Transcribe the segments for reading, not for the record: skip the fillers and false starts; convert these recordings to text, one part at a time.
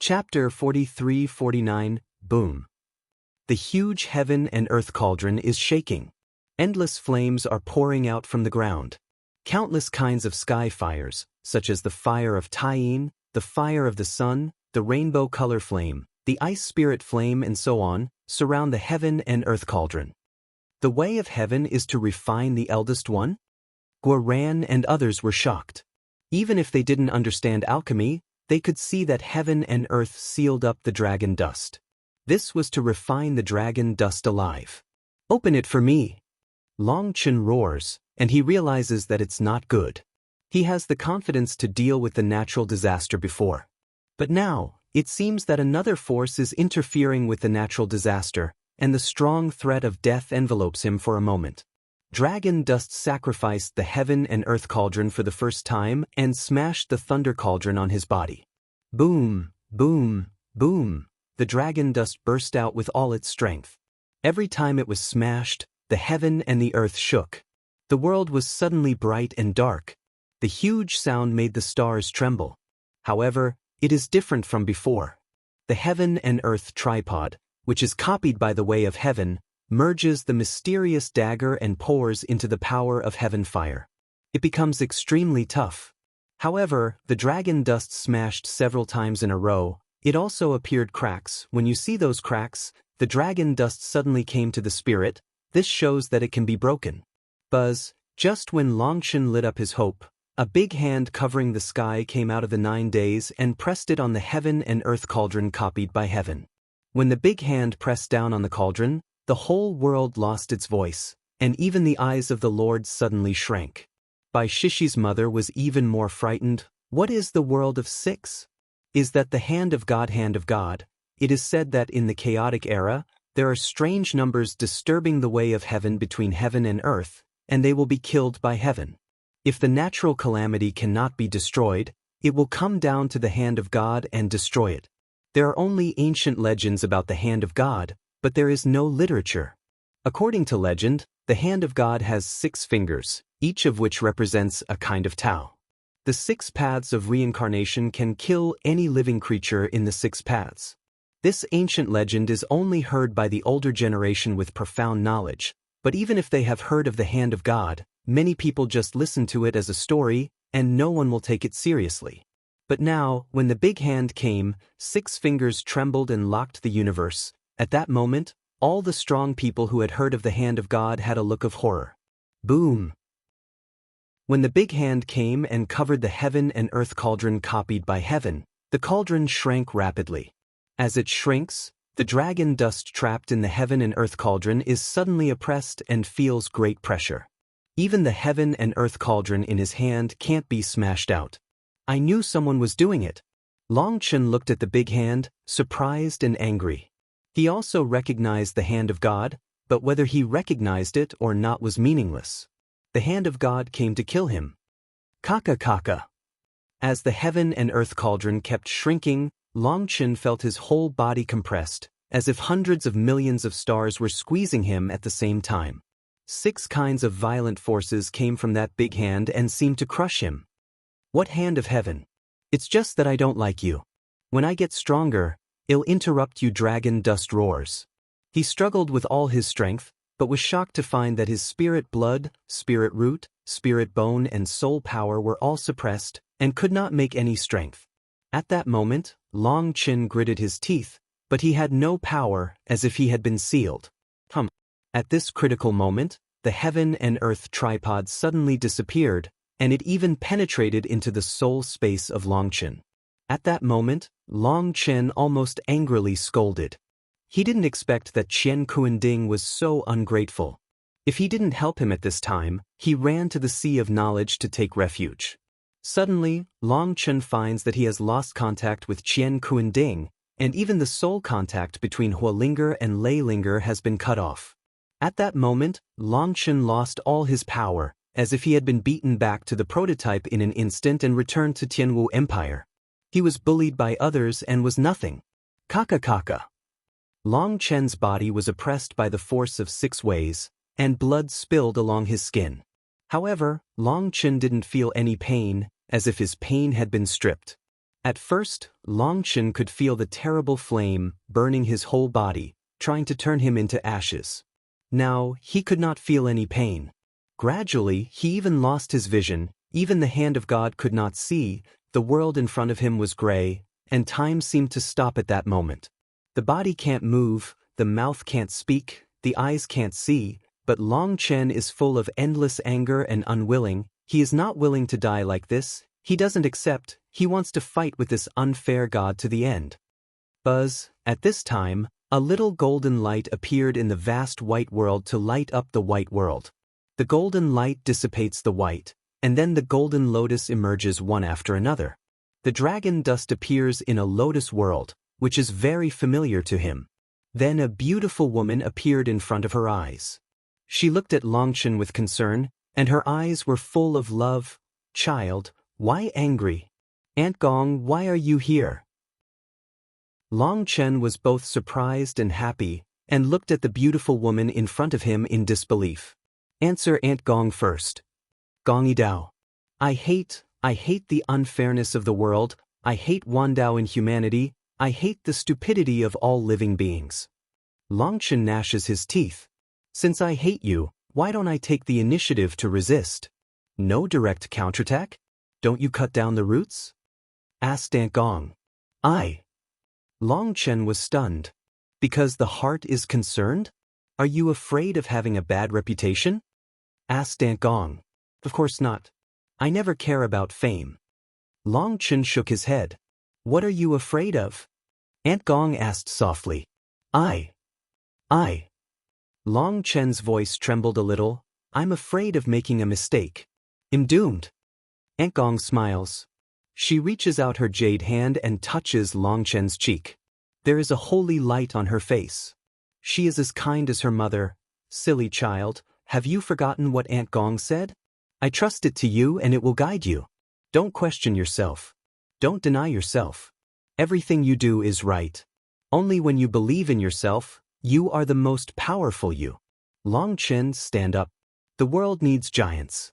Chapter 43-49, Boom. The huge heaven and earth cauldron is shaking. Endless flames are pouring out from the ground. Countless kinds of sky fires, such as the fire of Tyene, the fire of the sun, the rainbow color flame, the ice spirit flame and so on, surround the heaven and earth cauldron. The way of heaven is to refine the eldest one? Guaran and others were shocked. Even if they didn't understand alchemy, they could see that heaven and earth sealed up the dragon dust. This was to refine the dragon dust alive. Open it for me. Long Chen roars, and he realizes that it's not good. He has the confidence to deal with the natural disaster before. But now, it seems that another force is interfering with the natural disaster, and the strong threat of death envelopes him for a moment. Dragon dust sacrificed the heaven and earth cauldron for the first time and smashed the thunder cauldron on his body. Boom, boom, boom. The dragon dust burst out with all its strength. Every time it was smashed, the heaven and the earth shook. The world was suddenly bright and dark. The huge sound made the stars tremble. However, it is different from before. The heaven and earth tripod, which is copied by the way of heaven, merges the mysterious dagger and pours into the power of heaven fire. It becomes extremely tough. However, the dragon dust smashed several times in a row. It also appeared cracks. When you see those cracks, the dragon dust suddenly came to the spirit. This shows that it can be broken. Buzz, just when Longchen lit up his hope, a big hand covering the sky came out of the 9 days and pressed it on the heaven and earth cauldron copied by heaven. When the big hand pressed down on the cauldron, the whole world lost its voice, and even the eyes of the Lord suddenly shrank. Bai Shishi's mother was even more frightened. What is the world of 6? Is that the hand of God, hand of God? It is said that in the chaotic era, there are strange numbers disturbing the way of heaven between heaven and earth, and they will be killed by heaven. If the natural calamity cannot be destroyed, it will come down to the hand of God and destroy it. There are only ancient legends about the hand of God, but there is no literature. According to legend, the hand of God has 6 fingers, each of which represents a kind of Tao. The 6 paths of reincarnation can kill any living creature in the 6 paths. This ancient legend is only heard by the older generation with profound knowledge, but even if they have heard of the hand of God, many people just listen to it as a story, and no one will take it seriously. But now, when the big hand came, 6 fingers trembled and locked the universe. At that moment, all the strong people who had heard of the hand of God had a look of horror. Boom! When the big hand came and covered the heaven and earth cauldron copied by heaven, the cauldron shrank rapidly. As it shrinks, the dragon dust trapped in the heaven and earth cauldron is suddenly oppressed and feels great pressure. Even the heaven and earth cauldron in his hand can't be smashed out. I knew someone was doing it. Long Chen looked at the big hand, surprised and angry. He also recognized the hand of God, but whether he recognized it or not was meaningless. The hand of God came to kill him. Kaka kaka. As the heaven and earth cauldron kept shrinking, Long Chen felt his whole body compressed, as if hundreds of millions of stars were squeezing him at the same time. 6 kinds of violent forces came from that big hand and seemed to crush him. What hand of heaven? It's just that I don't like you. When I get stronger, I'll interrupt you, dragon dust roars. He struggled with all his strength, but was shocked to find that his spirit blood, spirit root, spirit bone and soul power were all suppressed and could not make any strength. At that moment, Long Chen gritted his teeth, but he had no power, as if he had been sealed. At this critical moment, the heaven and earth tripod suddenly disappeared, and it even penetrated into the soul space of Long Chen. At that moment, Long Chen almost angrily scolded. He didn't expect that Qian Kuanding was so ungrateful. If he didn't help him at this time, he ran to the sea of knowledge to take refuge. Suddenly, Long Chen finds that he has lost contact with Qian Kuanding, and even the soul contact between Hualinger and Leilinger has been cut off. At that moment, Long Chen lost all his power, as if he had been beaten back to the prototype in an instant and returned to Tianwu Empire. He was bullied by others and was nothing. Kaka kaka. Long Chen's body was oppressed by the force of 6 ways, and blood spilled along his skin. However, Long Chen didn't feel any pain, as if his pain had been stripped. At first, Longchen could feel the terrible flame burning his whole body, trying to turn him into ashes. Now, he could not feel any pain. Gradually, he even lost his vision, even the hand of God could not see, the world in front of him was gray, and time seemed to stop at that moment. The body can't move, the mouth can't speak, the eyes can't see, but Longchen is full of endless anger and unwilling. He is not willing to die like this, he doesn't accept, he wants to fight with this unfair God to the end. Buzz, at this time, a little golden light appeared in the vast white world to light up the white world. The golden light dissipates the white, and then the golden lotus emerges one after another. The dragon dust appears in a lotus world, which is very familiar to him. Then a beautiful woman appeared in front of her eyes. She looked at Longchen with concern, and her eyes were full of love. "Child, why angry? Aunt Gong, why are you here?" Longchen was both surprised and happy, and looked at the beautiful woman in front of him in disbelief. "Answer Aunt Gong first." "Gong Dao. I hate the unfairness of the world, I hate Wandao in humanity, I hate the stupidity of all living beings." Longchen gnashes his teeth. "Since I hate you, why don't I take the initiative to resist? No direct counterattack? Don't you cut down the roots?" asked Aunt Gong. Longchen was stunned. "Because the heart is concerned? Are you afraid of having a bad reputation?" asked Aunt Gong. "Of course not. I never care about fame." Longchen shook his head. "What are you afraid of?" Aunt Gong asked softly. I. Longchen's voice trembled a little. "I'm afraid of making a mistake. I'm doomed." Aunt Gong smiles. She reaches out her jade hand and touches Longchen's cheek. There is a holy light on her face. She is as kind as her mother. "Silly child, have you forgotten what Aunt Gong said? I trust it to you and it will guide you. Don't question yourself. Don't deny yourself. Everything you do is right. Only when you believe in yourself, you are the most powerful you." Longchen, stand up. The world needs giants.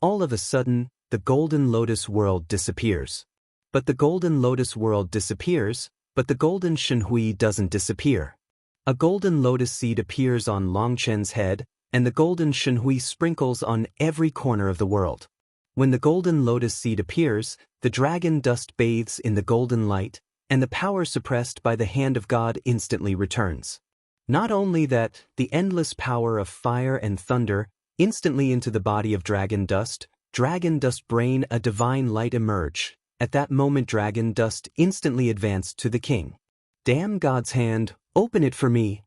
All of a sudden, the golden lotus world disappears. But the golden lotus world disappears, but the golden shenhui doesn't disappear. A golden lotus seed appears on Longchen's head, and the golden shenhui sprinkles on every corner of the world. When the golden lotus seed appears, the dragon dust bathes in the golden light, and the power suppressed by the hand of God instantly returns. Not only that, the endless power of fire and thunder instantly into the body of dragon dust brain a divine light emerge. At that moment dragon dust instantly advanced to the king. "Damn God's hand, open it for me!"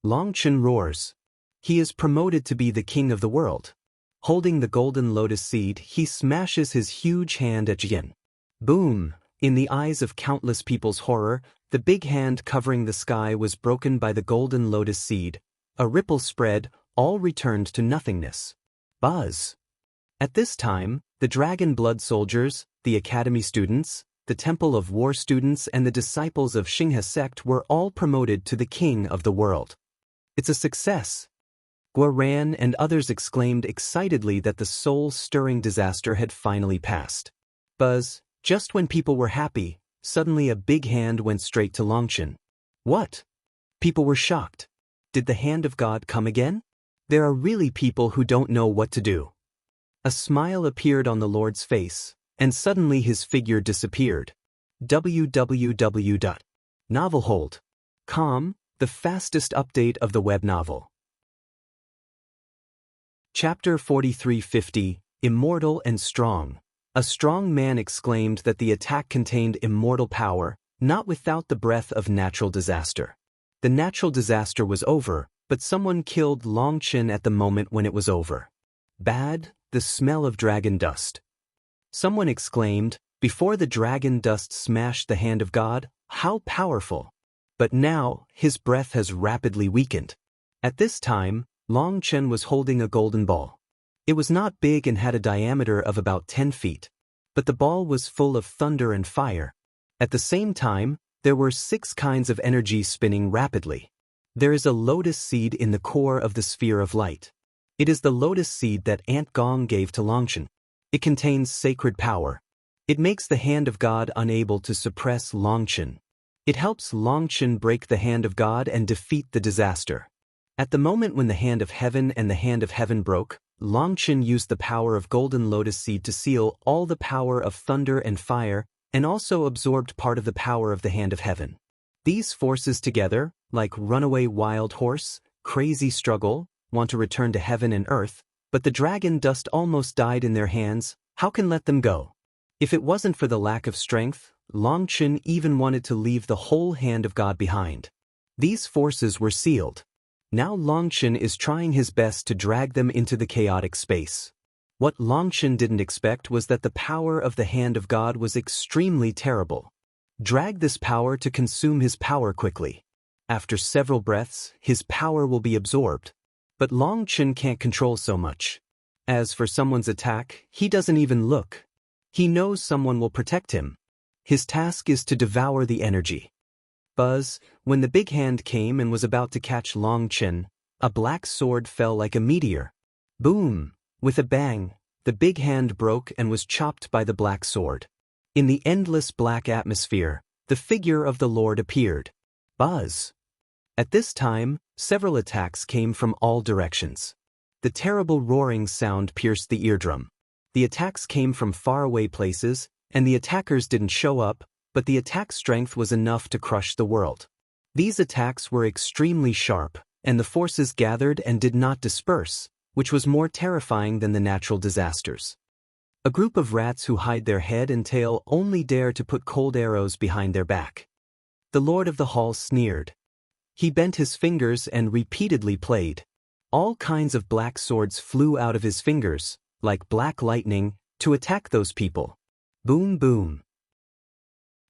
Longchen roars. He is promoted to be the king of the world. Holding the golden lotus seed, he smashes his huge hand at Jian. Boom! In the eyes of countless people's horror, the big hand covering the sky was broken by the golden lotus seed. A ripple spread, all returned to nothingness. Buzz! At this time, the Dragon Blood soldiers, the Academy students, the Temple of War students and the disciples of Xinghe sect were all promoted to the king of the world. "It's a success!" Guoran and others exclaimed excitedly that the soul-stirring disaster had finally passed. Buzz, just when people were happy, suddenly a big hand went straight to Longchen. What? People were shocked. Did the hand of God come again? There are really people who don't know what to do. A smile appeared on the Lord's face, and suddenly his figure disappeared. www.novelhold.com, the fastest update of the web novel. Chapter 4350, Immortal and Strong. A strong man exclaimed that the attack contained immortal power, not without the breath of natural disaster. The natural disaster was over, but someone killed Longchen at the moment when it was over. Bad, the smell of dragon dust. Someone exclaimed, before the dragon dust smashed the hand of God, how powerful. But now, his breath has rapidly weakened. At this time, Longchen was holding a golden ball. It was not big and had a diameter of about 10 feet. But the ball was full of thunder and fire. At the same time, there were 6 kinds of energy spinning rapidly. There is a lotus seed in the core of the sphere of light. It is the lotus seed that Aunt Gong gave to Longchen. It contains sacred power. It makes the hand of God unable to suppress Longchen. It helps Longchen break the hand of God and defeat the disaster. At the moment when the hand of heaven and the hand of heaven broke, Longchen used the power of golden lotus seed to seal all the power of thunder and fire, and also absorbed part of the power of the hand of heaven. These forces together, like runaway wild horse, crazy struggle, want to return to heaven and earth, but the dragon dust almost died in their hands. How can let them go? If it wasn't for the lack of strength, Longchen even wanted to leave the whole hand of God behind. These forces were sealed. Now Longchen is trying his best to drag them into the chaotic space. What Longchen didn't expect was that the power of the hand of God was extremely terrible. Drag this power to consume his power quickly. After several breaths, his power will be absorbed. But Longchen can't control so much. As for someone's attack, he doesn't even look. He knows someone will protect him. His task is to devour the energy. Buzz, when the big hand came and was about to catch Longchen, a black sword fell like a meteor. Boom! With a bang, the big hand broke and was chopped by the black sword. In the endless black atmosphere, the figure of the Lord appeared. Buzz! At this time, several attacks came from all directions. The terrible roaring sound pierced the eardrum. The attacks came from faraway places, and the attackers didn't show up, but the attack strength was enough to crush the world. These attacks were extremely sharp, and the forces gathered and did not disperse, which was more terrifying than the natural disasters. A group of rats who hide their head and tail only dare to put cold arrows behind their back. The Lord of the Hall sneered. He bent his fingers and repeatedly played. All kinds of black swords flew out of his fingers, like black lightning, to attack those people. Boom, boom.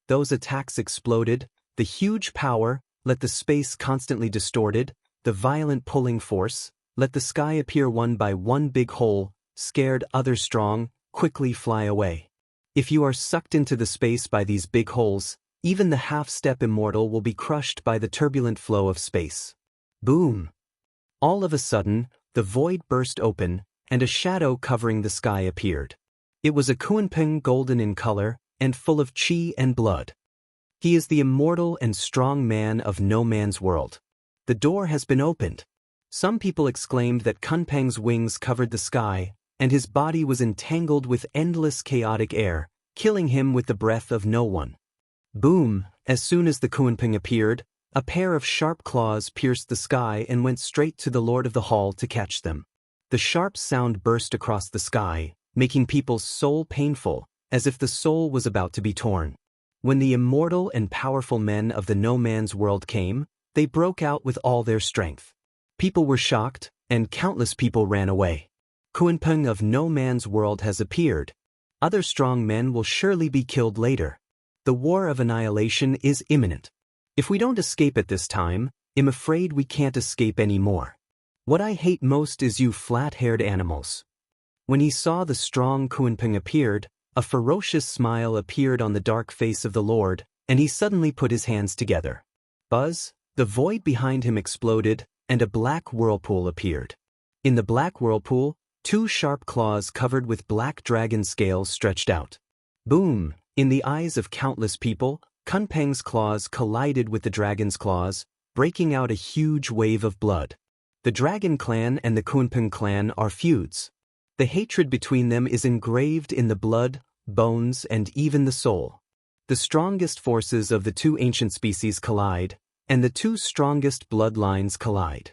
Those attacks exploded, the huge power, let the space constantly distorted, the violent pulling force, let the sky appear one by one big hole, scared other strong, quickly fly away. If you are sucked into the space by these big holes, even the half-step immortal will be crushed by the turbulent flow of space. Boom! All of a sudden, the void burst open, and a shadow covering the sky appeared. It was a Kunpeng golden in color, and full of chi and blood. He is the immortal and strong man of no man's world. The door has been opened. Some people exclaimed that Kunpeng's wings covered the sky, and his body was entangled with endless chaotic air, killing him with the breath of no one. Boom! As soon as the Kunpeng appeared, a pair of sharp claws pierced the sky and went straight to the Lord of the Hall to catch them. The sharp sound burst across the sky, making people's soul painful, as if the soul was about to be torn. When the immortal and powerful men of the no man's world came, they broke out with all their strength. People were shocked, and countless people ran away. Kunpeng of no man's world has appeared. Other strong men will surely be killed later. The war of annihilation is imminent. If we don't escape at this time, I'm afraid we can't escape anymore. What I hate most is you flat-haired animals. When he saw the strong Kunpeng appeared, a ferocious smile appeared on the dark face of the Lord, and he suddenly put his hands together. Buzz, the void behind him exploded, and a black whirlpool appeared. In the black whirlpool, two sharp claws covered with black dragon scales stretched out. Boom! In the eyes of countless people, Kunpeng's claws collided with the dragon's claws, breaking out a huge wave of blood. The Dragon Clan and the Kunpeng clan are feuds. The hatred between them is engraved in the blood, bones, and even the soul. The strongest forces of the two ancient species collide, and the two strongest bloodlines collide.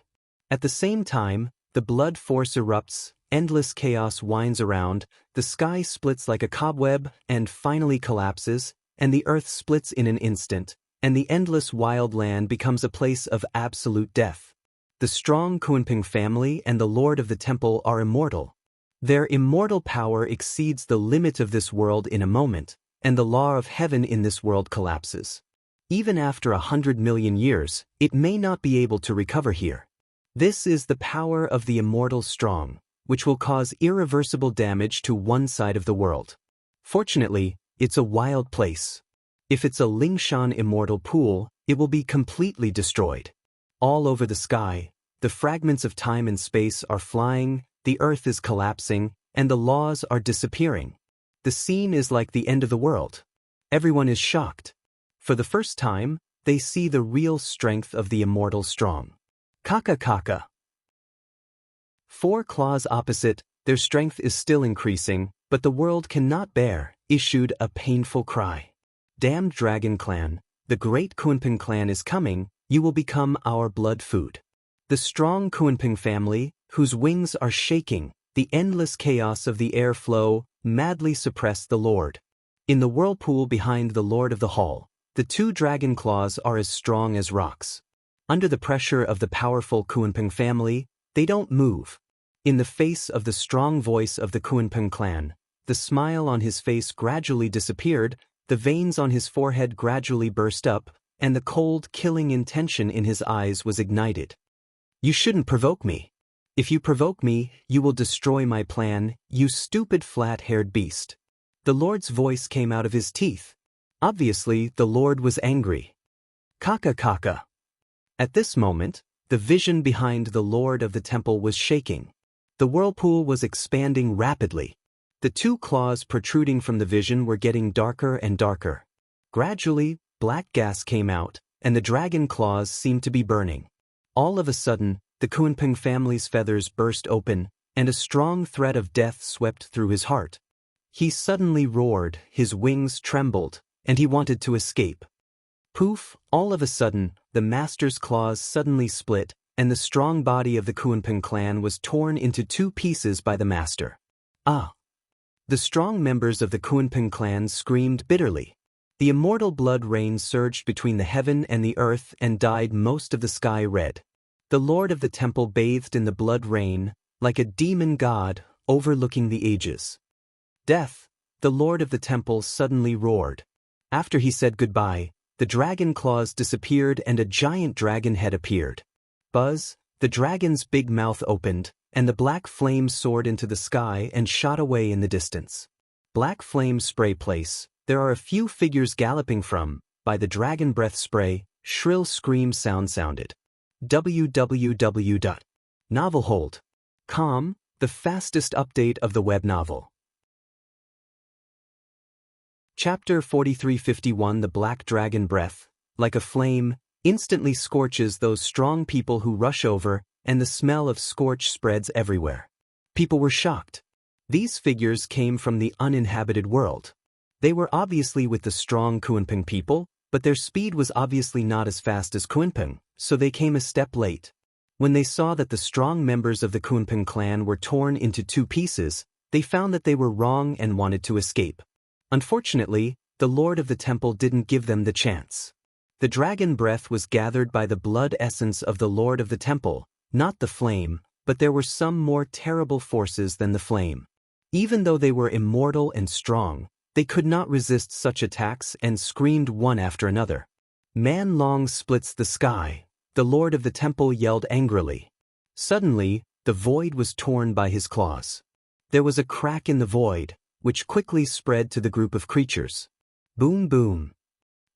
At the same time, the blood force erupts, endless chaos winds around, the sky splits like a cobweb and finally collapses, and the earth splits in an instant, and the endless wild land becomes a place of absolute death. The strong Kunpeng family and the Lord of the Temple are immortal. Their immortal power exceeds the limit of this world in a moment, and the law of heaven in this world collapses. Even after 100 million years, it may not be able to recover here. This is the power of the immortal strong, which will cause irreversible damage to one side of the world. Fortunately, it's a wild place. If it's a Lingshan immortal pool, it will be completely destroyed. All over the sky, the fragments of time and space are flying, the earth is collapsing, and the laws are disappearing. The scene is like the end of the world. Everyone is shocked. For the first time, they see the real strength of the immortal strong. Kaka kaka. 4 claws opposite, their strength is still increasing, but the world cannot bear, issued a painful cry. Damned dragon clan, the great Kunpeng clan is coming, you will become our blood food. The strong Kunpeng family, whose wings are shaking, the endless chaos of the air flow, madly suppress the Lord. In the whirlpool behind the Lord of the Hall, the 2 dragon claws are as strong as rocks. Under the pressure of the powerful Kunpeng family, they don't move. In the face of the strong voice of the Kunpeng clan, the smile on his face gradually disappeared, the veins on his forehead gradually burst up, and the cold, killing intention in his eyes was ignited. You shouldn't provoke me. If you provoke me, you will destroy my plan, you stupid flat-haired beast. The Lord's voice came out of his teeth. Obviously, the Lord was angry. Kaka kaka. At this moment, the vision behind the Lord of the temple was shaking. The whirlpool was expanding rapidly. The 2 claws protruding from the vision were getting darker and darker. Gradually, black gas came out, and the dragon claws seemed to be burning. All of a sudden, the Kunpeng family's feathers burst open, and a strong threat of death swept through his heart. He suddenly roared, his wings trembled, and he wanted to escape. Poof, all of a sudden, the master's claws suddenly split, and the strong body of the Kunpeng clan was torn into 2 pieces by the master. Ah! The strong members of the Kunpeng clan screamed bitterly. The immortal blood rain surged between the heaven and the earth and dyed most of the sky red. The Lord of the temple bathed in the blood rain, like a demon god, overlooking the ages. Death, the Lord of the temple suddenly roared. After he said goodbye, the dragon claws disappeared and a giant dragon head appeared. Buzz, the dragon's big mouth opened, and the black flames soared into the sky and shot away in the distance. Black flame spray place, there are a few figures galloping from, by the dragon breath spray, shrill scream sounded. www.novelhold.com, the fastest update of the web novel. Chapter 4351. The black dragon breath, like a flame, instantly scorches those strong people who rush over, and the smell of scorch spreads everywhere. People were shocked. These figures came from the uninhabited world. They were obviously with the strong Kunpeng people, but their speed was obviously not as fast as Kunpeng, so they came a step late. When they saw that the strong members of the Kunpeng clan were torn into 2 pieces, they found that they were wrong and wanted to escape. Unfortunately, the Lord of the temple didn't give them the chance. The dragon breath was gathered by the blood essence of the Lord of the temple, not the flame, but there were some more terrible forces than the flame. Even though they were immortal and strong, they could not resist such attacks and screamed one after another. Man Long splits the sky, the Lord of the temple yelled angrily. Suddenly, the void was torn by his claws. There was a crack in the void, which quickly spread to the group of creatures. Boom boom.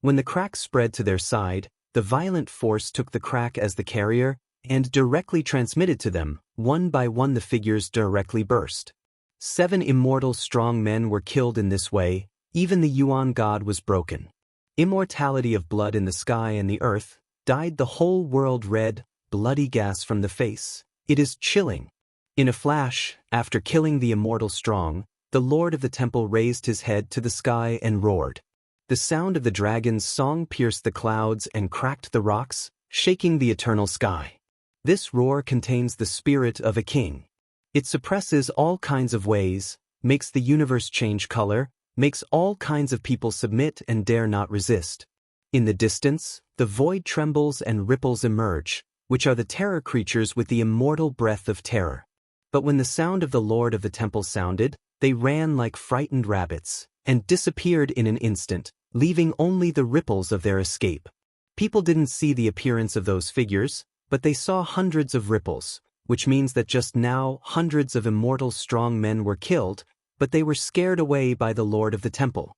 When the crack spread to their side, the violent force took the crack as the carrier, and directly transmitted to them, one by one the figures directly burst. 7 immortal strong men were killed in this way, even the Yuan god was broken. Immortality of blood in the sky and the earth, dyed the whole world red, bloody gas from the face. It is chilling. In a flash, after killing the immortal strong, the Lord of the temple raised his head to the sky and roared. The sound of the dragon's song pierced the clouds and cracked the rocks, shaking the eternal sky. This roar contains the spirit of a king. It suppresses all kinds of ways, makes the universe change color, makes all kinds of people submit and dare not resist. In the distance, the void trembles and ripples emerge, which are the terror creatures with the immortal breath of terror. But when the sound of the Lord of the temple sounded, they ran like frightened rabbits, and disappeared in an instant, leaving only the ripples of their escape. People didn't see the appearance of those figures, but they saw hundreds of ripples, which means that just now hundreds of immortal strong men were killed, but they were scared away by the Lord of the temple.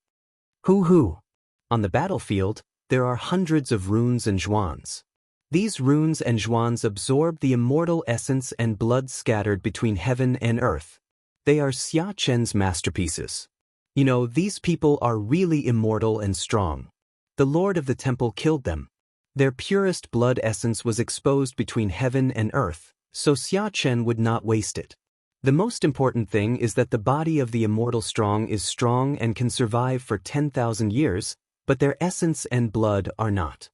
Hoo-hoo! On the battlefield, there are hundreds of runes and zhuans. These runes and zhuans absorb the immortal essence and blood scattered between heaven and earth. They are Xia Chen's masterpieces. You know, these people are really immortal and strong. The Lord of the Temple killed them. Their purest blood essence was exposed between heaven and earth, so Xia Chen would not waste it. The most important thing is that the body of the immortal strong is strong and can survive for 10,000 years, but their essence and blood are not.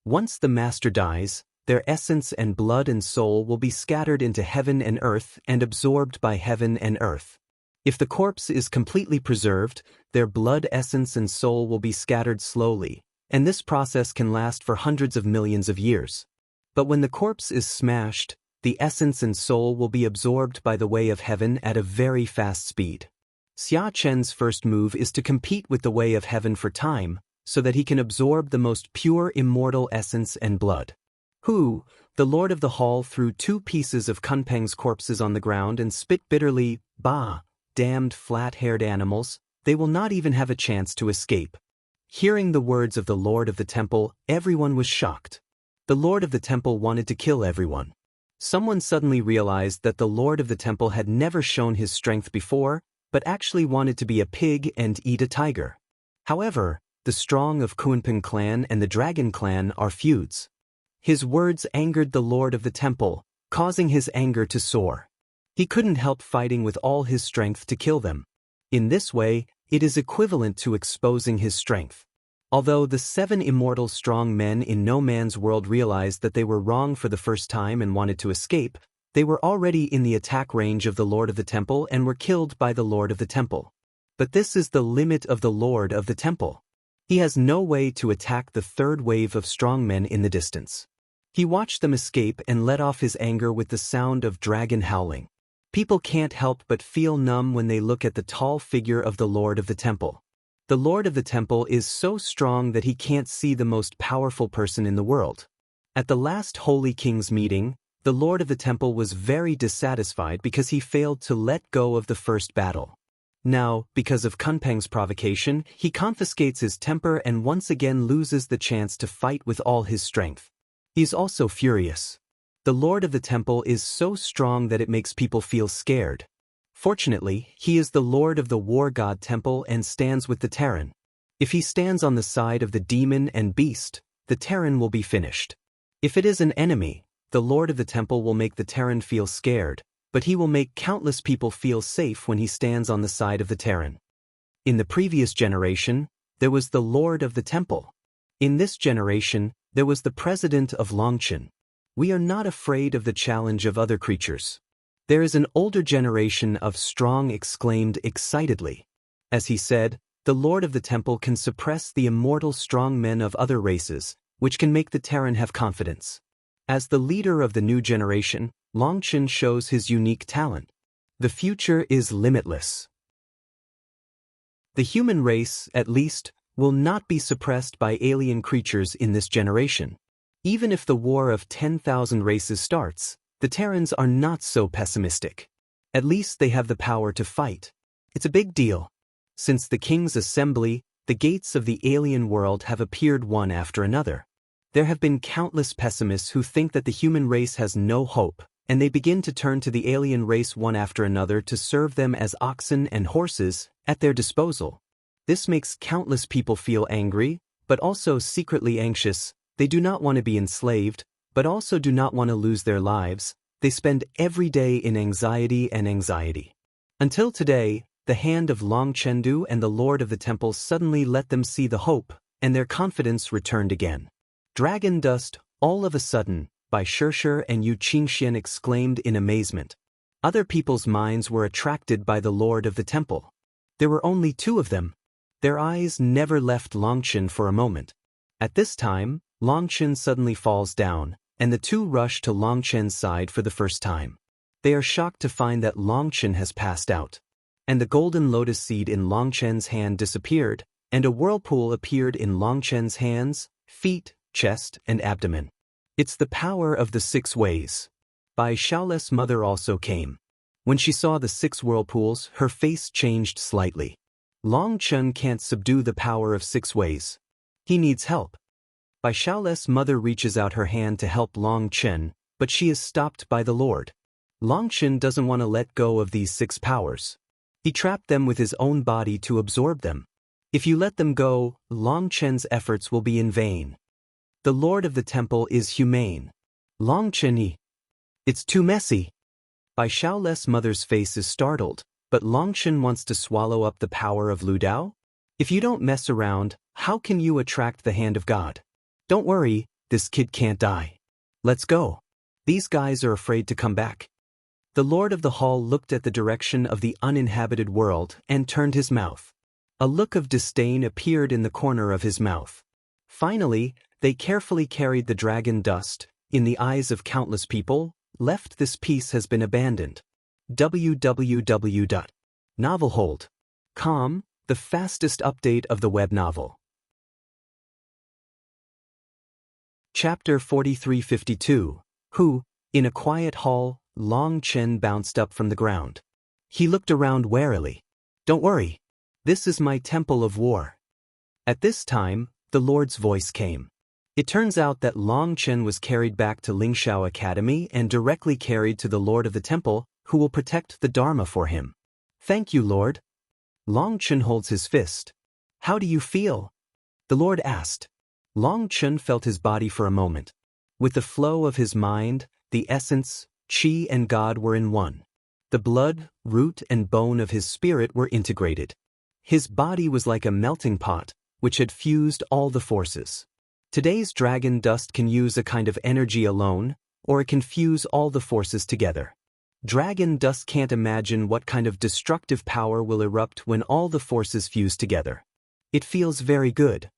Once the master dies, their essence and blood and soul will be scattered into heaven and earth and absorbed by heaven and earth. If the corpse is completely preserved, their blood essence and soul will be scattered slowly, and this process can last for hundreds of millions of years. But when the corpse is smashed, the essence and soul will be absorbed by the way of heaven at a very fast speed. Xia Chen's first move is to compete with the way of heaven for time, so that he can absorb the most pure immortal essence and blood. Hu, the lord of the hall, threw 2 pieces of Kunpeng's corpses on the ground and spit bitterly, "Bah, damned flat-haired animals, they will not even have a chance to escape." Hearing the words of the Lord of the Temple, everyone was shocked. The Lord of the Temple wanted to kill everyone. Someone suddenly realized that the Lord of the Temple had never shown his strength before, but actually wanted to be a pig and eat a tiger. However, the strong of Kunpeng clan and the Dragon clan are feuds. His words angered the Lord of the Temple, causing his anger to soar. He couldn't help fighting with all his strength to kill them. In this way, it is equivalent to exposing his strength. Although the 7 immortal strong men in No Man's World realized that they were wrong for the first time and wanted to escape, they were already in the attack range of the Lord of the Temple and were killed by the Lord of the Temple. But this is the limit of the Lord of the Temple. He has no way to attack the 3rd wave of strong men in the distance. He watched them escape and let off his anger with the sound of dragon howling. People can't help but feel numb when they look at the tall figure of the Lord of the Temple. The Lord of the Temple is so strong that he can't see the most powerful person in the world. At the last Holy King's meeting, the Lord of the Temple was very dissatisfied because he failed to let go of the first battle. Now, because of Kunpeng's provocation, he confiscates his temper and once again loses the chance to fight with all his strength. He's also furious. The Lord of the Temple is so strong that it makes people feel scared. Fortunately, he is the Lord of the War God Temple and stands with the Terran. If he stands on the side of the demon and beast, the Terran will be finished. If it is an enemy, the Lord of the Temple will make the Terran feel scared, but he will make countless people feel safe when he stands on the side of the Terran. In the previous generation, there was the Lord of the Temple. In this generation, there was the President of Longchen. We are not afraid of the challenge of other creatures. There is an older generation of strong exclaimed excitedly. As he said, the Lord of the Temple can suppress the immortal strong men of other races, which can make the Terran have confidence. As the leader of the new generation, Longchen shows his unique talent. The future is limitless. The human race, at least, will not be suppressed by alien creatures in this generation. Even if the war of 10,000 races starts, the Terrans are not so pessimistic. At least they have the power to fight. It's a big deal. Since the King's Assembly, the gates of the alien world have appeared one after another. There have been countless pessimists who think that the human race has no hope, and they begin to turn to the alien race one after another to serve them as oxen and horses at their disposal. This makes countless people feel angry, but also secretly anxious. They do not want to be enslaved, but also do not want to lose their lives. They spend every day in anxiety and anxiety. Until today, the hand of Long Chendu and the Lord of the Temple suddenly let them see the hope, and their confidence returned again. Dragon dust, all of a sudden, by Shishir and Yu Qingxian exclaimed in amazement. Other people's minds were attracted by the Lord of the Temple. There were only 2 of them. Their eyes never left Longchen for a moment. At this time, Longchen suddenly falls down, and the 2 rush to Longchen's side for the first time. They are shocked to find that Longchen has passed out. And the golden lotus seed in Longchen's hand disappeared, and a whirlpool appeared in Longchen's hands, feet, chest, and abdomen. It's the power of the 6 ways. Bai Shaole's mother also came. When she saw the 6 whirlpools, her face changed slightly. Longchen can't subdue the power of 6 ways. He needs help. Bai Shaole's mother reaches out her hand to help Longchen, but she is stopped by the Lord. Longchen doesn't want to let go of these 6 powers. He trapped them with his own body to absorb them. If you let them go, Long Chen's efforts will be in vain. The Lord of the Temple is humane. Long Chen, it's too messy. Bai Shaole's mother's face is startled, but Long Chen wants to swallow up the power of Lu Dao? If you don't mess around, how can you attract the hand of God? Don't worry, this kid can't die. Let's go. These guys are afraid to come back. The Lord of the Hall looked at the direction of the uninhabited world and turned his mouth. A look of disdain appeared in the corner of his mouth. Finally, they carefully carried the dragon dust. In the eyes of countless people, left this piece has been abandoned. www.novelhold.com, the fastest update of the web novel. Chapter 4352. Who, in a quiet hall, Long Chen bounced up from the ground. He looked around warily. Don't worry. This is my temple of war. At this time, the Lord's voice came. It turns out that Long Chen was carried back to Lingshao Academy and directly carried to the Lord of the Temple, who will protect the Dharma for him. Thank you, Lord. Long Chen holds his fist. How do you feel? The Lord asked. Long Chen felt his body for a moment. With the flow of his mind, the essence, Qi and God were in one. The blood, root and bone of his spirit were integrated. His body was like a melting pot, which had fused all the forces. Today's dragon dust can use a kind of energy alone, or it can fuse all the forces together. Dragon dust can't imagine what kind of destructive power will erupt when all the forces fuse together. It feels very good.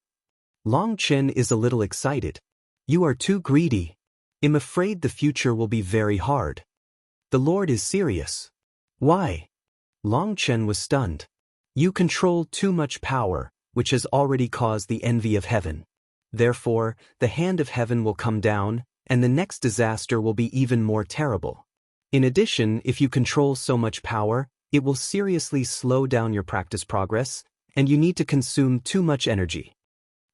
Long Chen is a little excited. You are too greedy. I'm afraid the future will be very hard. The Lord is serious. Why? Long Chen was stunned. You control too much power, which has already caused the envy of heaven. Therefore, the hand of heaven will come down, and the next disaster will be even more terrible. In addition, if you control so much power, it will seriously slow down your practice progress, and you need to consume too much energy.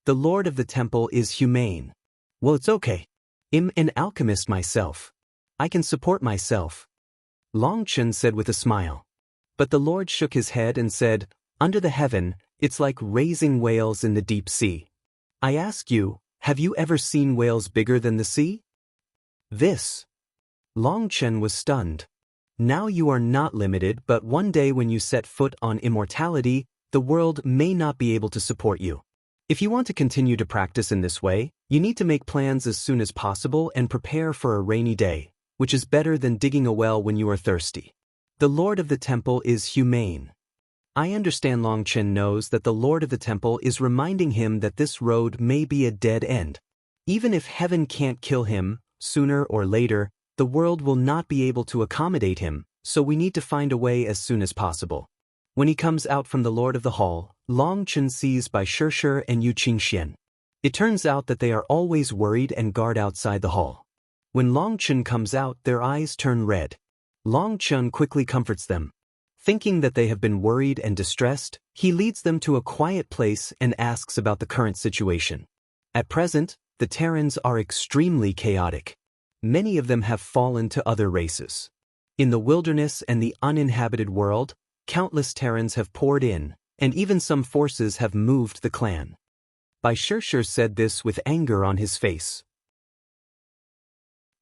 The Lord of the Temple is humane. Well, it's okay. I'm an alchemist myself. I can support myself. Long Chen said with a smile. But the Lord shook his head and said, under the heaven, it's like raising whales in the deep sea. I ask you, have you ever seen whales bigger than the sea? This. Long Chen was stunned. Now you are not limited, but one day when you set foot on immortality, the world may not be able to support you. If you want to continue to practice in this way, you need to make plans as soon as possible and prepare for a rainy day, which is better than digging a well when you are thirsty. The Lord of the Temple is humane. I understand Long Chen knows that the Lord of the Temple is reminding him that this road may be a dead end. Even if heaven can't kill him, sooner or later, the world will not be able to accommodate him, so we need to find a way as soon as possible. When he comes out from the Lord of the Hall, Long Chen sees Bai Shishir and Yu Qingxian. It turns out that they are always worried and guard outside the hall. When Long Chen comes out, their eyes turn red. Long Chen quickly comforts them. Thinking that they have been worried and distressed, he leads them to a quiet place and asks about the current situation. At present, the Terrans are extremely chaotic. Many of them have fallen to other races. In the wilderness and the uninhabited world, countless Terrans have poured in, and even some forces have moved the clan. Bai Shishir said this with anger on his face.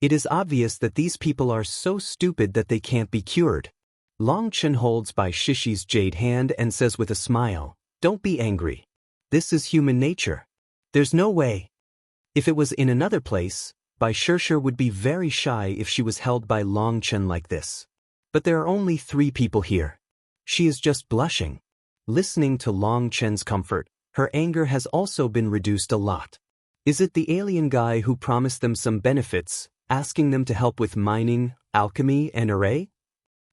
It is obvious that these people are so stupid that they can't be cured. Long Chen holds Bai Shishir's jade hand and says with a smile, don't be angry. This is human nature. There's no way. If it was in another place, Bai Shishir would be very shy if she was held by Long Chen like this. But there are only 3 people here. She is just blushing. Listening to Long Chen's comfort, her anger has also been reduced a lot. Is it the alien guy who promised them some benefits, asking them to help with mining, alchemy, and array?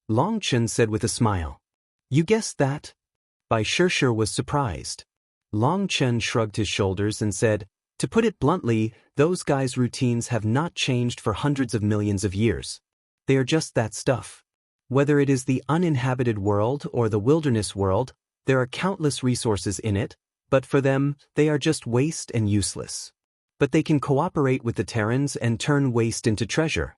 Long Chen said with a smile. You guessed that? Bai Shishir was surprised. Long Chen shrugged his shoulders and said, to put it bluntly, those guys' routines have not changed for hundreds of millions of years. They are just that stuff. Whether it is the uninhabited world or the wilderness world, there are countless resources in it, but for them, they are just waste and useless. But they can cooperate with the Terrans and turn waste into treasure.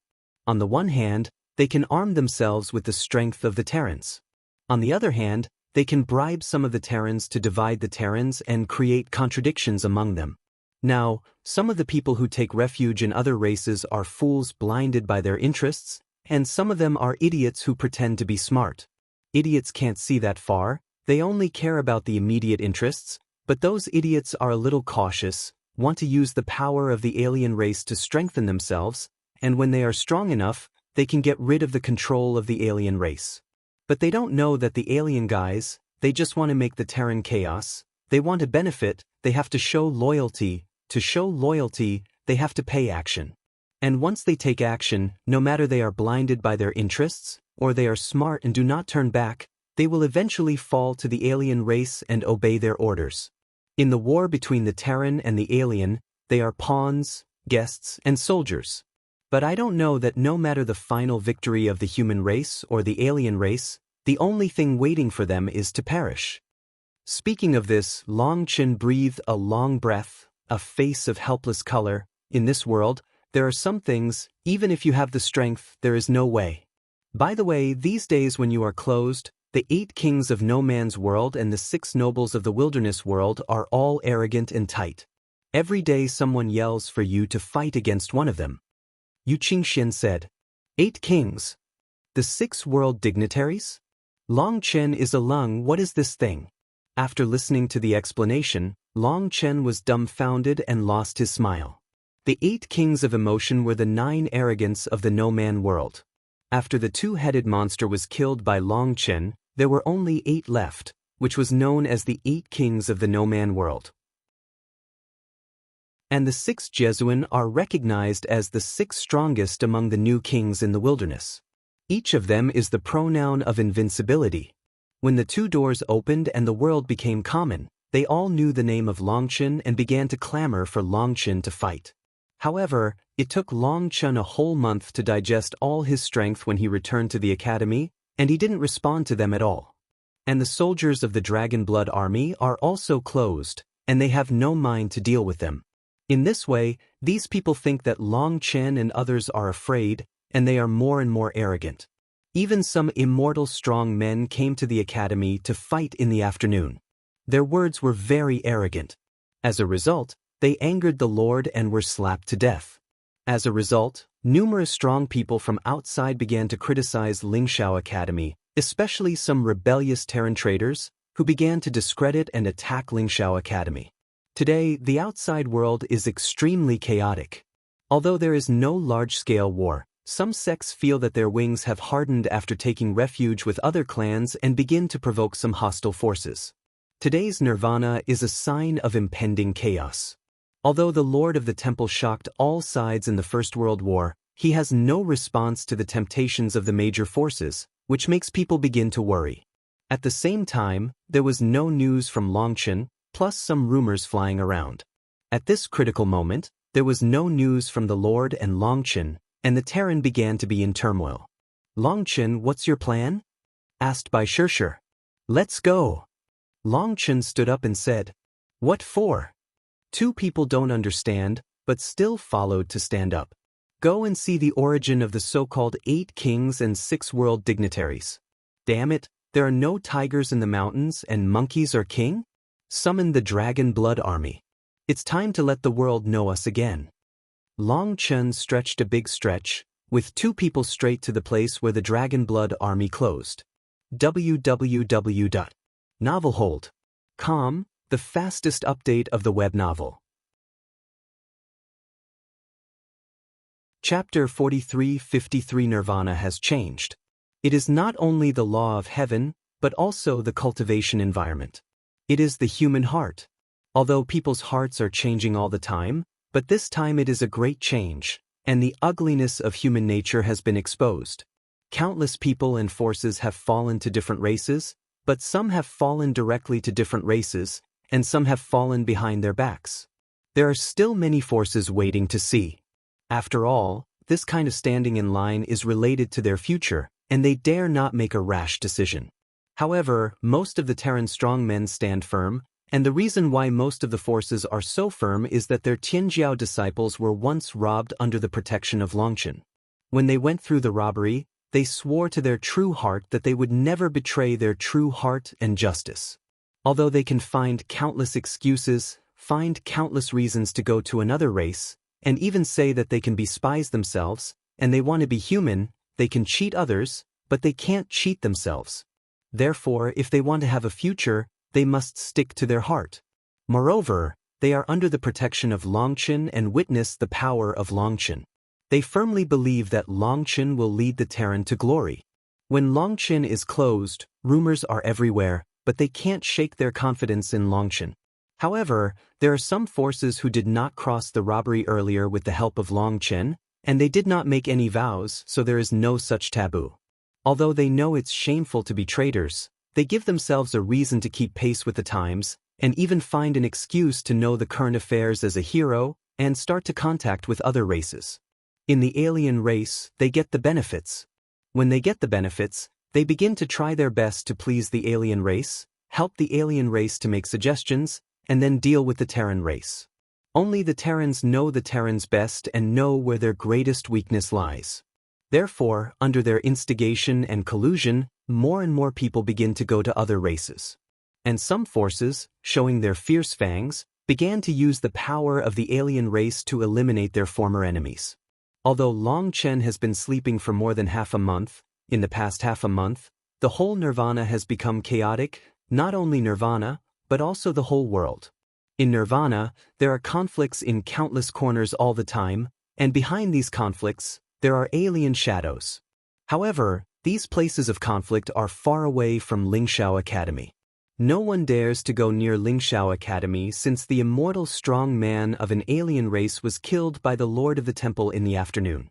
On the one hand, they can arm themselves with the strength of the Terrans. On the other hand, they can bribe some of the Terrans to divide the Terrans and create contradictions among them. Now, some of the people who take refuge in other races are fools blinded by their interests, and some of them are idiots who pretend to be smart. Idiots can't see that far, they only care about the immediate interests, but those idiots are a little cautious, want to use the power of the alien race to strengthen themselves, and when they are strong enough, they can get rid of the control of the alien race. But they don't know that the alien guys, they just want to make the Terran chaos, they want to benefit, they have to show loyalty, they have to pay action. And once they take action, no matter they are blinded by their interests, or they are smart and do not turn back, they will eventually fall to the alien race and obey their orders. In the war between the Terran and the alien, they are pawns, guests, and soldiers. But I don't know that no matter the final victory of the human race or the alien race, the only thing waiting for them is to perish. Speaking of this, Long Chen breathed a long breath, a face of helpless color. In this world, there are some things, even if you have the strength, there is no way. By the way, these days when you are closed, the 8 kings of no man's world and the 6 nobles of the wilderness world are all arrogant and tight. Every day someone yells for you to fight against one of them. Yu Qingxian said, 8 kings? The 6 world dignitaries? Long Chen is a lung, what is this thing? After listening to the explanation, Long Chen was dumbfounded and lost his smile. The 8 kings of emotion were the 9 arrogants of the no-man world. After the 2-headed monster was killed by Long Chen, there were only 8 left, which was known as the 8 kings of the no-man world. And the 6 Jesuan are recognized as the 6 strongest among the new kings in the wilderness. Each of them is the pronoun of invincibility. When the 2 doors opened and the world became common, they all knew the name of Long Chen and began to clamor for Long Chen to fight. However, it took Long Chen a whole month to digest all his strength when he returned to the academy, and he didn't respond to them at all. And the soldiers of the Dragon Blood Army are also closed, and they have no mind to deal with them. In this way, these people think that Long Chen and others are afraid, and they are more and more arrogant. Even some immortal strong men came to the academy to fight in the afternoon. Their words were very arrogant. As a result, they angered the Lord and were slapped to death. As a result, numerous strong people from outside began to criticize Lingshao Academy, especially some rebellious Terran traders, who began to discredit and attack Lingshao Academy. Today, the outside world is extremely chaotic. Although there is no large-scale war, some sects feel that their wings have hardened after taking refuge with other clans and begin to provoke some hostile forces. Today's nirvana is a sign of impending chaos. Although the Lord of the Temple shocked all sides in the First World War, he has no response to the temptations of the major forces, which makes people begin to worry. At the same time, there was no news from Long Chen, plus some rumors flying around. At this critical moment, there was no news from the Lord and Long Chen, and the Terran began to be in turmoil. Long Chen, what's your plan? Asked by Shirshir. Let's go. Long Chen stood up and said, what for? 2 people don't understand, but still followed to stand up. Go and see the origin of the so-called 8 kings and 6 world dignitaries. Damn it, there are no tigers in the mountains and monkeys are king? Summon the Dragon Blood Army. It's time to let the world know us again. Long Chen stretched a big stretch, with 2 people straight to the place where the Dragon Blood Army closed. www.novelhold.com, the fastest update of the web novel. Chapter 4353 Nirvana has changed. It is not only the law of heaven, but also the cultivation environment. It is the human heart. Although people's hearts are changing all the time, but this time it is a great change, and the ugliness of human nature has been exposed. Countless people and forces have fallen to different races, but some have fallen directly to different races, and some have fallen behind their backs. There are still many forces waiting to see. After all, this kind of standing in line is related to their future, and they dare not make a rash decision. However, most of the Terran strong men stand firm, and the reason why most of the forces are so firm is that their Tianjiao disciples were once robbed under the protection of Long Chen. When they went through the robbery, They swore to their true heart that they would never betray their true heart and justice. Although they can find countless excuses, find countless reasons to go to another race, and even say that they can be spies themselves, and they want to be human, they can cheat others, but they can't cheat themselves. Therefore, if they want to have a future, they must stick to their heart. Moreover, they are under the protection of Longchen and witness the power of Longchen. They firmly believe that Longchen will lead the Terran to glory. When Longchen is closed, rumors are everywhere, but they can't shake their confidence in Longchen. However, there are some forces who did not cross the robbery earlier with the help of Longchen, and they did not make any vows, so there is no such taboo. Although they know it's shameful to be traitors, they give themselves a reason to keep pace with the times, and even find an excuse to know the current affairs as a hero, and start to contact with other races. In the alien race, they get the benefits. When they get the benefits, they begin to try their best to please the alien race, help the alien race to make suggestions, and then deal with the Terran race. Only the Terrans know the Terrans best and know where their greatest weakness lies. Therefore, under their instigation and collusion, more and more people begin to go to other races. And some forces, showing their fierce fangs, began to use the power of the alien race to eliminate their former enemies. Although Longchen has been sleeping for more than half a month, in the past half a month, the whole Nirvana has become chaotic, not only Nirvana, but also the whole world. In Nirvana, there are conflicts in countless corners all the time, and behind these conflicts, there are alien shadows. However, these places of conflict are far away from Lingshao Academy. No one dares to go near Lingshao Academy since the immortal strong man of an alien race was killed by the Lord of the Temple in the afternoon.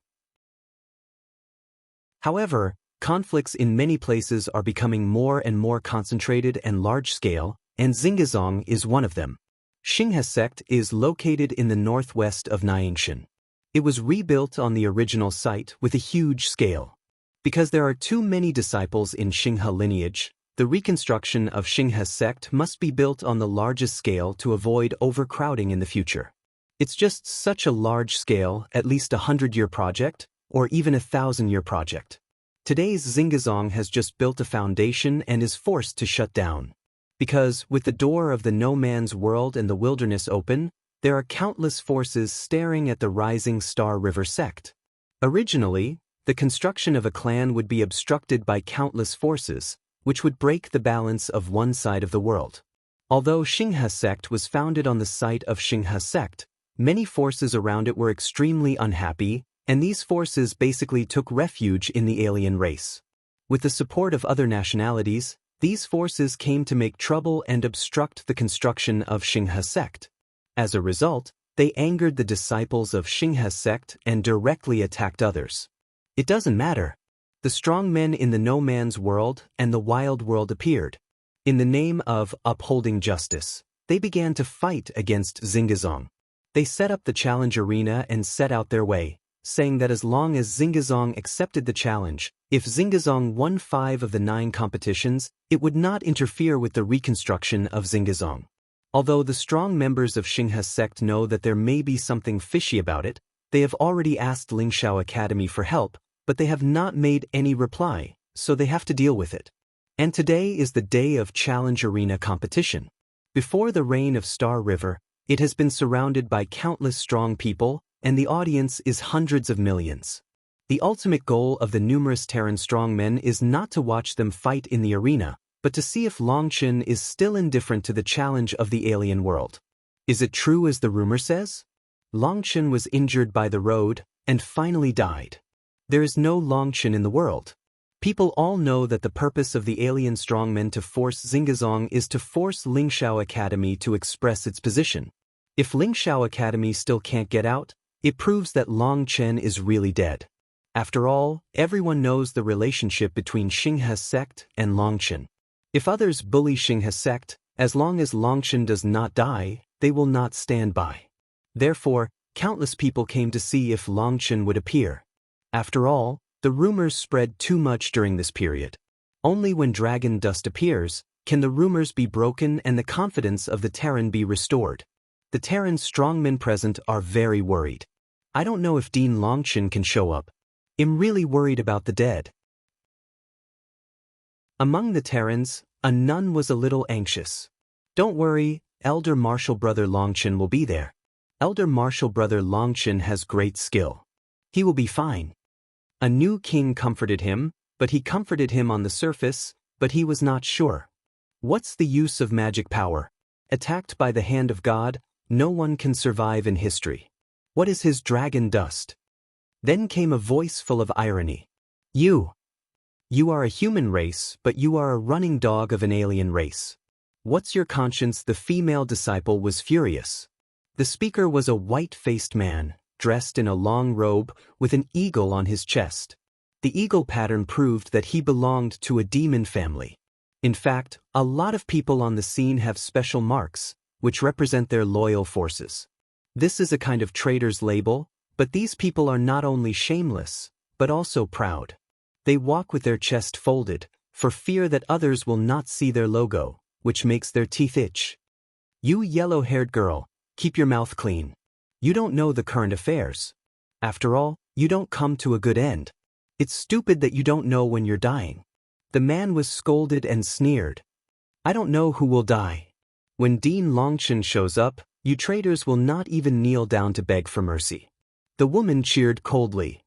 However, conflicts in many places are becoming more and more concentrated and large-scale, and Xingazong is one of them. Xinghe sect is located in the northwest of Nianshan. It was rebuilt on the original site with a huge scale. Because there are too many disciples in Xinghe lineage, the reconstruction of Xinghe sect must be built on the largest scale to avoid overcrowding in the future. It's just such a large scale, at least a 100-year project, or even a 1,000-year project. Today's Xingazong has just built a foundation and is forced to shut down. Because, with the door of the no-man's world and the wilderness open, there are countless forces staring at the rising Star River sect. Originally, the construction of a clan would be obstructed by countless forces, which would break the balance of one side of the world. Although Xinghe sect was founded on the site of Xinghe sect, many forces around it were extremely unhappy, and these forces basically took refuge in the alien race. With the support of other nationalities, these forces came to make trouble and obstruct the construction of Xinghe sect. As a result, they angered the disciples of Xinghe sect and directly attacked others. It doesn't matter. The strong men in the no-man's world and the wild world appeared. In the name of upholding justice, they began to fight against Xingazong. They set up the challenge arena and set out their way, saying that as long as Xingazong accepted the challenge, if Xingazong won 5 of the 9 competitions, it would not interfere with the reconstruction of Xingazong. Although the strong members of Xinghe sect know that there may be something fishy about it, they have already asked Lingshao Academy for help, but they have not made any reply, so they have to deal with it. And today is the day of Challenge Arena competition. Before the reign of Star River, it has been surrounded by countless strong people, and the audience is hundreds of millions. The ultimate goal of the numerous Terran strongmen is not to watch them fight in the arena, but to see if Longchen is still indifferent to the challenge of the alien world. Is it true as the rumor says? Longchen was injured by the road, and finally died. There is no Longchen in the world. People all know that the purpose of the alien strongmen to force Xingazong is to force Lingshao Academy to express its position. If Lingshao Academy still can't get out, it proves that Longchen is really dead. After all, everyone knows the relationship between Xinghe sect and Longchen. If others bully Xinghe sect, as long as Longchen does not die, they will not stand by. Therefore, countless people came to see if Longchen would appear. After all, the rumors spread too much during this period. Only when dragon dust appears, can the rumors be broken and the confidence of the Terran be restored. The Terran strongmen present are very worried. I don't know if Dean Longchen can show up. I'm really worried about the dead. Among the Terrans, a nun was a little anxious. Don't worry, Elder Marshal Brother Longchin will be there. Elder Marshal Brother Longchin has great skill. He will be fine. A new king comforted him, but he comforted him on the surface, but he was not sure. What's the use of magic power? Attacked by the hand of God, no one can survive in history. What is his dragon dust? Then came a voice full of irony. You are a human race, but you are a running dog of an alien race. What's your conscience? The female disciple was furious. The speaker was a white-faced man, dressed in a long robe, with an eagle on his chest. The eagle pattern proved that he belonged to a demon family. In fact, a lot of people on the scene have special marks, which represent their loyal forces. This is a kind of traitor's label, but these people are not only shameless, but also proud. They walk with their chest folded, for fear that others will not see their logo, which makes their teeth itch. You yellow-haired girl, keep your mouth clean. You don't know the current affairs. After all, you don't come to a good end. It's stupid that you don't know when you're dying. The man was scolded and sneered. I don't know who will die. When Dean Longchin shows up, you traitors will not even kneel down to beg for mercy. The woman cheered coldly.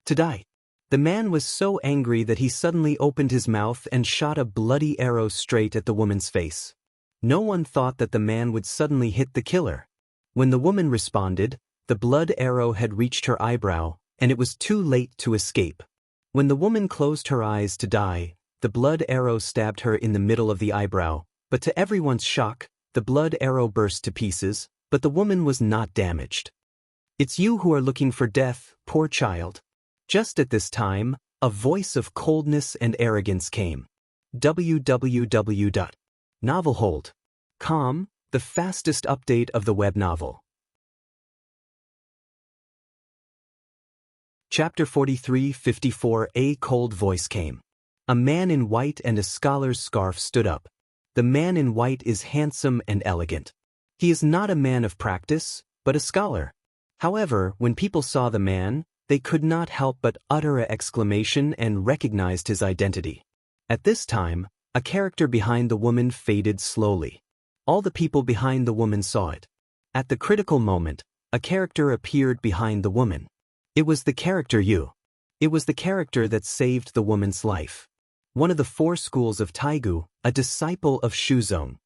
To die. The man was so angry that he suddenly opened his mouth and shot a bloody arrow straight at the woman's face. No one thought that the man would suddenly hit the killer. When the woman responded, the blood arrow had reached her eyebrow, and it was too late to escape. When the woman closed her eyes to die, the blood arrow stabbed her in the middle of the eyebrow, but to everyone's shock, the blood arrow burst to pieces, but the woman was not damaged. It's you who are looking for death, poor child. Just at this time, a voice of coldness and arrogance came. www.Ninefold.com, the fastest update of the web novel. Chapter 43:54. A cold voice came. A man in white and a scholar's scarf stood up. The man in white is handsome and elegant. He is not a man of practice, but a scholar. However, when people saw the man, they could not help but utter an exclamation and recognized his identity. At this time, a character behind the woman faded slowly. All the people behind the woman saw it. At the critical moment, a character appeared behind the woman. It was the character Yu. It was the character that saved the woman's life. One of the 4 schools of Taigu, a disciple of Shuzong.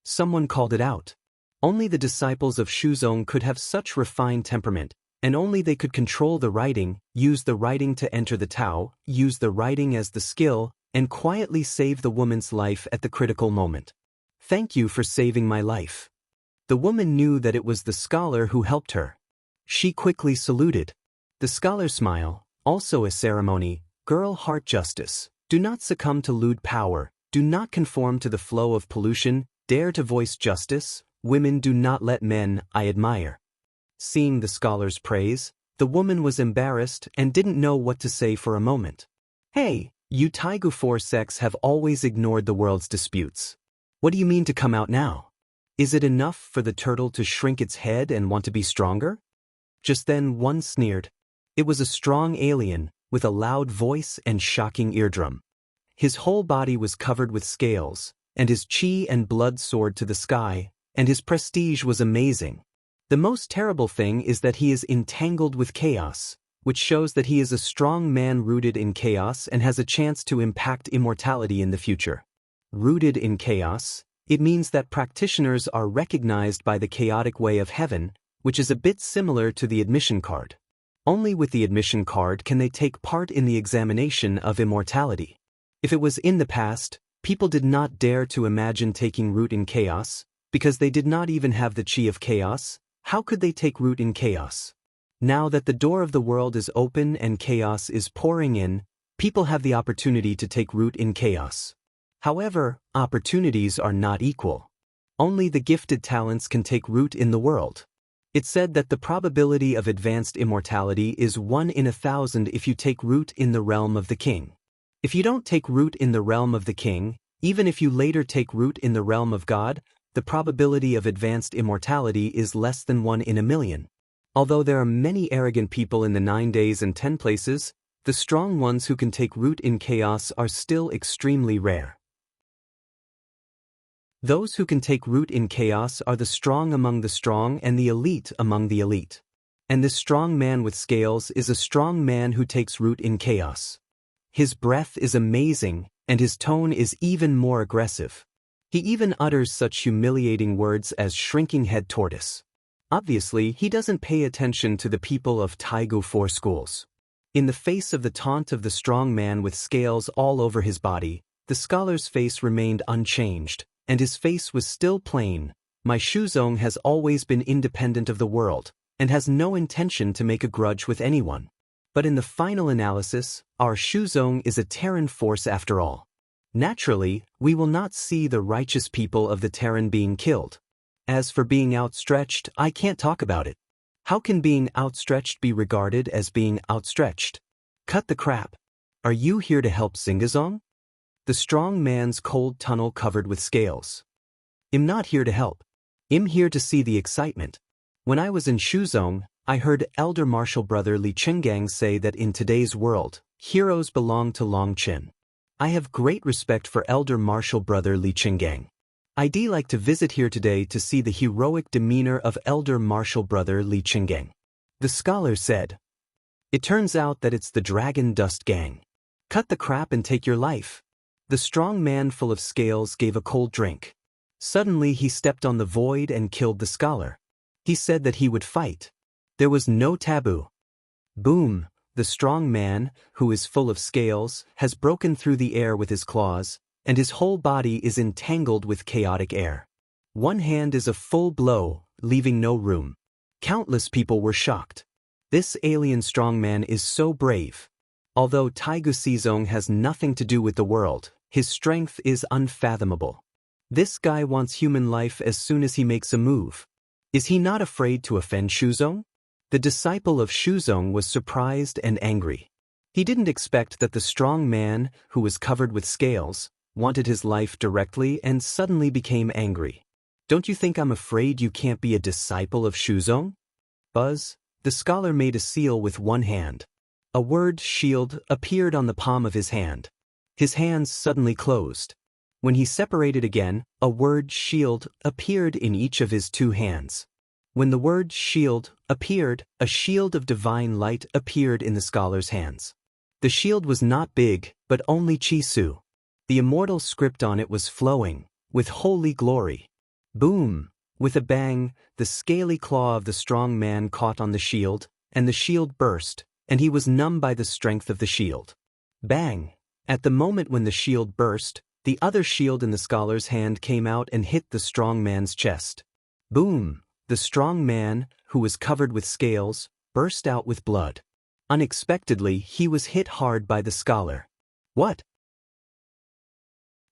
Someone called it out. Only the disciples of Shuzong could have such refined temperament, and only they could control the writing, use the writing to enter the Tao, use the writing as the skill, and quietly save the woman's life at the critical moment. Thank you for saving my life. The woman knew that it was the scholar who helped her. She quickly saluted. The scholar's smile, also a ceremony, girl heart justice. Do not succumb to lewd power, do not conform to the flow of pollution, dare to voice justice, women do not let men, I admire. Seeing the scholar's praise, the woman was embarrassed and didn't know what to say for a moment. Hey, you Taigu 4 sects have always ignored the world's disputes. What do you mean to come out now? Is it enough for the turtle to shrink its head and want to be stronger? Just then one sneered. It was a strong alien, with a loud voice and shocking eardrum. His whole body was covered with scales, and his chi and blood soared to the sky, and his prestige was amazing. The most terrible thing is that he is entangled with chaos, which shows that he is a strong man rooted in chaos and has a chance to impact immortality in the future. Rooted in chaos, it means that practitioners are recognized by the chaotic way of heaven, which is a bit similar to the admission card. Only with the admission card can they take part in the examination of immortality. If it was in the past, people did not dare to imagine taking root in chaos, because they did not even have the chi of chaos. How could they take root in chaos? Now that the door of the world is open and chaos is pouring in, people have the opportunity to take root in chaos. However, opportunities are not equal. Only the gifted talents can take root in the world. It's said that the probability of advanced immortality is 1 in 1,000 if you take root in the realm of the king. If you don't take root in the realm of the king, even if you later take root in the realm of God, the probability of advanced immortality is less than 1 in 1,000,000. Although there are many arrogant people in the 9 days and 10 places, The strong ones who can take root in chaos are still extremely rare. Those who can take root in chaos are the strong among the strong and the elite among the elite. And this strong man with scales is a strong man who takes root in chaos. His breath is amazing, and his tone is even more aggressive. He even utters such humiliating words as shrinking head tortoise. Obviously, he doesn't pay attention to the people of Taigu 4 schools. In the face of the taunt of the strong man with scales all over his body, the scholar's face remained unchanged, and his face was still plain. My Shuzong has always been independent of the world, and has no intention to make a grudge with anyone. But in the final analysis, our Shuzong is a Terran force after all. Naturally, we will not see the righteous people of the Terran being killed. As for being outstretched, I can't talk about it. How can being outstretched be regarded as being outstretched? Cut the crap. Are you here to help Singazong? The strong man's cold tunnel covered with scales. I'm not here to help. I'm here to see the excitement. When I was in Shuzong, I heard Elder Martial Brother Li Qinggang say that in today's world, heroes belong to Long Qin. I have great respect for Elder Martial Brother Li Qinggang. I'd like to visit here today to see the heroic demeanor of Elder Martial Brother Li Qinggang. The scholar said. It turns out that it's the Dragon Dust Gang. Cut the crap and take your life. The strong man full of scales gave a cold drink. Suddenly he stepped on the void and killed the scholar. He said that he would fight. There was no taboo. Boom! The strong man, who is full of scales, has broken through the air with his claws, and his whole body is entangled with chaotic air. One hand is a full blow, leaving no room. Countless people were shocked. This alien strongman is so brave. Although Taigu Sizong has nothing to do with the world, his strength is unfathomable. This guy wants human life as soon as he makes a move. Is he not afraid to offend Shuzong? The disciple of Shuzong was surprised and angry. He didn't expect that the strong man, who was covered with scales, wanted his life directly and suddenly became angry. Don't you think I'm afraid you can't be a disciple of Shuzong? Buzz, the scholar made a seal with one hand. A word shield appeared on the palm of his hand. His hands suddenly closed. When he separated again, a word shield appeared in each of his two hands. When the word shield appeared, a shield of divine light appeared in the scholar's hands. The shield was not big, but only Chisu. The immortal script on it was flowing, with holy glory. Boom! With a bang, the scaly claw of the strong man caught on the shield, and the shield burst, and he was numb by the strength of the shield. Bang! At the moment when the shield burst, the other shield in the scholar's hand came out and hit the strong man's chest. Boom! The strong man, who was covered with scales, burst out with blood. Unexpectedly, he was hit hard by the scholar. What?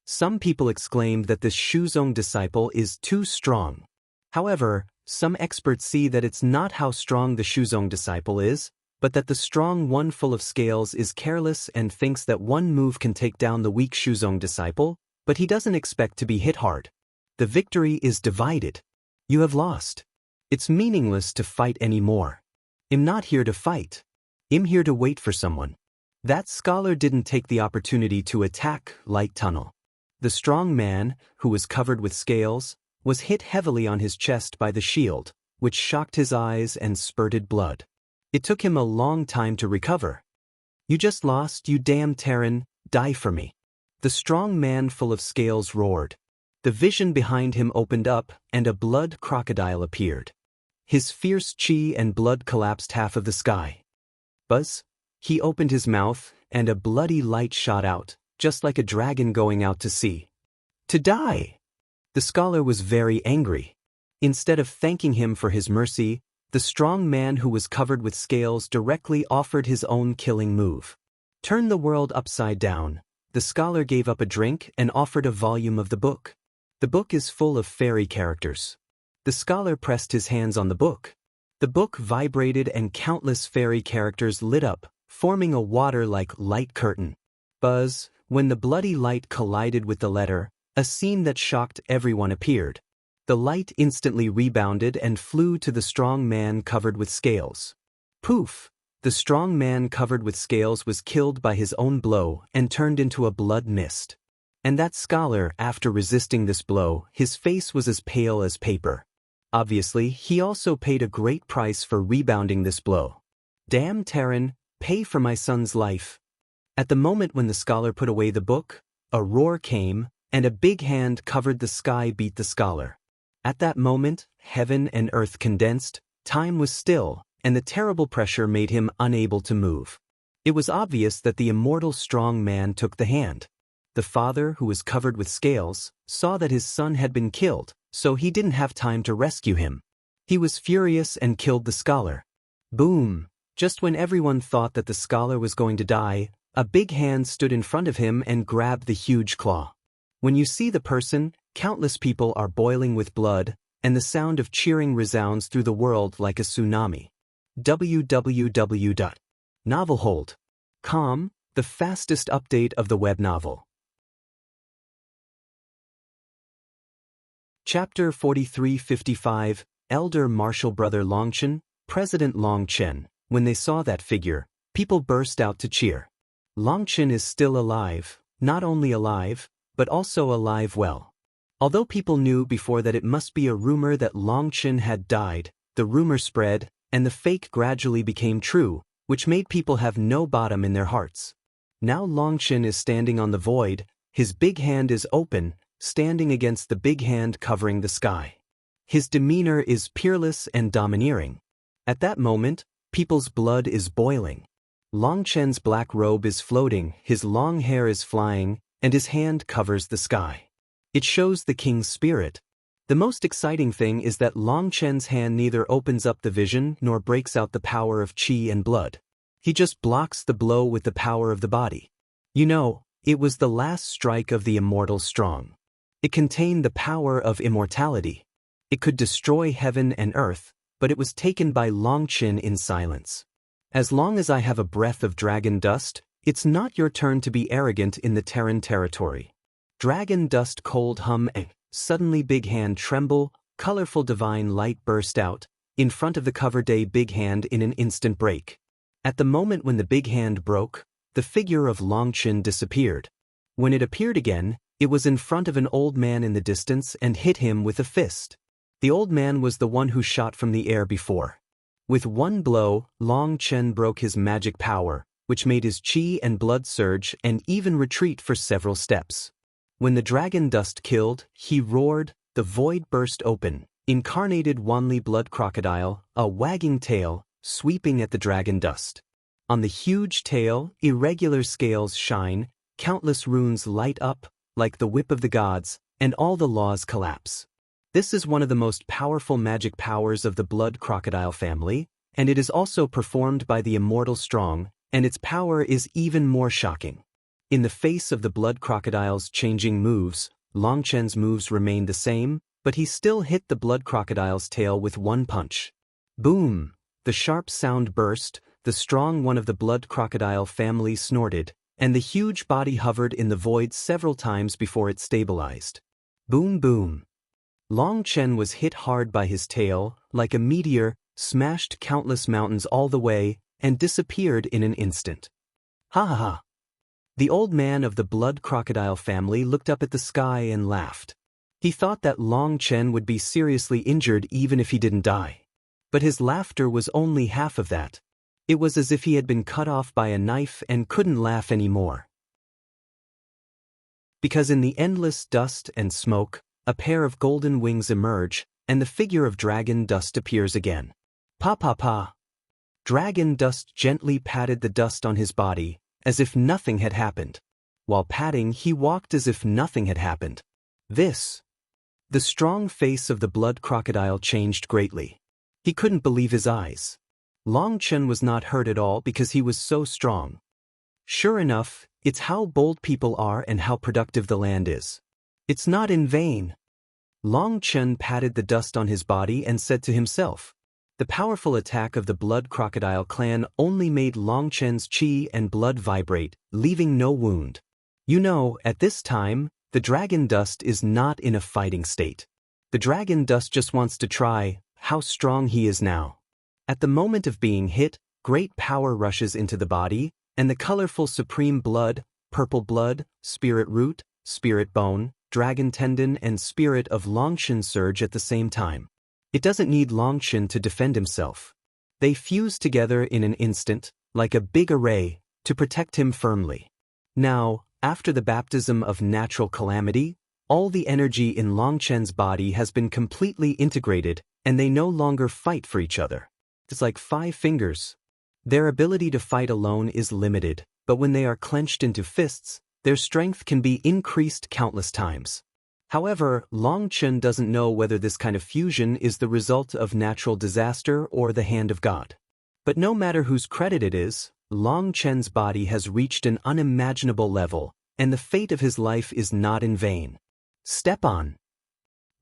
Some people exclaimed that this Shuzong disciple is too strong. However, some experts see that it's not how strong the Shuzong disciple is, but that the strong one full of scales is careless and thinks that one move can take down the weak Shuzong disciple, but he doesn't expect to be hit hard. The victory is divided. You have lost. It's meaningless to fight anymore. I'm not here to fight. I'm here to wait for someone. That scholar didn't take the opportunity to attack Light Tunnel. The strong man, who was covered with scales, was hit heavily on his chest by the shield, which shocked his eyes and spurted blood. It took him a long time to recover. You just lost, you damn Terran, die for me. The strong man full of scales roared. The vision behind him opened up, and a blood crocodile appeared. His fierce chi and blood collapsed half of the sky. Buzz? He opened his mouth, and a bloody light shot out, just like a dragon going out to sea. To die! The scholar was very angry. Instead of thanking him for his mercy, the strong man who was covered with scales directly offered his own killing move. Turn the world upside down. The scholar gave up a drink and offered a volume of the book. The book is full of fairy characters. The scholar pressed his hands on the book. The book vibrated and countless fairy characters lit up, forming a water-like light curtain. Buzz, when the bloody light collided with the letter, a scene that shocked everyone appeared. The light instantly rebounded and flew to the strong man covered with scales. Poof! The strong man covered with scales was killed by his own blow and turned into a blood mist. And that scholar, after resisting this blow, his face was as pale as paper. Obviously, he also paid a great price for rebounding this blow. Damn Terran, pay for my son's life. At the moment when the scholar put away the book, a roar came, and a big hand covered the sky beat the scholar. At that moment, heaven and earth condensed, time was still, and the terrible pressure made him unable to move. It was obvious that the immortal strong man took the hand. The father, who was covered with scales, saw that his son had been killed, so he didn't have time to rescue him. He was furious and killed the scholar. Boom! Just when everyone thought that the scholar was going to die, a big hand stood in front of him and grabbed the huge claw. When you see the person, countless people are boiling with blood, and the sound of cheering resounds through the world like a tsunami. www.novelhold.com, the fastest update of the web novel. Chapter 4355, Elder Marshal Brother Longchen, President Longchen. When they saw that figure, people burst out to cheer. Longchen is still alive, not only alive, but also alive well. Although people knew before that it must be a rumor that Longchen had died, the rumor spread, and the fake gradually became true, which made people have no bottom in their hearts. Now Longchen is standing on the void, his big hand is open, standing against the big hand covering the sky. His demeanor is peerless and domineering. At that moment, people's blood is boiling. Longchen's black robe is floating, his long hair is flying, and his hand covers the sky. It shows the king's spirit. The most exciting thing is that Longchen's hand neither opens up the vision nor breaks out the power of qi and blood. He just blocks the blow with the power of the body. You know, it was the last strike of the immortal strong. It contained the power of immortality. It could destroy heaven and earth, but it was taken by Longchen in silence. As long as I have a breath of dragon dust, it's not your turn to be arrogant in the Terran territory. Dragon dust cold hum suddenly big hand tremble, colorful divine light burst out, in front of the cover day big hand in an instant break. At the moment when the big hand broke, the figure of Longchen disappeared. When it appeared again, it was in front of an old man in the distance and hit him with a fist. The old man was the one who shot from the air before. With one blow, Longchen broke his magic power, which made his qi and blood surge and even retreat for several steps. When the dragon dust killed, he roared, the void burst open, incarnated Wanli blood crocodile, a wagging tail, sweeping at the dragon dust. On the huge tail, irregular scales shine, countless runes light up, like the whip of the gods, and all the laws collapse. This is one of the most powerful magic powers of the blood crocodile family, and it is also performed by the immortal strong, and its power is even more shocking. In the face of the blood crocodile's changing moves, Longchen's moves remained the same, but he still hit the blood crocodile's tail with one punch. Boom! The sharp sound burst, the strong one of the blood crocodile family snorted, and the huge body hovered in the void several times before it stabilized. Boom boom! Longchen was hit hard by his tail, like a meteor, smashed countless mountains all the way, and disappeared in an instant. Ha ha ha! The old man of the blood crocodile family looked up at the sky and laughed. He thought that Longchen would be seriously injured even if he didn't die. But his laughter was only half of that. It was as if he had been cut off by a knife and couldn't laugh anymore. Because in the endless dust and smoke, a pair of golden wings emerge, and the figure of dragon dust appears again. Pa pa pa! Dragon dust gently patted the dust on his body, as if nothing had happened. While patting, he walked as if nothing had happened. The strong face of the blood crocodile changed greatly. He couldn't believe his eyes. Longchen was not hurt at all because he was so strong. Sure enough, it's how bold people are and how productive the land is. It's not in vain. Longchen patted the dust on his body and said to himself, the powerful attack of the blood crocodile clan only made Longchen's qi and blood vibrate, leaving no wound. You know, at this time, the dragon dust is not in a fighting state. The dragon dust just wants to try how strong he is now. At the moment of being hit, Great power rushes into the body, and the colorful supreme blood, purple blood, spirit root, spirit bone, dragon tendon and spirit of Longchen surge at the same time. It doesn't need Longchen to defend himself. They fuse together in an instant, like a big array, to protect him firmly. Now, after the baptism of natural calamity, all the energy in Longchen's body has been completely integrated, and they no longer fight for each other. It's like 5 fingers. Their ability to fight alone is limited, but when they are clenched into fists, their strength can be increased countless times. However, Longchen doesn't know whether this kind of fusion is the result of natural disaster or the hand of God. But no matter whose credit it is, Longchen's body has reached an unimaginable level, and the fate of his life is not in vain. Step on.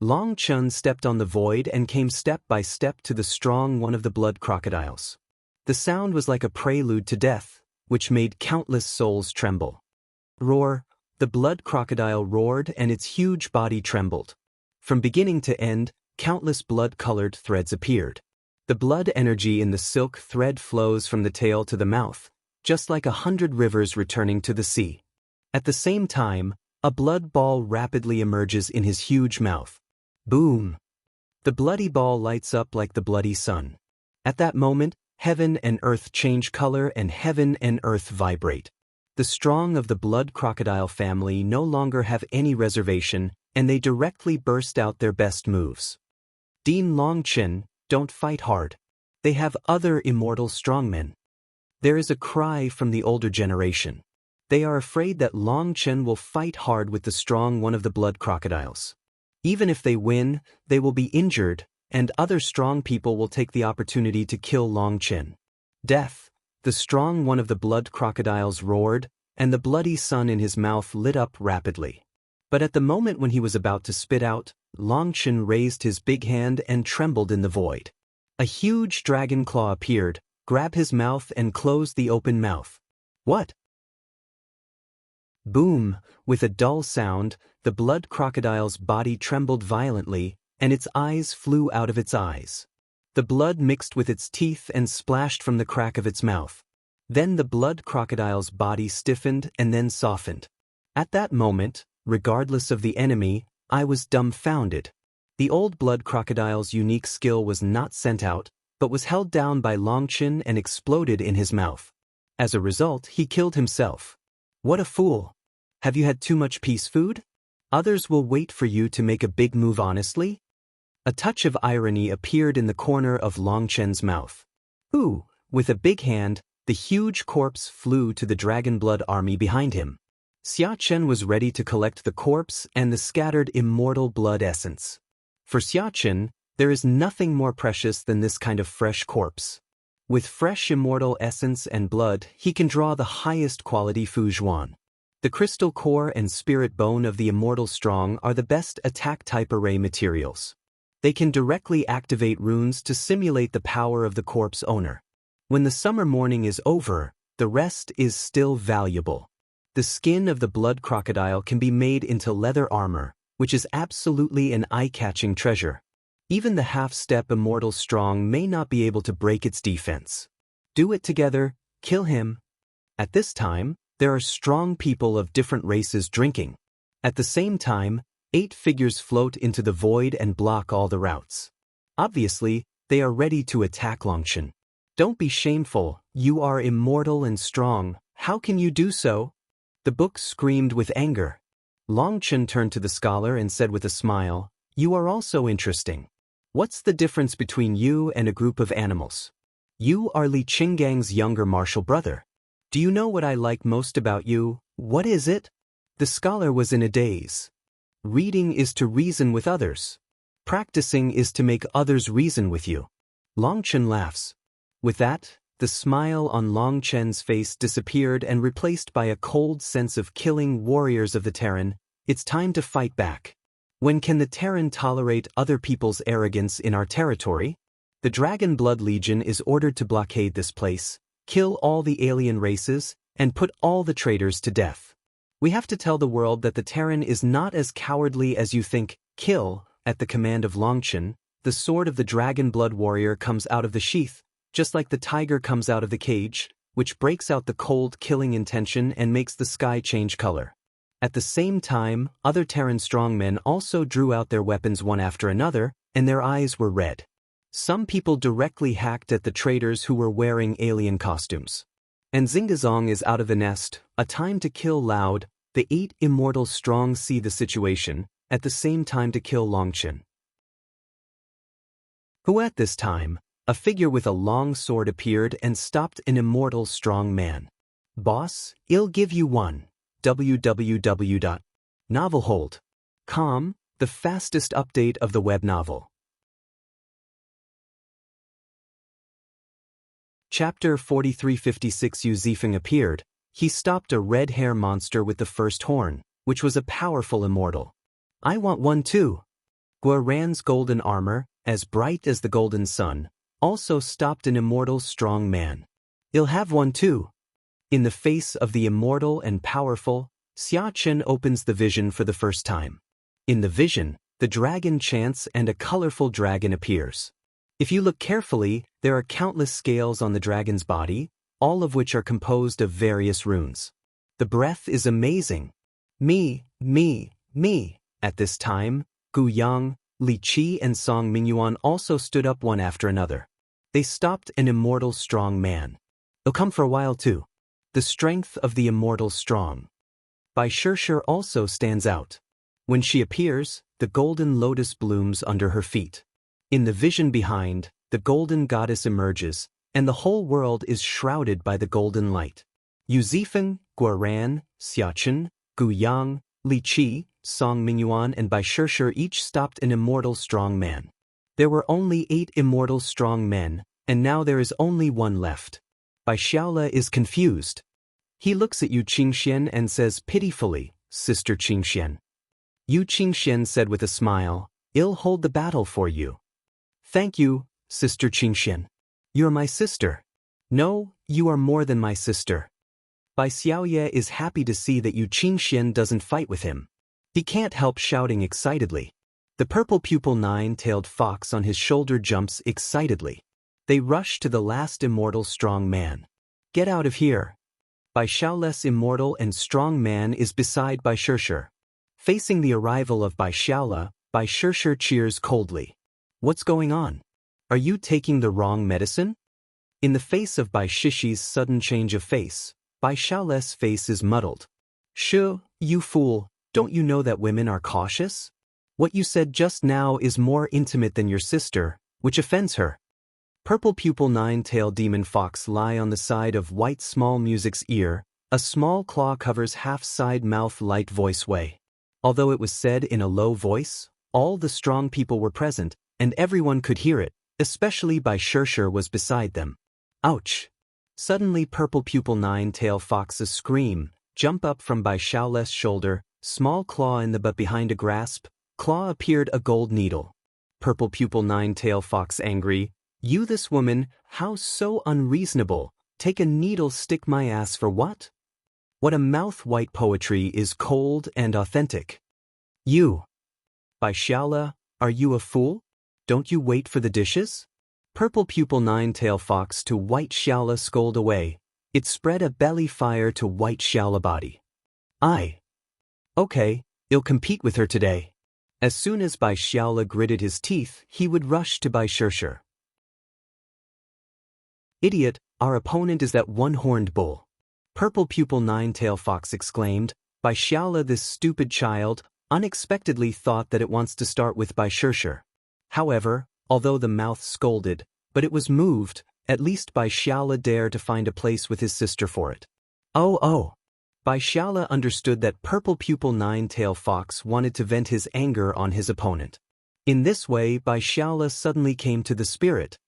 Longchen stepped on the void and came step by step to the strong one of the blood crocodiles. The sound was like a prelude to death, which made countless souls tremble. Roar. The blood crocodile roared and its huge body trembled. From beginning to end, countless blood-colored threads appeared. The blood energy in the silk thread flows from the tail to the mouth, just like 100 rivers returning to the sea. At the same time, a blood ball rapidly emerges in his huge mouth. Boom! The bloody ball lights up like the bloody sun. At that moment, heaven and earth change color and heaven and earth vibrate. The strong of the blood crocodile family no longer have any reservation, and they directly burst out their best moves. Dean Longchen, don't fight hard. They have other immortal strongmen. There is a cry from the older generation. They are afraid that Longchen will fight hard with the strong one of the blood crocodiles. Even if they win, they will be injured, and other strong people will take the opportunity to kill Longchen. Death. The strong one of the blood crocodiles roared, and the bloody sun in his mouth lit up rapidly. But at the moment when he was about to spit out, Longchen raised his big hand and trembled in the void. A huge dragon claw appeared, grabbed his mouth and closed the open mouth. What? Boom! With a dull sound, the blood crocodile's body trembled violently, and its eyes flew out of its eyes. The blood mixed with its teeth and splashed from the crack of its mouth. Then the blood crocodile's body stiffened and then softened. At that moment, regardless of the enemy, I was dumbfounded. The old blood crocodile's unique skill was not sent out, but was held down by Longchen and exploded in his mouth. As a result, he killed himself. What a fool! Have you had too much peace food? Others will wait for you to make a big move honestly? A touch of irony appeared in the corner of Longchen's mouth. Ooh, with a big hand, the huge corpse flew to the dragon blood army behind him. Xiachen was ready to collect the corpse and the scattered immortal blood essence. For Xiachen, there is nothing more precious than this kind of fresh corpse. With fresh immortal essence and blood, he can draw the highest quality Fuzhuan. The crystal core and spirit bone of the immortal strong are the best attack-type array materials. They can directly activate runes to simulate the power of the corpse owner. When the summer morning is over, the rest is still valuable. The skin of the blood crocodile can be made into leather armor, which is absolutely an eye-catching treasure. Even the half-step immortal strong may not be able to break its defense. Do it together, kill him. At this time, there are strong people of different races drinking. At the same time, 8 figures float into the void and block all the routes. Obviously, they are ready to attack Longchen. Don't be shameful, you are immortal and strong, how can you do so? The book screamed with anger. Longchen turned to the scholar and said with a smile, You are also interesting. What's the difference between you and a group of animals? You are Li Qinggang's younger martial brother. Do you know what I like most about you? What is it? The scholar was in a daze. Reading is to reason with others. Practicing is to make others reason with you. Longchen laughs. With that, the smile on Longchen's face disappeared and replaced by a cold sense of killing warriors of the Terran. It's time to fight back. When can the Terran tolerate other people's arrogance in our territory? The Dragon Blood Legion is ordered to blockade this place, kill all the alien races, and put all the traitors to death. We have to tell the world that the Terran is not as cowardly as you think. Kill. At the command of Longchen, the sword of the Dragon Blood Warrior comes out of the sheath, just like the tiger comes out of the cage, which breaks out the cold killing intention and makes the sky change color. At the same time, other Terran strongmen also drew out their weapons one after another, and their eyes were red. Some people directly hacked at the traders who were wearing alien costumes. And Zingazong is out of the nest, a time to kill loud. The 8 immortal strong see the situation, at the same time to kill Longchen. Who at this time, a figure with a long sword appeared and stopped an immortal strong man. Boss, I'll give you one. www.novelhold.com, the fastest update of the web novel. Chapter 4356 Yu Zifeng appeared. He stopped a red hair monster with the first horn, which was a powerful immortal. I want one too. Guaran's golden armor, as bright as the golden sun, also stopped an immortal strong man. I'll have one too. In the face of the immortal and powerful, Xiachen opens the vision for the first time. In the vision, the dragon chants and a colorful dragon appears. If you look carefully, there are countless scales on the dragon's body, all of which are composed of various runes. The breath is amazing. Me. At this time, Gu Yang, Li Qi and Song Mingyuan also stood up one after another. They stopped an immortal strong man. They'll come for a while too. The strength of the immortal strong. Bai Shishir also stands out. When she appears, the golden lotus blooms under her feet. In the vision behind, the golden goddess emerges, and the whole world is shrouded by the golden light. Yu Zifeng, Guaran, Xiachen, Gu Yang, Li Qi, Song Mingyuan and Bai Shishir each stopped an immortal strong man. There were only 8 immortal strong men, and now there is only one left. Bai Xiaola is confused. He looks at Yu Qingxian and says pitifully, Sister Qingxian. Yu Qingxian said with a smile, I'll hold the battle for you. Thank you, Sister Qingxian. You're my sister. No, you are more than my sister. Bai Xiaoye is happy to see that Yu Qingxian doesn't fight with him. He can't help shouting excitedly. The purple pupil 9-tailed fox on his shoulder jumps excitedly. They rush to the last immortal strong man. Get out of here. Bai Xiaole's immortal and strong man is beside Bai Shishir. Facing the arrival of Bai Xiaola, Bai Shishir cheers coldly. What's going on? Are you taking the wrong medicine? In the face of Bai Shishi's sudden change of face, Bai Xiaole's face is muddled. Shu, you fool, don't you know that women are cautious? What you said just now is more intimate than your sister, which offends her. Purple pupil 9-tailed demon fox lie on the side of white small music's ear, a small claw covers half-side mouth light voice way. Although it was said in a low voice, all the strong people were present, and everyone could hear it, especially Bai Shishir was beside them. Ouch! Suddenly purple pupil 9-tailed fox's scream, jump up from Bai Xiaole's shoulder, small claw in the butt behind a grasp, claw appeared a gold needle. Purple pupil 9-tailed fox angry, you this woman, how so unreasonable, take a needle stick my ass for what? What a mouth white poetry is cold and authentic. You. Bai Xiaola, are you a fool? Don't you wait for the dishes? Purple pupil 9-tailed fox to white Xiaola scold away. It spread a belly fire to white Xiaola body. Okay, I'll compete with her today. As soon as Bai Xiaola gritted his teeth, he would rush to Bai Shishir. Idiot, our opponent is that one-horned bull. Purple pupil 9-tailed fox exclaimed. Bai Xiaola, this stupid child, unexpectedly thought that it wants to start with Bai Shishir. However, although the mouth scolded, but it was moved, at least Bai Xiaola dared to find a place with his sister for it. Oh. Bai Xiaola understood that purple pupil 9-tailed fox wanted to vent his anger on his opponent. In this way, Bai Xiaola suddenly came to the spirit.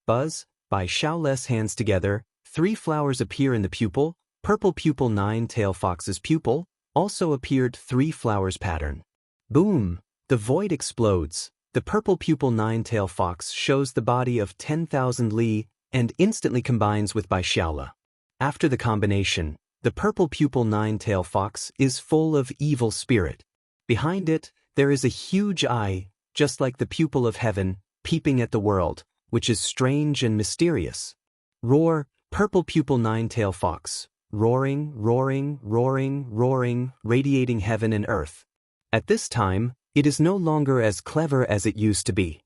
Buzz, Bai Xiaola's hands together, 3 flowers appear in the pupil, purple pupil 9-tailed fox's pupil, also appeared 3 flowers pattern. Boom! The void explodes. The purple pupil 9-tailed fox shows the body of 10,000 li and instantly combines with Bai Xiaola. After the combination, the purple pupil 9-tailed fox is full of evil spirit. Behind it, there is a huge eye, just like the pupil of heaven, peeping at the world, which is strange and mysterious. Roar, purple pupil nine-tailed fox, roaring, roaring, roaring, roaring, radiating heaven and earth. At this time, it is no longer as clever as it used to be.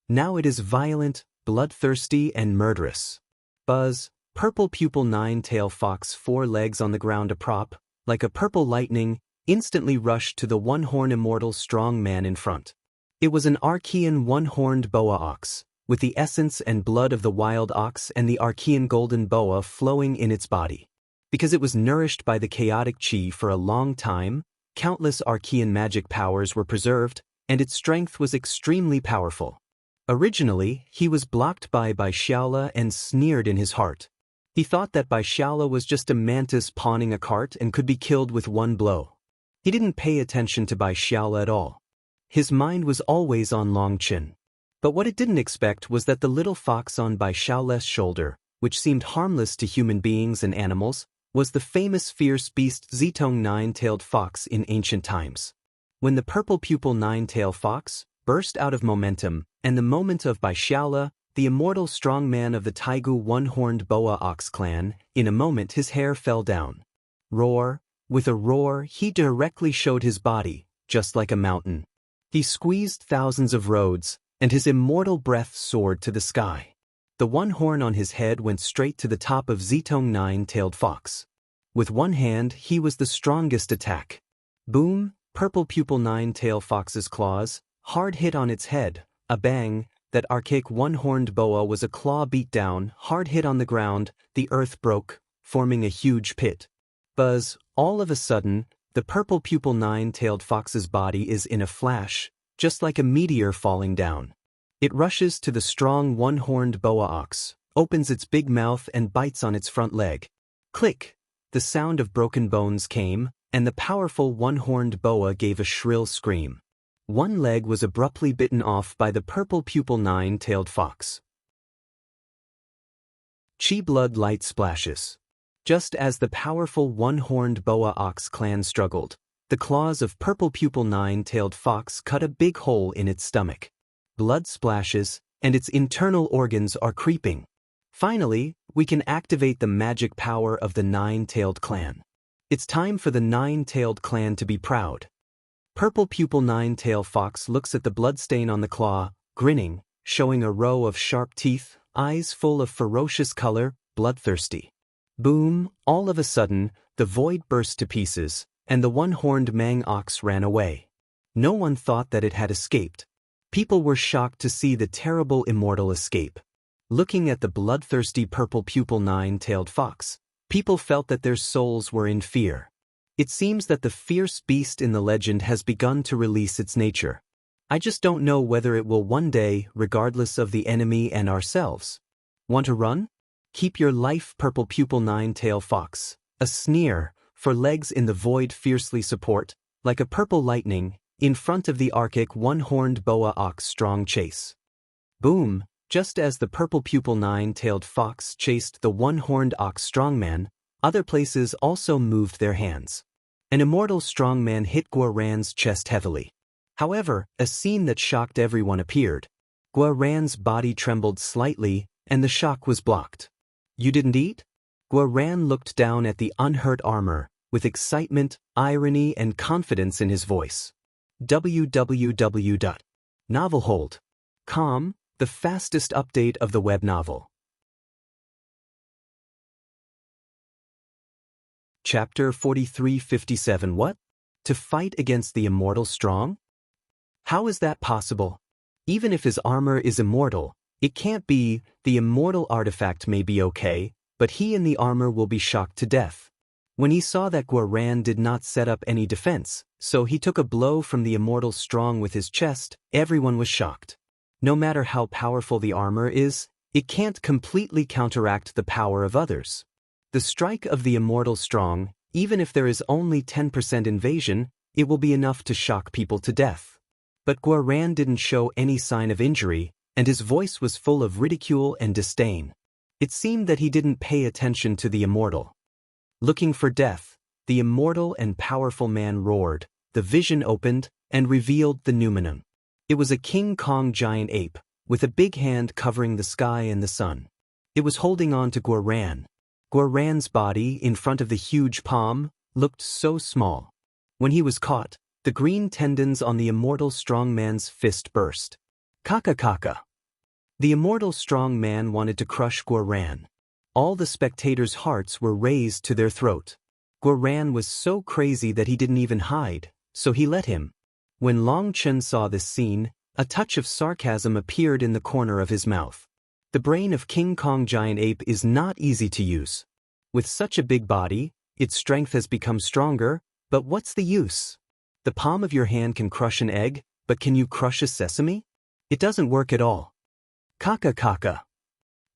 Now it is violent, bloodthirsty, and murderous. Buzz, purple pupil nine-tailed fox, four legs on the ground a prop, like a purple lightning, instantly rushed to the one-horned immortal strong man in front. It was an Archean one-horned boa ox, with the essence and blood of the wild ox and the Archean golden boa flowing in its body. Because it was nourished by the chaotic chi for a long time, countless Archean magic powers were preserved, and its strength was extremely powerful. Originally, he was blocked by Baishaola and sneered in his heart. He thought that Baishaola was just a mantis pawning a cart and could be killed with one blow. He didn't pay attention to Baishaola at all. His mind was always on Longqin. But what it didn't expect was that the little fox on Baishaola's shoulder, which seemed harmless to human beings and animals, was the famous fierce beast Zitong nine-tailed fox in ancient times. When the purple pupil nine-tailed fox burst out of momentum, and the moment of Baishaola, the immortal strong man of the Taigu one-horned boa ox clan, in a moment his hair fell down. Roar, with a roar he directly showed his body, just like a mountain. He squeezed thousands of roads, and his immortal breath soared to the sky. The one horn on his head went straight to the top of Zitong nine-tailed fox. With one hand he was the strongest attack. Boom, purple pupil nine-tailed fox's claws, hard hit on its head, a bang, that archaic one-horned boa was a claw beat down, hard hit on the ground, the earth broke, forming a huge pit. Buzz, all of a sudden, the purple pupil nine-tailed fox's body is in a flash, just like a meteor falling down. It rushes to the strong one-horned boa ox, opens its big mouth and bites on its front leg. Click! The sound of broken bones came, and the powerful one-horned boa gave a shrill scream. One leg was abruptly bitten off by the purple pupil nine-tailed fox. Chi blood light splashes. Just as the powerful one-horned boa ox clan struggled, the claws of purple pupil nine-tailed fox cut a big hole in its stomach. Blood splashes, and its internal organs are creeping. Finally, we can activate the magic power of the nine-tailed clan. It's time for the nine-tailed clan to be proud. Purple pupil nine-tailed fox looks at the bloodstain on the claw, grinning, showing a row of sharp teeth, eyes full of ferocious color, bloodthirsty. Boom, all of a sudden, the void burst to pieces, and the one-horned mang ox ran away. No one thought that it had escaped. People were shocked to see the terrible immortal escape. Looking at the bloodthirsty purple pupil nine-tailed fox, people felt that their souls were in fear. It seems that the fierce beast in the legend has begun to release its nature. I just don't know whether it will one day, regardless of the enemy and ourselves. Want to run? Keep your life, purple pupil nine-tailed fox. A sneer, for legs in the void fiercely support, like a purple lightning, in front of the archaic one-horned boa ox strong chase. Boom, just as the purple pupil nine-tailed fox chased the one-horned ox strongman, other places also moved their hands. An immortal strongman hit Guaran's chest heavily. However, a scene that shocked everyone appeared. Guaran's body trembled slightly, and the shock was blocked. You didn't eat? Guaran looked down at the unhurt armor, with excitement, irony, and confidence in his voice. www.novelhold.com, the fastest update of the web novel. Chapter 4357. What? To fight against the immortal strong? How is that possible? Even if his armor is immortal, it can't be. The immortal artifact may be okay, but he in the armor will be shocked to death. When he saw that Guaran did not set up any defense, so he took a blow from the immortal strong with his chest, everyone was shocked. No matter how powerful the armor is, it can't completely counteract the power of others. The strike of the immortal strong, even if there is only 10% invasion, it will be enough to shock people to death. But Guaran didn't show any sign of injury, and his voice was full of ridicule and disdain. It seemed that he didn't pay attention to the immortal. Looking for death, the immortal and powerful man roared, the vision opened, and revealed the Numenum. It was a King Kong giant ape, with a big hand covering the sky and the sun. It was holding on to Guoran. Guoran's body, in front of the huge palm, looked so small. When he was caught, the green tendons on the immortal strong man's fist burst. Kaka kaka. The immortal strong man wanted to crush Guoran. All the spectators' hearts were raised to their throat. Guoran was so crazy that he didn't even hide, so he let him. When Long Chen saw this scene, a touch of sarcasm appeared in the corner of his mouth. The brain of King Kong giant ape is not easy to use. With such a big body, its strength has become stronger, but what's the use? The palm of your hand can crush an egg, but can you crush a sesame? It doesn't work at all. Kaka kaka.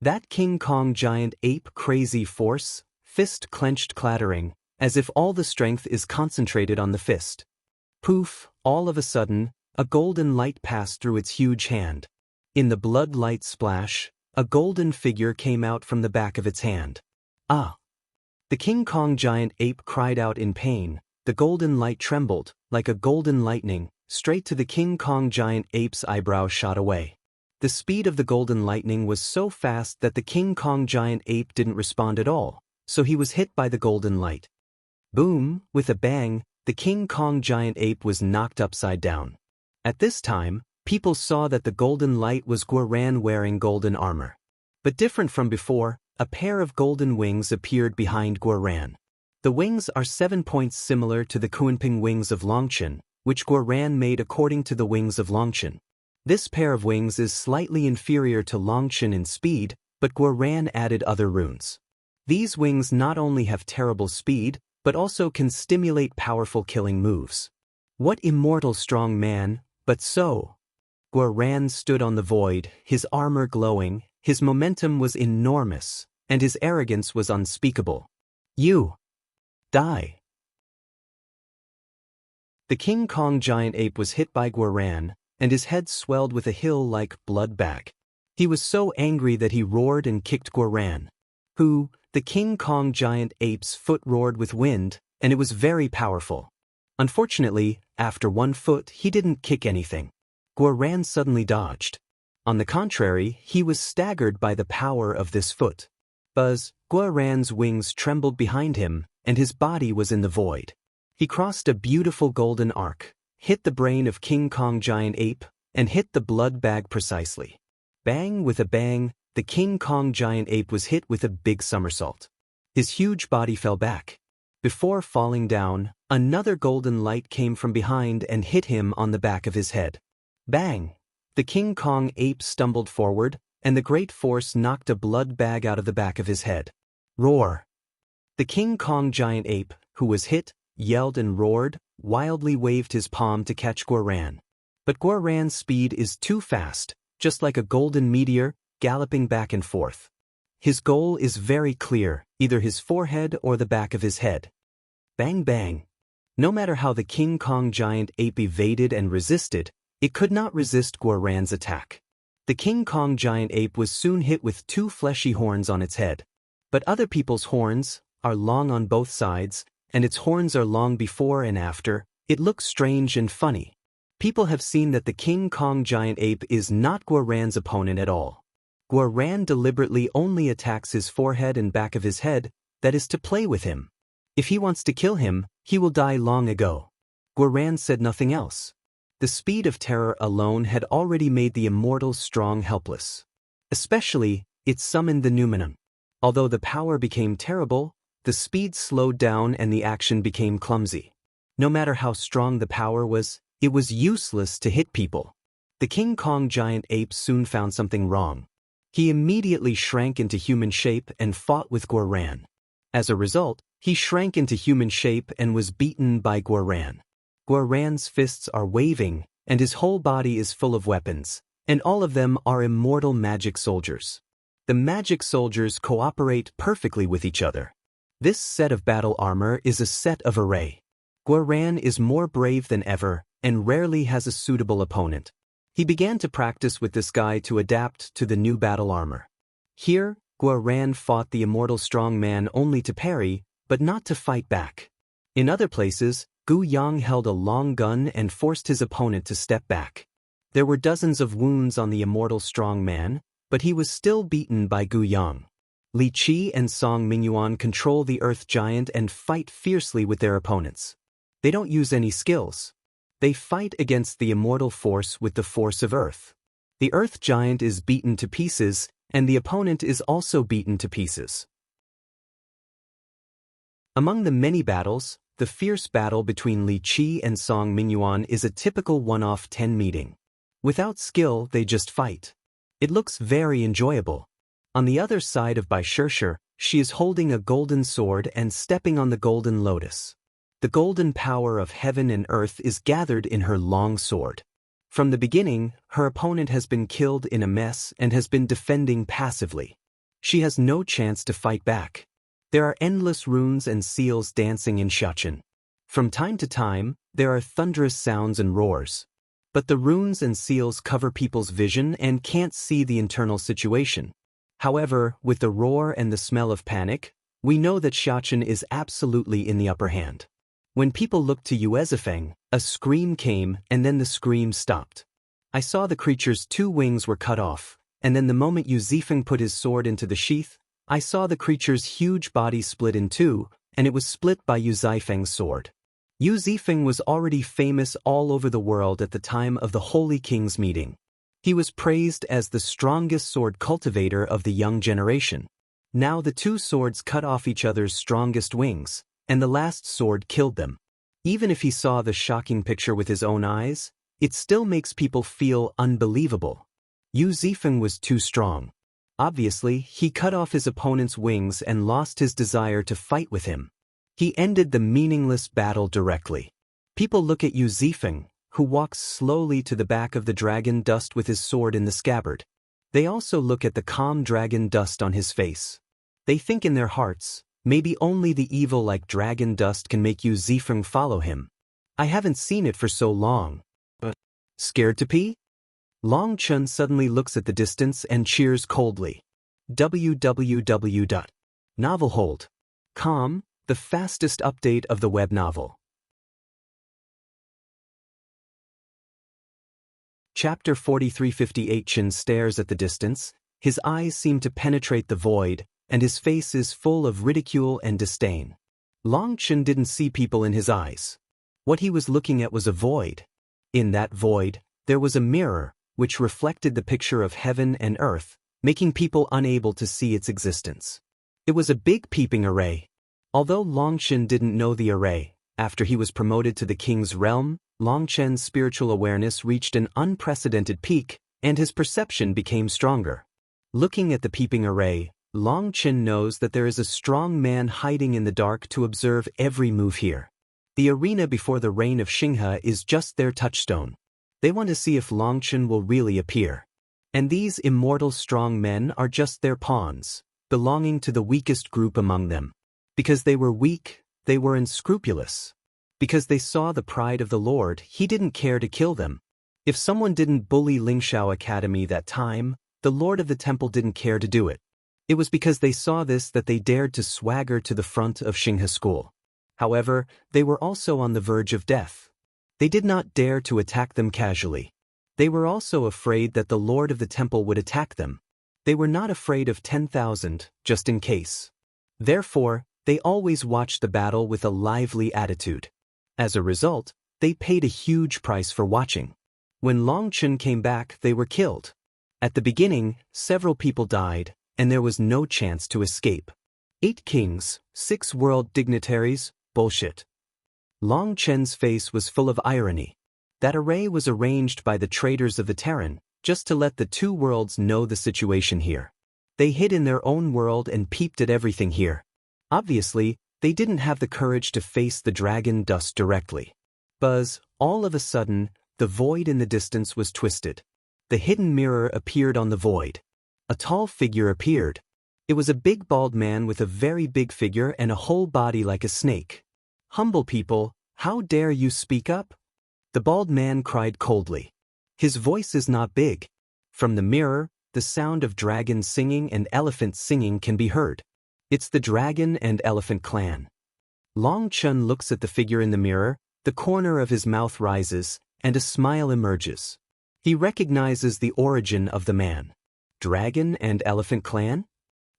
That King Kong giant ape crazy force, fist clenched clattering, as if all the strength is concentrated on the fist. Poof, all of a sudden, a golden light passed through its huge hand. In the blood light splash, a golden figure came out from the back of its hand. Ah! The King Kong giant ape cried out in pain. The golden light trembled, like a golden lightning, straight to the King Kong giant ape's eyebrow shot away. The speed of the golden lightning was so fast that the King Kong giant ape didn't respond at all, so he was hit by the golden light. Boom, with a bang, the King Kong giant ape was knocked upside down. At this time, people saw that the golden light was Guoran wearing golden armor. But different from before, a pair of golden wings appeared behind Guoran. The wings are 7 points similar to the Kunping wings of Longchen, which Guoran made according to the wings of Longchen. This pair of wings is slightly inferior to Longchen in speed, but Guoran added other runes. These wings not only have terrible speed, but also can stimulate powerful killing moves. What immortal strong man, but so. Guoran stood on the void, his armor glowing, his momentum was enormous, and his arrogance was unspeakable. You! Die! The King Kong giant ape was hit by Guoran, and his head swelled with a hill-like blood bag. He was so angry that he roared and kicked Guoran. The King Kong giant ape's foot roared with wind, and it was very powerful. Unfortunately, after 1 foot he didn't kick anything. Guoran suddenly dodged. On the contrary, he was staggered by the power of this foot. Buzz, Guoran's wings trembled behind him, and his body was in the void. He crossed a beautiful golden arc, hit the brain of King Kong giant ape, and hit the blood bag precisely. Bang with a bang, the King Kong giant ape was hit with a big somersault. His huge body fell back. Before falling down, another golden light came from behind and hit him on the back of his head. Bang! The King Kong ape stumbled forward, and the great force knocked a blood bag out of the back of his head. Roar! The King Kong giant ape, who was hit, yelled and roared, wildly waved his palm to catch Guoran. But Guoran's speed is too fast, just like a golden meteor, galloping back and forth. His goal is very clear, either his forehead or the back of his head. Bang bang! No matter how the King Kong giant ape evaded and resisted, it could not resist Guoran's attack. The King Kong giant ape was soon hit with 2 fleshy horns on its head. But other people's horns are long on both sides, and its horns are long before and after. It looks strange and funny. People have seen that the King Kong giant ape is not Guoran's opponent at all. Guoran deliberately only attacks his forehead and back of his head, that is to play with him. If he wants to kill him, he will die long ago. Guoran said nothing else. The speed of terror alone had already made the immortal strong helpless. Especially, it summoned the Numenum. Although the power became terrible, the speed slowed down and the action became clumsy. No matter how strong the power was, it was useless to hit people. The King Kong giant ape soon found something wrong. He immediately shrank into human shape and fought with Guoran. As a result, he shrank into human shape and was beaten by Guoran. Guoran's fists are waving, and his whole body is full of weapons, and all of them are immortal magic soldiers. The magic soldiers cooperate perfectly with each other. This set of battle armor is a set of array. Guoran is more brave than ever, and rarely has a suitable opponent. He began to practice with this guy to adapt to the new battle armor. Here, Guoran fought the immortal strong man only to parry, but not to fight back. In other places, Gu Yang held a long gun and forced his opponent to step back. There were dozens of wounds on the immortal strong man, but he was still beaten by Gu Yang. Li Qi and Song Mingyuan control the Earth Giant and fight fiercely with their opponents. They don't use any skills. They fight against the immortal force with the force of Earth. The Earth Giant is beaten to pieces, and the opponent is also beaten to pieces. Among the many battles, the fierce battle between Li Qi and Song Mingyuan is a typical one-off 10 meeting. Without skill, they just fight. It looks very enjoyable. On the other side of Bai Shishir, she is holding a golden sword and stepping on the golden lotus. The golden power of heaven and earth is gathered in her long sword. From the beginning, her opponent has been killed in a mess and has been defending passively. She has no chance to fight back. There are endless runes and seals dancing in Xiachen. From time to time, there are thunderous sounds and roars. But the runes and seals cover people's vision and can't see the internal situation. However, with the roar and the smell of panic, we know that Xiachen is absolutely in the upper hand. When people looked to Yuezifeng, a scream came and then the scream stopped. I saw the creature's 2 wings were cut off, and then the moment Yuezifeng put his sword into the sheath, I saw the creature's huge body split in 2, and it was split by Yuezifeng's sword. Yuezifeng was already famous all over the world at the time of the Holy King's meeting. He was praised as the strongest sword cultivator of the young generation. Now the 2 swords cut off each other's strongest wings, and the last sword killed them. Even if he saw the shocking picture with his own eyes, it still makes people feel unbelievable. Yuezifeng was too strong. Obviously, he cut off his opponent's wings and lost his desire to fight with him. He ended the meaningless battle directly. People look at Yuezifeng, who walks slowly to the back of the dragon dust with his sword in the scabbard. They also look at the calm dragon dust on his face. They think in their hearts, maybe only the evil like dragon dust can make Yuezifeng follow him. I haven't seen it for so long. But scared to pee? Long Chun suddenly looks at the distance and cheers coldly. www.novelhold.com, the fastest update of the web novel. Chapter 4358. Chen stares at the distance, his eyes seem to penetrate the void, and his face is full of ridicule and disdain. Long Chen didn't see people in his eyes. What he was looking at was a void. In that void, there was a mirror, which reflected the picture of heaven and earth, making people unable to see its existence. It was a big peeping array. Although Long Chen didn't know the array, after he was promoted to the king's realm, Long Chen's spiritual awareness reached an unprecedented peak, and his perception became stronger. Looking at the peeping array, Long Chen knows that there is a strong man hiding in the dark to observe every move here. The arena before the reign of Xinghe is just their touchstone. They want to see if Long Chen will really appear. And these immortal strong men are just their pawns, belonging to the weakest group among them. Because they were weak, they were unscrupulous. Because they saw the pride of the Lord, he didn't care to kill them. If someone didn't bully Lingshao Academy that time, the Lord of the Temple didn't care to do it. It was because they saw this that they dared to swagger to the front of Xinghe School. However, they were also on the verge of death. They did not dare to attack them casually. They were also afraid that the Lord of the Temple would attack them. They were not afraid of 10,000, just in case. Therefore, they always watched the battle with a lively attitude. As a result, they paid a huge price for watching. When Long Chen came back, they were killed. At the beginning, several people died, and there was no chance to escape. 8 kings, 6 world dignitaries, bullshit. Long Chen's face was full of irony. That array was arranged by the traders of the Terran, just to let the 2 worlds know the situation here. They hid in their own world and peeped at everything here. Obviously, they didn't have the courage to face the dragon dust directly. Buzz, all of a sudden, the void in the distance was twisted. The hidden mirror appeared on the void. A tall figure appeared. It was a big bald man with a very big figure and a whole body like a snake. Humble people, how dare you speak up? The bald man cried coldly. His voice is not big. From the mirror, the sound of dragons singing and elephants singing can be heard. It's the dragon and elephant clan. Long Chun looks at the figure in the mirror, the corner of his mouth rises, and a smile emerges. He recognizes the origin of the man. Dragon and Elephant Clan?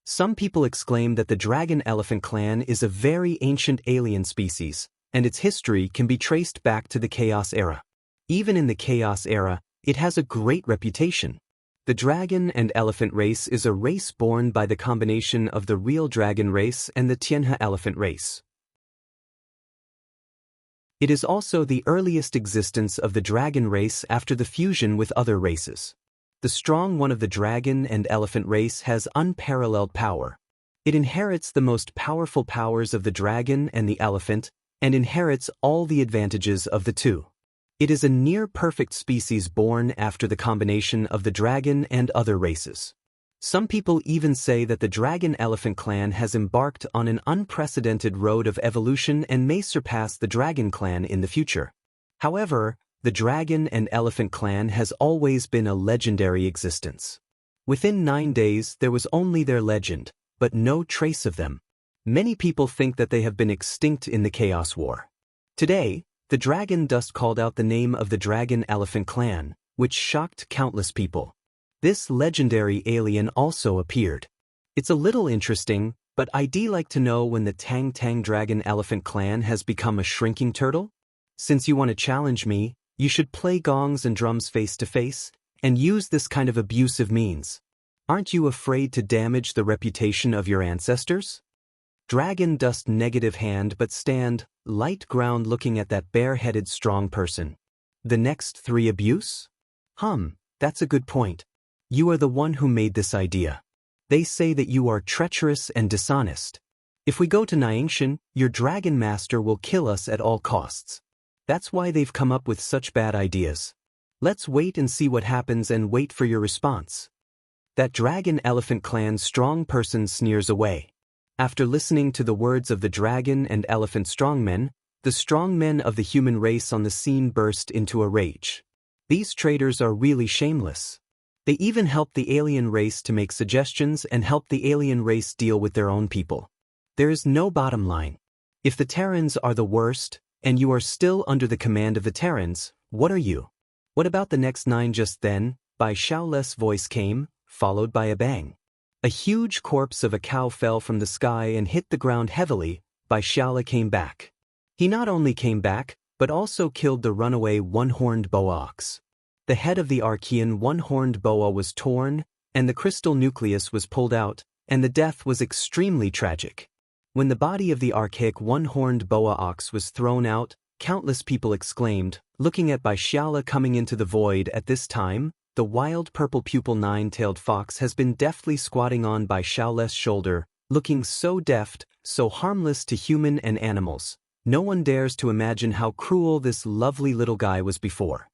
Some people exclaim that the dragon-elephant clan is a very ancient alien species, and its history can be traced back to the Chaos Era. Even in the Chaos Era, it has a great reputation. The dragon and elephant race is a race born by the combination of the real dragon race and the Tianhe elephant race. It is also the earliest existence of the dragon race after the fusion with other races. The strong one of the dragon and elephant race has unparalleled power. It inherits the most powerful powers of the dragon and the elephant, and inherits all the advantages of the two. It is a near-perfect species born after the combination of the dragon and other races. Some people even say that the dragon-elephant clan has embarked on an unprecedented road of evolution and may surpass the dragon clan in the future. However, the dragon and elephant clan has always been a legendary existence. Within 9 days there was only their legend, but no trace of them. Many people think that they have been extinct in the Chaos War. Today, the dragon dust called out the name of the dragon-elephant clan, which shocked countless people. This legendary alien also appeared. It's a little interesting, but I'd like to know when the Tang Tang dragon-elephant clan has become a shrinking turtle? Since you want to challenge me, you should play gongs and drums face to face, and use this kind of abusive means. Aren't you afraid to damage the reputation of your ancestors? Dragon dust negative hand but stand, light ground looking at that bare-headed strong person. The next 3 abuse? That's a good point. You are the one who made this idea. They say that you are treacherous and dishonest. If we go to Niangshan, your dragon master will kill us at all costs. That's why they've come up with such bad ideas. Let's wait and see what happens and wait for your response. That dragon-elephant clan strong person sneers away. After listening to the words of the dragon and elephant strongmen, the strongmen of the human race on the scene burst into a rage. These traitors are really shameless. They even help the alien race to make suggestions and help the alien race deal with their own people. There is no bottom line. If the Terrans are the worst, and you are still under the command of the Terrans, what are you? What about the next 9? Just then, Bai Shaole's voice came, followed by a bang. A huge corpse of a cow fell from the sky and hit the ground heavily. Bai Shaole came back. He not only came back, but also killed the runaway one-horned boa ox. The head of the Archean one-horned boa was torn, and the crystal nucleus was pulled out, and the death was extremely tragic. When the body of the archaic one-horned boa ox was thrown out, countless people exclaimed, looking at Bai Shaole coming into the void at this time. The wild purple pupil nine-tailed fox has been deftly squatting on Bai Shaole's shoulder, looking so deft, so harmless to human and animals. No one dares to imagine how cruel this lovely little guy was before.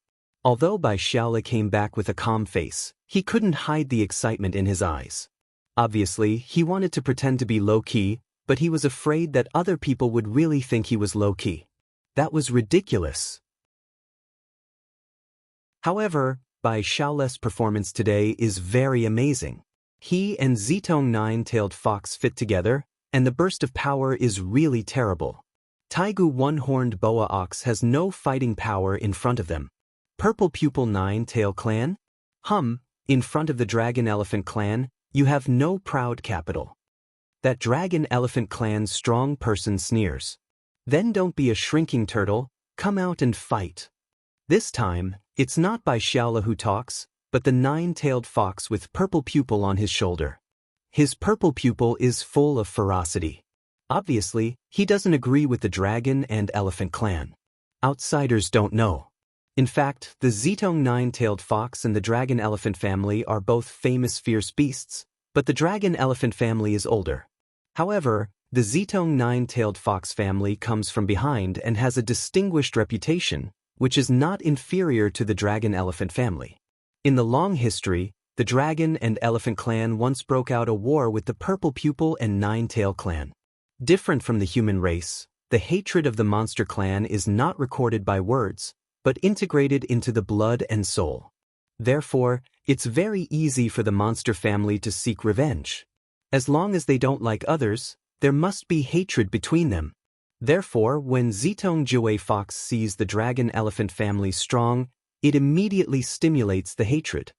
Although Bai Shaole came back with a calm face, he couldn't hide the excitement in his eyes. Obviously, he wanted to pretend to be low-key, but he was afraid that other people would really think he was low-key. That was ridiculous. However, Bai Shaole's performance today is very amazing. He and Zitong nine-tailed fox fit together, and the burst of power is really terrible. Taigu one-horned boa ox has no fighting power in front of them. Purple pupil nine-tail clan? In front of the dragon-elephant clan, you have no proud capital. That dragon-elephant clan's strong person sneers. Then don't be a shrinking turtle, come out and fight. This time, it's not Bai Shaole who talks, but the nine-tailed fox with purple pupil on his shoulder. His purple pupil is full of ferocity. Obviously, he doesn't agree with the dragon and elephant clan. Outsiders don't know. In fact, the Zitong nine-tailed fox and the dragon-elephant family are both famous fierce beasts, but the dragon-elephant family is older. However, the Zitong nine-tailed fox family comes from behind and has a distinguished reputation, which is not inferior to the dragon-elephant family. In the long history, the dragon and elephant clan once broke out a war with the purple pupil and nine-tail clan. Different from the human race, the hatred of the monster clan is not recorded by words, but integrated into the blood and soul. Therefore, it's very easy for the monster family to seek revenge. As long as they don't like others, there must be hatred between them. Therefore, when Zitong Jiwei Fox sees the dragon-elephant family strong, It immediately stimulates the hatred.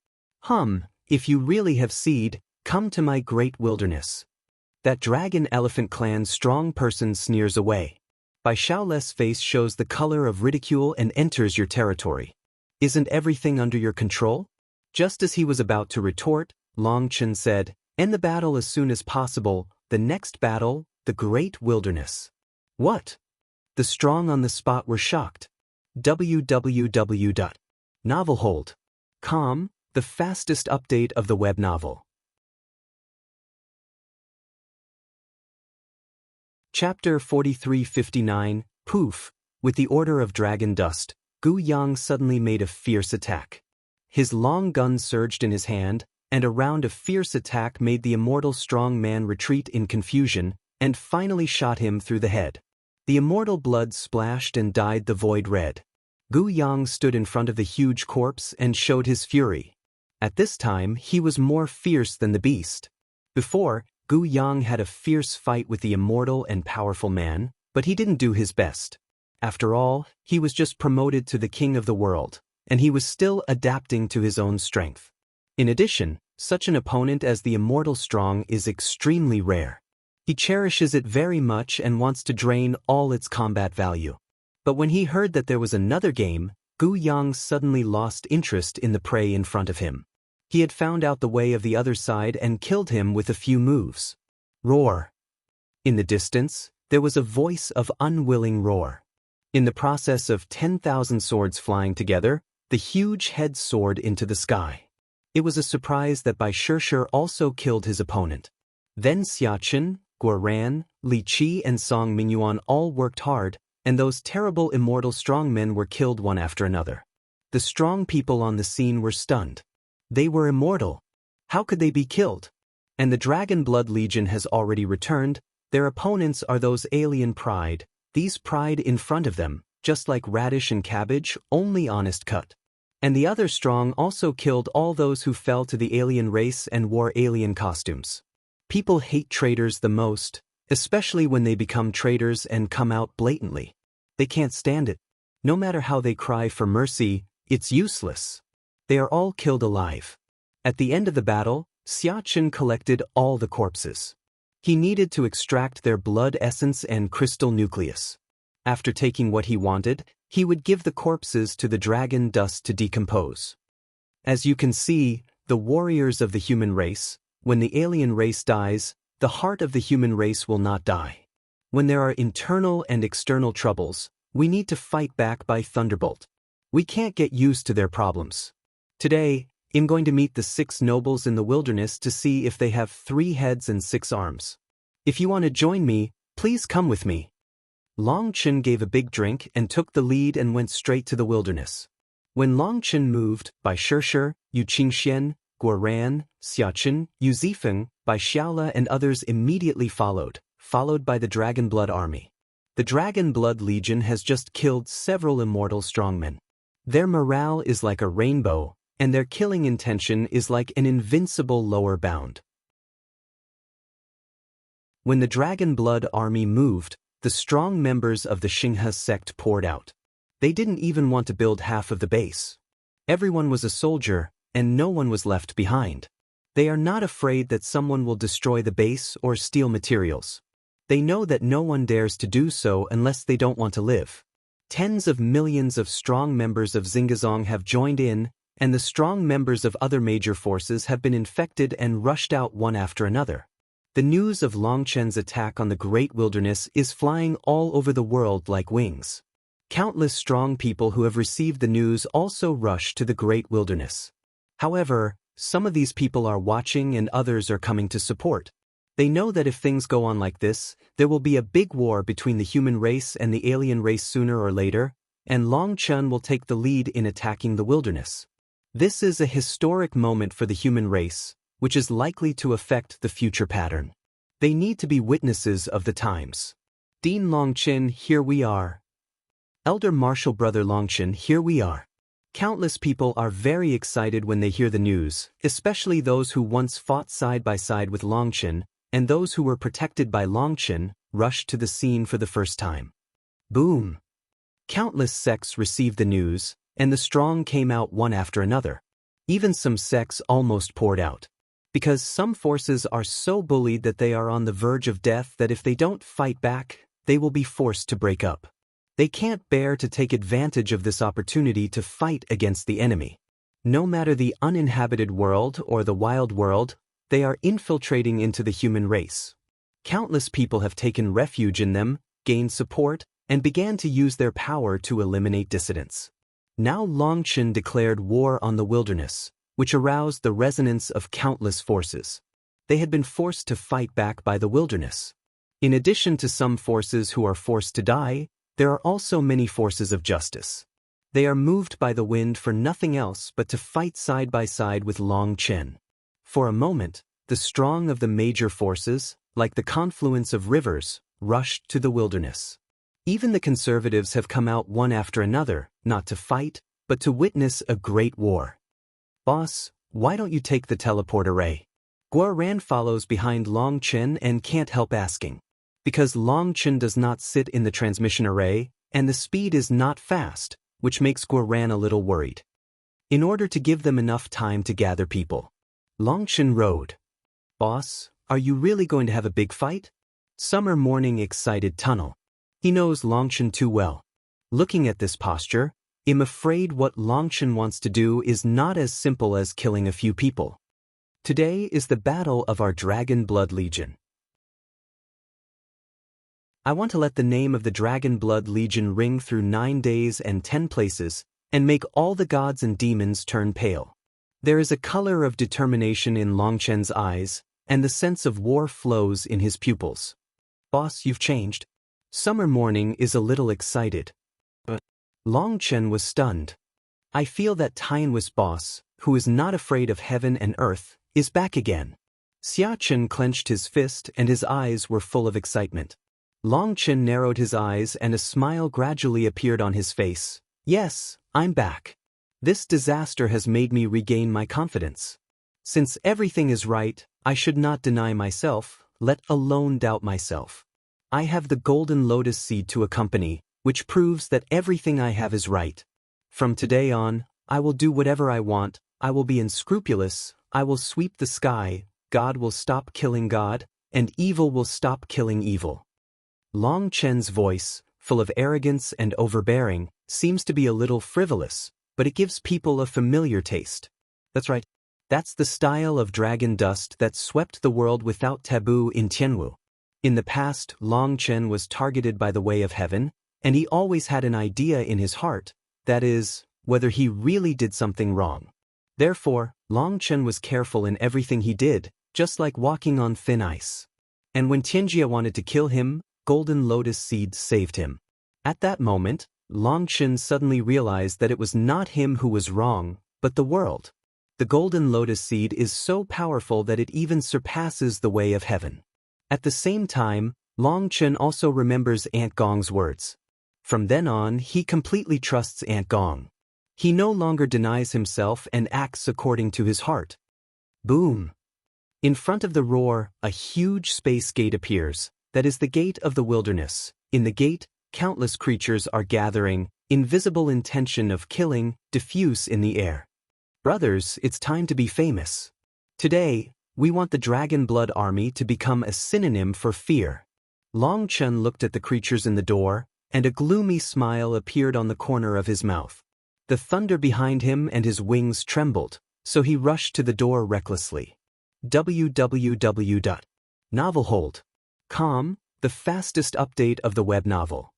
If you really have seed, come to my great wilderness. That dragon-elephant clan strong person sneers away. Bai Shaole's face shows the color of ridicule and enters your territory. Isn't everything under your control? Just as he was about to retort, Long Chen said, end the battle as soon as possible, the next battle, the great wilderness. What? The strong on the spot were shocked. www.novelhold.com, the fastest update of the web novel. Chapter 4359, Poof. With the order of dragon dust, Gu Yang suddenly made a fierce attack. His long gun surged in his hand, and a round of fierce attack made the immortal strong man retreat in confusion, and finally shot him through the head. The immortal blood splashed and dyed the void red. Gu Yang stood in front of the huge corpse and showed his fury. At this time, he was more fierce than the beast. Before, Gu Yang had a fierce fight with the immortal and powerful man, but he didn't do his best. After all, he was just promoted to the king of the world, and he was still adapting to his own strength. In addition, such an opponent as the immortal strong is extremely rare. He cherishes it very much and wants to drain all its combat value. But when he heard that there was another game, Gu Yang suddenly lost interest in the prey in front of him. He had found out the way of the other side and killed him with a few moves. Roar. In the distance, there was a voice of unwilling roar. In the process of 10,000 swords flying together, the huge head soared into the sky. It was a surprise that Bai Shishir also killed his opponent. Then Xiachen, Guoran, Li Qi and Song Mingyuan all worked hard, and those terrible immortal strongmen were killed one after another. The strong people on the scene were stunned. They were immortal. How could they be killed? And the Dragon Blood Legion has already returned. Their opponents are those alien pride, these pride in front of them, just like radish and cabbage, only honest cut. And the other strong also killed all those who fell to the alien race and wore alien costumes. People hate traitors the most, especially when they become traitors and come out blatantly. They can't stand it. No matter how they cry for mercy, it's useless. They are all killed alive. At the end of the battle, Xiachen collected all the corpses. He needed to extract their blood essence and crystal nucleus. After taking what he wanted, he would give the corpses to the dragon dust to decompose. As you can see, the warriors of the human race, when the alien race dies, the heart of the human race will not die. When there are internal and external troubles, we need to fight back by thunderbolt. We can't get used to their problems. Today, I'm going to meet the 6 nobles in the wilderness to see if they have 3 heads and 6 arms. If you want to join me, please come with me. Long Chen gave a big drink and took the lead and went straight to the wilderness. When Long Chen moved, Bai Shishir, Yu Qingxian, Guoran, Xiachen, Yu Zifeng, Bai Xiaole and others immediately followed by the Dragon Blood Army. The Dragon Blood Legion has just killed several immortal strongmen. Their morale is like a rainbow, and their killing intention is like an invincible lower bound. When the Dragon Blood Army moved, the strong members of the Xinghe sect poured out. They didn't even want to build half of the base. Everyone was a soldier, and no one was left behind. They are not afraid that someone will destroy the base or steal materials. They know that no one dares to do so unless they don't want to live. Tens of millions of strong members of Xingezong have joined in, and the strong members of other major forces have been infected and rushed out one after another. The news of Long Chen's attack on the Great Wilderness is flying all over the world like wings. Countless strong people who have received the news also rush to the Great Wilderness. However, some of these people are watching and others are coming to support. They know that if things go on like this, there will be a big war between the human race and the alien race sooner or later, and Long Chen will take the lead in attacking the wilderness. This is a historic moment for the human race, which is likely to affect the future pattern. They need to be witnesses of the times. Dean Longchen, here we are. Elder Marshal Brother Longchen, here we are. Countless people are very excited when they hear the news, especially those who once fought side by side with Longchen, and those who were protected by Longchen, rushed to the scene for the first time. Boom! Countless sects received the news, and the strong came out one after another. Even some sects almost poured out. Because some forces are so bullied that they are on the verge of death that if they don't fight back, they will be forced to break up. They can't bear to take advantage of this opportunity to fight against the enemy. No matter the uninhabited world or the wild world, they are infiltrating into the human race. Countless people have taken refuge in them, gained support, and began to use their power to eliminate dissidents. Now Longchen declared war on the wilderness, which aroused the resonance of countless forces. They had been forced to fight back by the wilderness. In addition to some forces who are forced to die, there are also many forces of justice. They are moved by the wind for nothing else but to fight side by side with Longchen. For a moment, the strong of the major forces, like the confluence of rivers, rushed to the wilderness. Even the conservatives have come out one after another, not to fight, but to witness a great war. Boss, why don't you take the teleport array? Guo Ran follows behind Longchen and can't help asking. Because Longchen does not sit in the transmission array, and the speed is not fast, which makes Guo Ran a little worried. In order to give them enough time to gather people, Longchen rode. Boss, are you really going to have a big fight? Summer morning excited tunnel. He knows Longchen too well. Looking at this posture, I'm afraid what Longchen wants to do is not as simple as killing a few people. Today is the battle of our Dragon Blood Legion. I want to let the name of the Dragon Blood Legion ring through 9 days and 10 places, and make all the gods and demons turn pale. There is a color of determination in Longchen's eyes, and the sense of war flows in his pupils. Boss, you've changed. Summer morning is a little excited. But Longchen was stunned. I feel that Tianwis boss, who is not afraid of heaven and earth, is back again. Xiachen clenched his fist and his eyes were full of excitement. Longchen narrowed his eyes and a smile gradually appeared on his face. Yes, I'm back. This disaster has made me regain my confidence. Since everything is right, I should not deny myself, let alone doubt myself. I have the golden lotus seed to accompany, which proves that everything I have is right. From today on, I will do whatever I want, I will be unscrupulous, I will sweep the sky, God will stop killing God, and evil will stop killing evil. Longchen's voice, full of arrogance and overbearing, seems to be a little frivolous, but it gives people a familiar taste. That's right. That's the style of dragon dust that swept the world without taboo in Tianwu. In the past, Longchen was targeted by the way of heaven, and he always had an idea in his heart, that is, whether he really did something wrong. Therefore, Longchen was careful in everything he did, just like walking on thin ice. And when Tianjia wanted to kill him, Golden Lotus Seed saved him. At that moment, Longchen suddenly realized that it was not him who was wrong, but the world. The Golden Lotus Seed is so powerful that it even surpasses the way of heaven. At the same time, Longchen also remembers Aunt Gong's words. From then on, he completely trusts Aunt Gong. He no longer denies himself and acts according to his heart. Boom! In front of the roar, a huge space gate appears. That is the gate of the wilderness. In the gate, countless creatures are gathering, invisible intention of killing, diffuse in the air. Brothers, it's time to be famous. Today, we want the Dragon Blood Army to become a synonym for fear. Longchen looked at the creatures in the door, and a gloomy smile appeared on the corner of his mouth. The thunder behind him and his wings trembled, so he rushed to the door recklessly. www.novelhold.com, the fastest update of the web novel.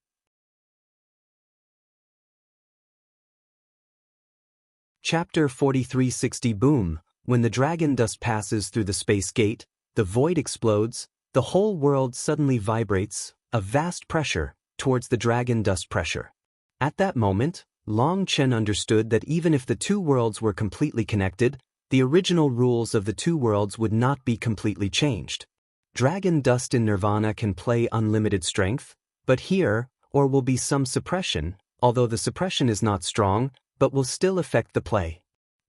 Chapter 4360 Boom. When the dragon dust passes through the space gate, the void explodes, the whole world suddenly vibrates, a vast pressure, towards the dragon dust pressure. At that moment, Longchen understood that even if the two worlds were completely connected, the original rules of the two worlds would not be completely changed. Dragon dust in Nirvana can play unlimited strength, but here, or will be some suppression, although the suppression is not strong, but will still affect the play.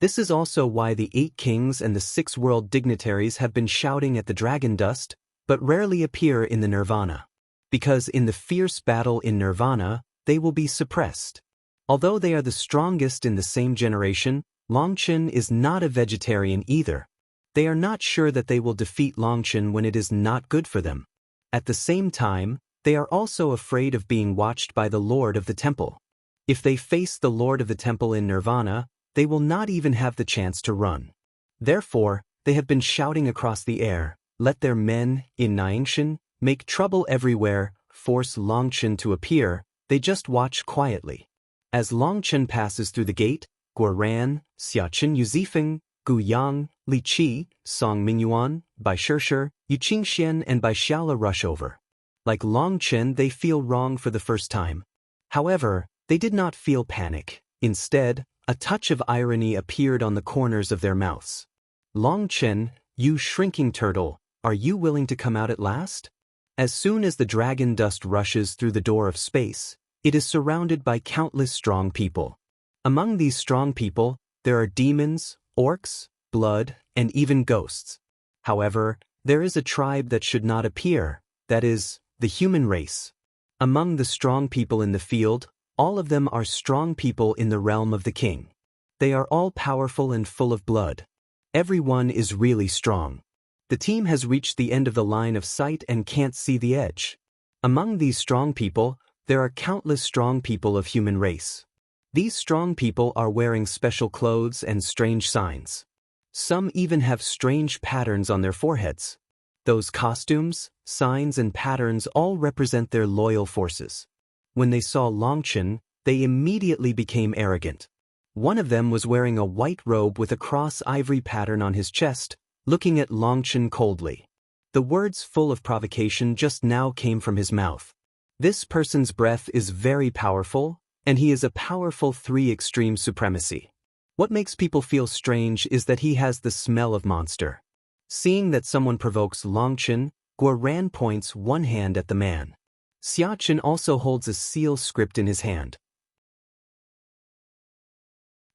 This is also why the 8 kings and the 6 world dignitaries have been shouting at the dragon dust, but rarely appear in the Nirvana. Because in the fierce battle in Nirvana, they will be suppressed. Although they are the strongest in the same generation, Longchen is not a vegetarian either. They are not sure that they will defeat Longchen when it is not good for them. At the same time, they are also afraid of being watched by the Lord of the Temple. If they face the Lord of the Temple in Nirvana, they will not even have the chance to run. Therefore, they have been shouting across the air, "Let their men, in Niangshan, make trouble everywhere, force Longchen to appear." They just watch quietly. As Longchen passes through the gate, Guoran, Xiachen Yuzifeng, Gu Yang, Li Qi, Song Mingyuan, Bai Shishir, Yu Qingxian and Bai Xiala rush over. Like Longchen, they feel wrong for the first time. However, they did not feel panic. Instead, a touch of irony appeared on the corners of their mouths. "Longchen, you shrinking turtle, are you willing to come out at last?" As soon as the dragon dust rushes through the door of space, it is surrounded by countless strong people. Among these strong people, there are demons, orcs, blood, and even ghosts. However, there is a tribe that should not appear, that is, the human race. Among the strong people in the field, all of them are strong people in the realm of the king. They are all powerful and full of blood. Everyone is really strong. The team has reached the end of the line of sight and can't see the edge. Among these strong people, there are countless strong people of human race. These strong people are wearing special clothes and strange signs. Some even have strange patterns on their foreheads. Those costumes, signs and patterns all represent their loyal forces. When they saw Longchen, they immediately became arrogant. One of them was wearing a white robe with a cross ivory pattern on his chest, looking at Longchen coldly. The words full of provocation just now came from his mouth. This person's breath is very powerful, and he is a powerful 3 extreme supremacy. What makes people feel strange is that he has the smell of monster. Seeing that someone provokes Longchen, Guoran points one hand at the man. Xiachen also holds a seal script in his hand.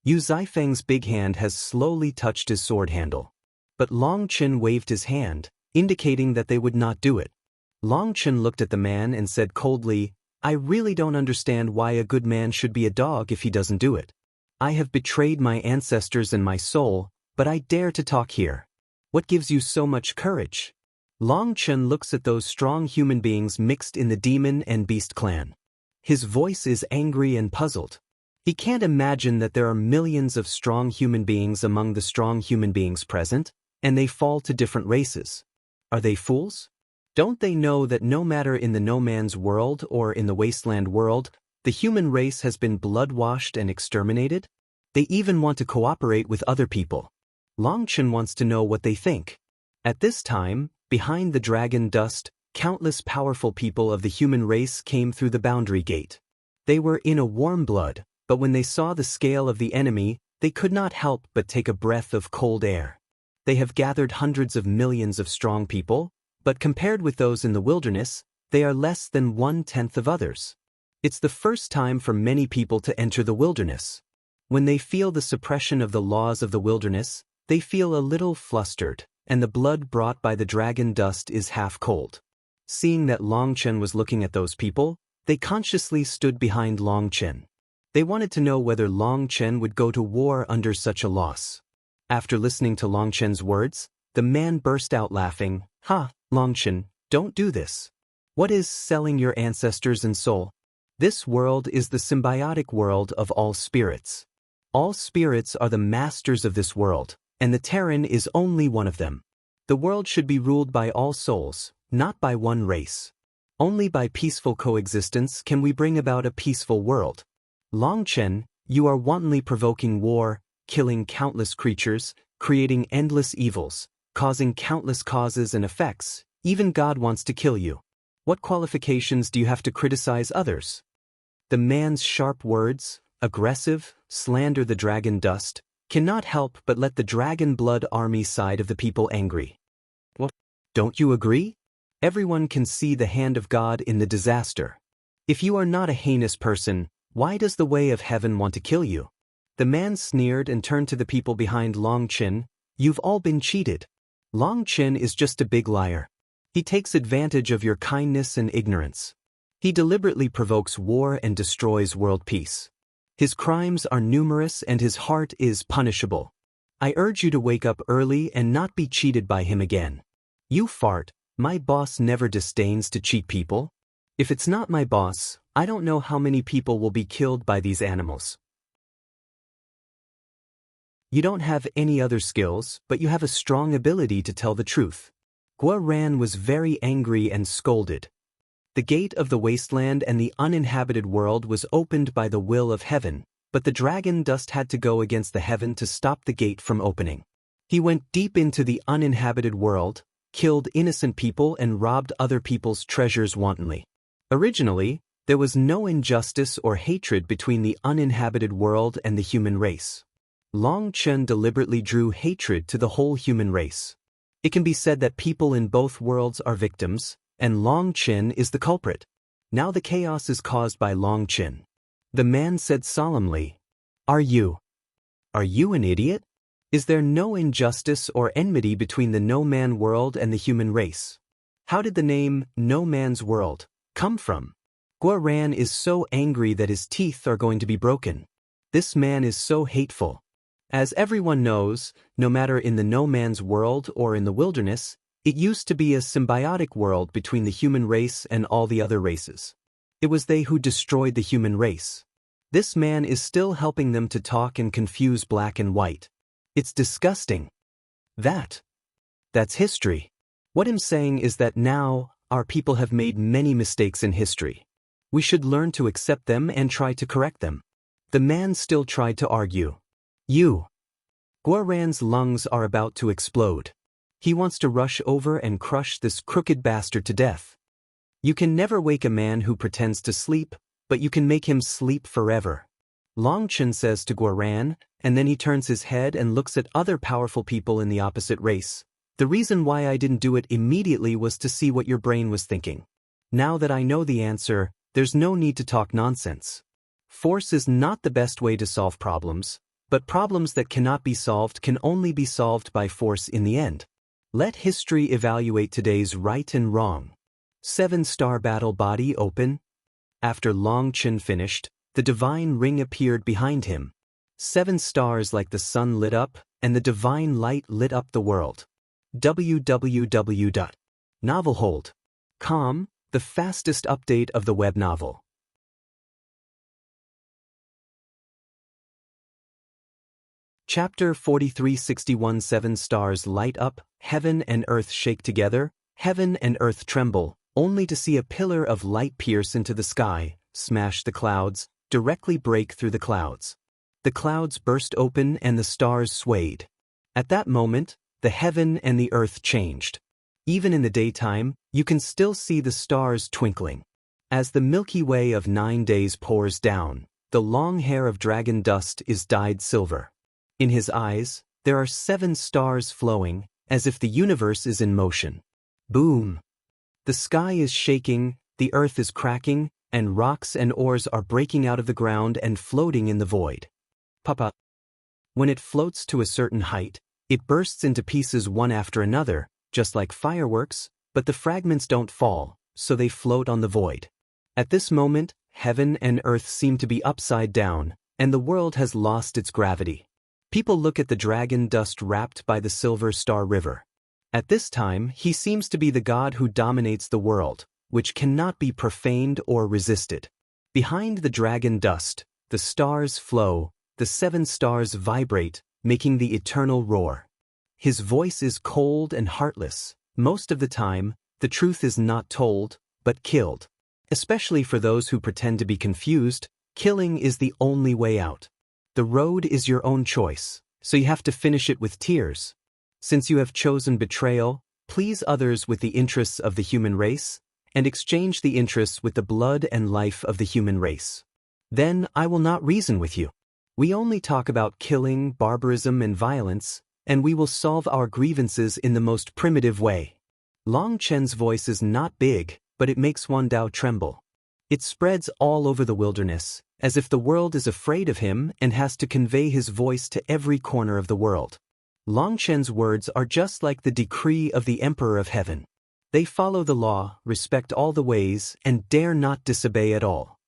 Yu Zifeng's big hand has slowly touched his sword handle. But Longchen waved his hand, indicating that they would not do it. Longchen looked at the man and said coldly, "I really don't understand why a good man should be a dog if he doesn't do it. I have betrayed my ancestors and my soul, but I dare to talk here. What gives you so much courage?" Longchen looks at those strong human beings mixed in the demon and beast clan. His voice is angry and puzzled. He can't imagine that there are millions of strong human beings among the strong human beings present, and they fall to different races. Are they fools? Don't they know that no matter in the no man's world or in the wasteland world, the human race has been blood-washed and exterminated? They even want to cooperate with other people. Longchen wants to know what they think. At this time, behind the dragon dust, countless powerful people of the human race came through the boundary gate. They were in a warm blood, but when they saw the scale of the enemy, they could not help but take a breath of cold air. They have gathered hundreds of millions of strong people, but compared with those in the wilderness, they are less than 1/10 of others. It's the first time for many people to enter the wilderness. When they feel the suppression of the laws of the wilderness, they feel a little flustered, and the blood brought by the dragon dust is half cold. Seeing that Longchen was looking at those people, they consciously stood behind Longchen. They wanted to know whether Longchen would go to war under such a loss. After listening to Longchen's words, the man burst out laughing. "Ha, Longchen, don't do this. What is selling your ancestors and soul? This world is the symbiotic world of all spirits. All spirits are the masters of this world, and the Terran is only one of them. The world should be ruled by all souls, not by one race. Only by peaceful coexistence can we bring about a peaceful world. Longchen, you are wantonly provoking war, killing countless creatures, creating endless evils, causing countless causes and effects. Even God wants to kill you. What qualifications do you have to criticize others?" The man's sharp words, aggressive, slander the dragon dust, cannot help but let the dragon blood army side of the people angry. What? Don't you agree? Everyone can see the hand of God in the disaster. If you are not a heinous person, why does the way of heaven want to kill you? The man sneered and turned to the people behind Longchen. "You've all been cheated. Longchen is just a big liar. He takes advantage of your kindness and ignorance. He deliberately provokes war and destroys world peace. His crimes are numerous and his heart is punishable. I urge you to wake up early and not be cheated by him again. You fart, my boss never disdains to cheat people. If it's not my boss, I don't know how many people will be killed by these animals. You don't have any other skills, but you have a strong ability to tell the truth. Guaran was very angry and scolded. The gate of the wasteland and the uninhabited world was opened by the will of heaven, but the dragon dust had to go against the heaven to stop the gate from opening. He went deep into the uninhabited world, killed innocent people and robbed other people's treasures wantonly. Originally, there was no injustice or hatred between the uninhabited world and the human race. Long Chen deliberately drew hatred to the whole human race. It can be said that people in both worlds are victims, and Long Chen is the culprit. Now the chaos is caused by Long Chen. The man said solemnly, Are you an idiot? Is there no injustice or enmity between the no-man world and the human race? How did the name No Man's World come from? Guaran is so angry that his teeth are going to be broken. This man is so hateful. As everyone knows, no matter in the no man's world or in the wilderness, it used to be a symbiotic world between the human race and all the other races. It was they who destroyed the human race. This man is still helping them to talk and confuse black and white. It's disgusting. That's history. What I'm saying is that now, our people have made many mistakes in history. We should learn to accept them and try to correct them. The man still tried to argue. Guaran's lungs are about to explode. He wants to rush over and crush this crooked bastard to death. You can never wake a man who pretends to sleep, but you can make him sleep forever. Long Chen says to Guaran, and then he turns his head and looks at other powerful people in the opposite race. The reason why I didn't do it immediately was to see what your brain was thinking. Now that I know the answer, there's no need to talk nonsense. Force is not the best way to solve problems, but problems that cannot be solved can only be solved by force in the end. Let history evaluate today's right and wrong. 7-star battle body open. After Long Chen finished, the divine ring appeared behind him. 7 stars like the sun lit up, and the divine light lit up the world. www.novelhold.com, the fastest update of the web novel. Chapter 4361 7 stars light up, heaven and earth shake together, heaven and earth tremble, only to see a pillar of light pierce into the sky, smash the clouds, directly break through the clouds. The clouds burst open and the stars swayed. At that moment, the heaven and the earth changed. Even in the daytime, you can still see the stars twinkling. As the Milky Way of 9 days pours down, the long hair of dragon dust is dyed silver. In his eyes, there are 7 stars flowing, as if the universe is in motion. Boom! The sky is shaking, the earth is cracking, and rocks and ores are breaking out of the ground and floating in the void. Papa. When it floats to a certain height, it bursts into pieces one after another, just like fireworks, but the fragments don't fall, so they float on the void. At this moment, heaven and earth seem to be upside down, and the world has lost its gravity. People look at the dragon dust wrapped by the Silver Star River. At this time, he seems to be the god who dominates the world, which cannot be profaned or resisted. Behind the dragon dust, the stars flow, the 7 stars vibrate, making the eternal roar. His voice is cold and heartless. Most of the time, the truth is not told, but killed. Especially for those who pretend to be confused, killing is the only way out. The road is your own choice, so you have to finish it with tears. Since you have chosen betrayal, please others with the interests of the human race, and exchange the interests with the blood and life of the human race. Then I will not reason with you. We only talk about killing, barbarism, and violence, and we will solve our grievances in the most primitive way. Long Chen's voice is not big, but it makes Wan Dao tremble. It spreads all over the wilderness, as if the world is afraid of him and has to convey his voice to every corner of the world. Long Chen's words are just like the decree of the Emperor of Heaven. They follow the law, respect all the ways, and dare not disobey at all.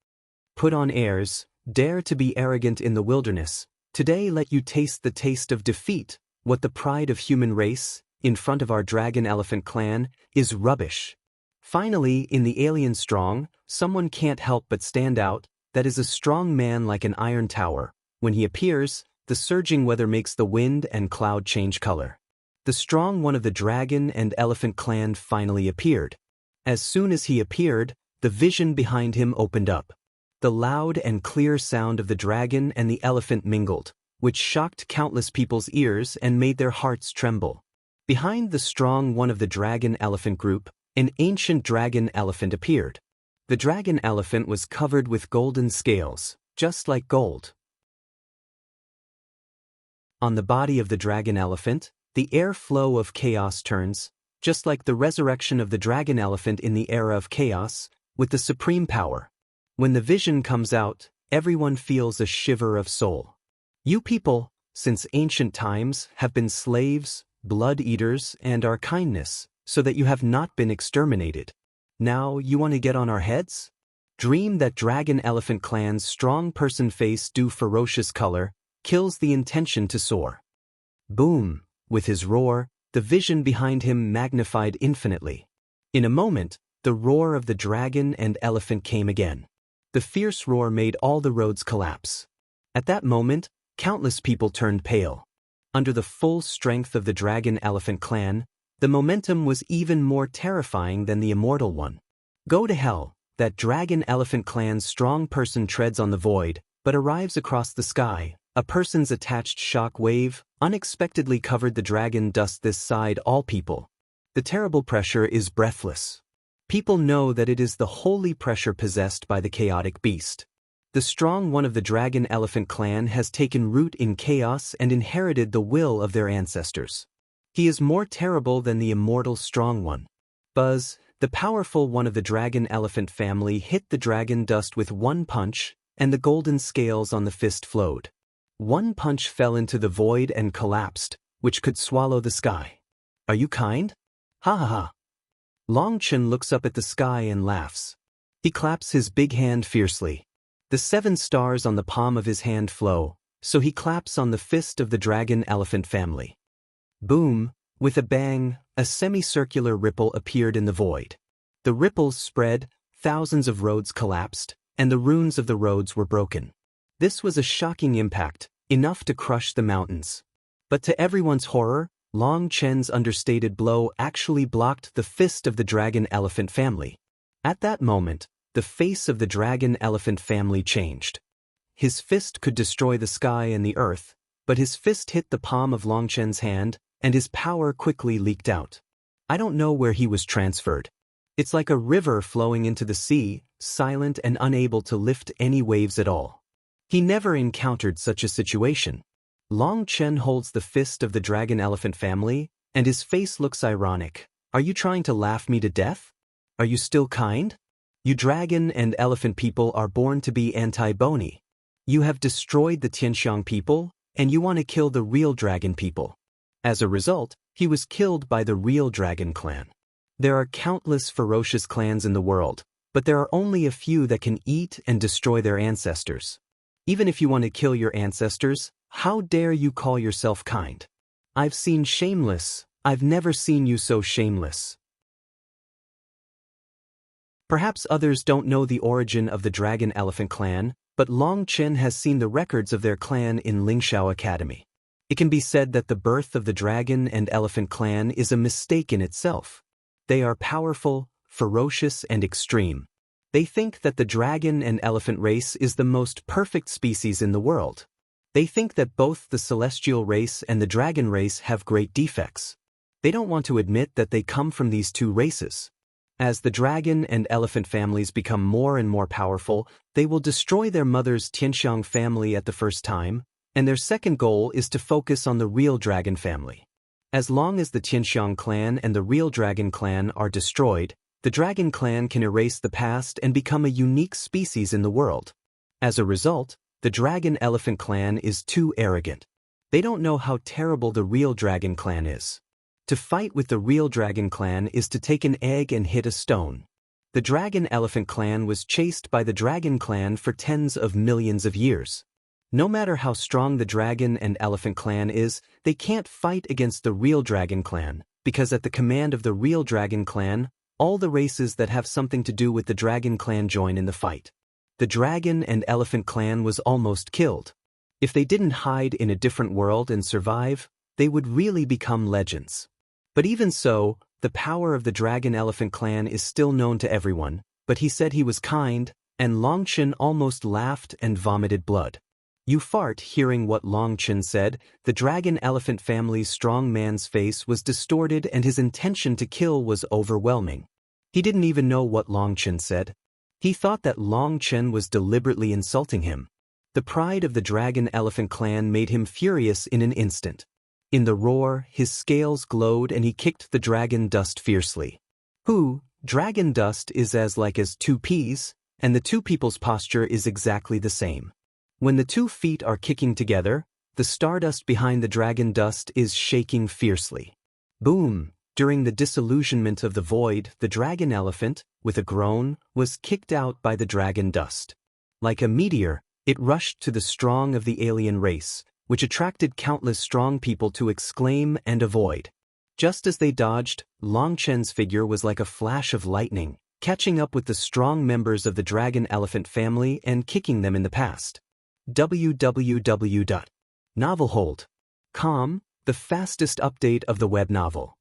Put on airs, Dare to be arrogant in the wilderness. Today let you taste the taste of defeat. What the pride of human race, in front of our dragon elephant clan, is rubbish. Finally, in the alien strong, someone can't help but stand out. That is a strong man like an iron tower. When he appears, the surging weather makes the wind and cloud change color. The strong one of the dragon and elephant clan finally appeared. As soon as he appeared, the vision behind him opened up. The loud and clear sound of the dragon and the elephant mingled, which shocked countless people's ears and made their hearts tremble. Behind the strong one of the dragon-elephant group, an ancient dragon elephant appeared. The dragon elephant was covered with golden scales, just like gold. On the body of the dragon elephant, the air flow of chaos turns, just like the resurrection of the dragon elephant in the era of chaos, with the supreme power. When the vision comes out, everyone feels a shiver of soul. You people, since ancient times, have been slaves, blood-eaters, and our kindness, so that you have not been exterminated. Now you want to get on our heads? Dream that dragon elephant clan's strong person face do ferocious color, kills the intention to soar. Boom! With his roar, the vision behind him magnified infinitely. In a moment, the roar of the dragon and elephant came again. The fierce roar made all the roads collapse. At that moment, countless people turned pale. Under the full strength of the dragon elephant clan, the momentum was even more terrifying than the immortal one. Go to hell! That dragon elephant clan's strong person treads on the void, but arrives across the sky. A person's attached shock wave unexpectedly covered the dragon dust this side all people. The terrible pressure is breathless. People know that it is the holy pressure possessed by the chaotic beast. The strong one of the dragon elephant clan has taken root in chaos and inherited the will of their ancestors. He is more terrible than the immortal strong one. Buzz, the powerful one of the dragon elephant family, hit the dragon dust with one punch, and the golden scales on the fist flowed. One punch fell into the void and collapsed, which could swallow the sky. Are you kind? Ha ha ha. Long Chen looks up at the sky and laughs. He claps his big hand fiercely. The 7 stars on the palm of his hand flow, so he claps on the fist of the dragon elephant family. Boom! With a bang, a semicircular ripple appeared in the void. The ripples spread, thousands of roads collapsed, and the runes of the roads were broken. This was a shocking impact, enough to crush the mountains. But to everyone's horror, Long Chen's understated blow actually blocked the fist of the dragon elephant family. At that moment, the face of the dragon elephant family changed. His fist could destroy the sky and the earth, but his fist hit the palm of Long Chen's hand, and his power quickly leaked out. I don't know where he was transferred. It's like a river flowing into the sea, silent and unable to lift any waves at all. He never encountered such a situation. Long Chen holds the fist of the dragon elephant family, and his face looks ironic. Are you trying to laugh me to death? Are you still kind? You dragon and elephant people are born to be anti-bony. You have destroyed the Tianxiang people, and you want to kill the real dragon people. As a result, he was killed by the real dragon clan. There are countless ferocious clans in the world, but there are only a few that can eat and destroy their ancestors. Even if you want to kill your ancestors, how dare you call yourself kind? I've seen shameless. I've never seen you so shameless. Perhaps others don't know the origin of the dragon elephant clan, but Long Chen has seen the records of their clan in Lingshao Academy. It can be said that the birth of the dragon and elephant clan is a mistake in itself. They are powerful, ferocious, and extreme. They think that the dragon and elephant race is the most perfect species in the world. They think that both the celestial race and the dragon race have great defects. They don't want to admit that they come from these two races. As the dragon and elephant families become more and more powerful, they will destroy their mother's Tianxiang family at the first time, and their second goal is to focus on the real dragon family. As long as the Tianxiang clan and the real dragon clan are destroyed, the dragon clan can erase the past and become a unique species in the world. As a result, the dragon elephant clan is too arrogant. They don't know how terrible the real dragon clan is. To fight with the real dragon clan is to take an egg and hit a stone. The dragon-elephant clan was chased by the dragon clan for tens of millions of years. No matter how strong the dragon and elephant clan is, they can't fight against the real dragon clan, because at the command of the real dragon clan, all the races that have something to do with the dragon clan join in the fight. The dragon and elephant clan was almost killed. If they didn't hide in a different world and survive, they would really become legends. But even so, the power of the dragon-elephant clan is still known to everyone, but he said he was kind, and Longchen almost laughed and vomited blood. You fart hearing what Longchen said. The dragon-elephant family's strong man's face was distorted and his intention to kill was overwhelming. He didn't even know what Longchen said. He thought that Longchen was deliberately insulting him. The pride of the dragon-elephant clan made him furious in an instant. In the roar, his scales glowed and he kicked the dragon dust fiercely. Dragon dust is as like as two peas, and the two people's posture is exactly the same. When the 2 feet are kicking together, the stardust behind the dragon dust is shaking fiercely. Boom! During the disillusionment of the void, the dragon elephant, with a groan, was kicked out by the dragon dust. Like a meteor, it rushed to the strong of the alien race, which attracted countless strong people to exclaim and avoid. Just as they dodged, Longchen's figure was like a flash of lightning, catching up with the strong members of the dragon-elephant family and kicking them in the past. www.novelhold.com, the fastest update of the web novel.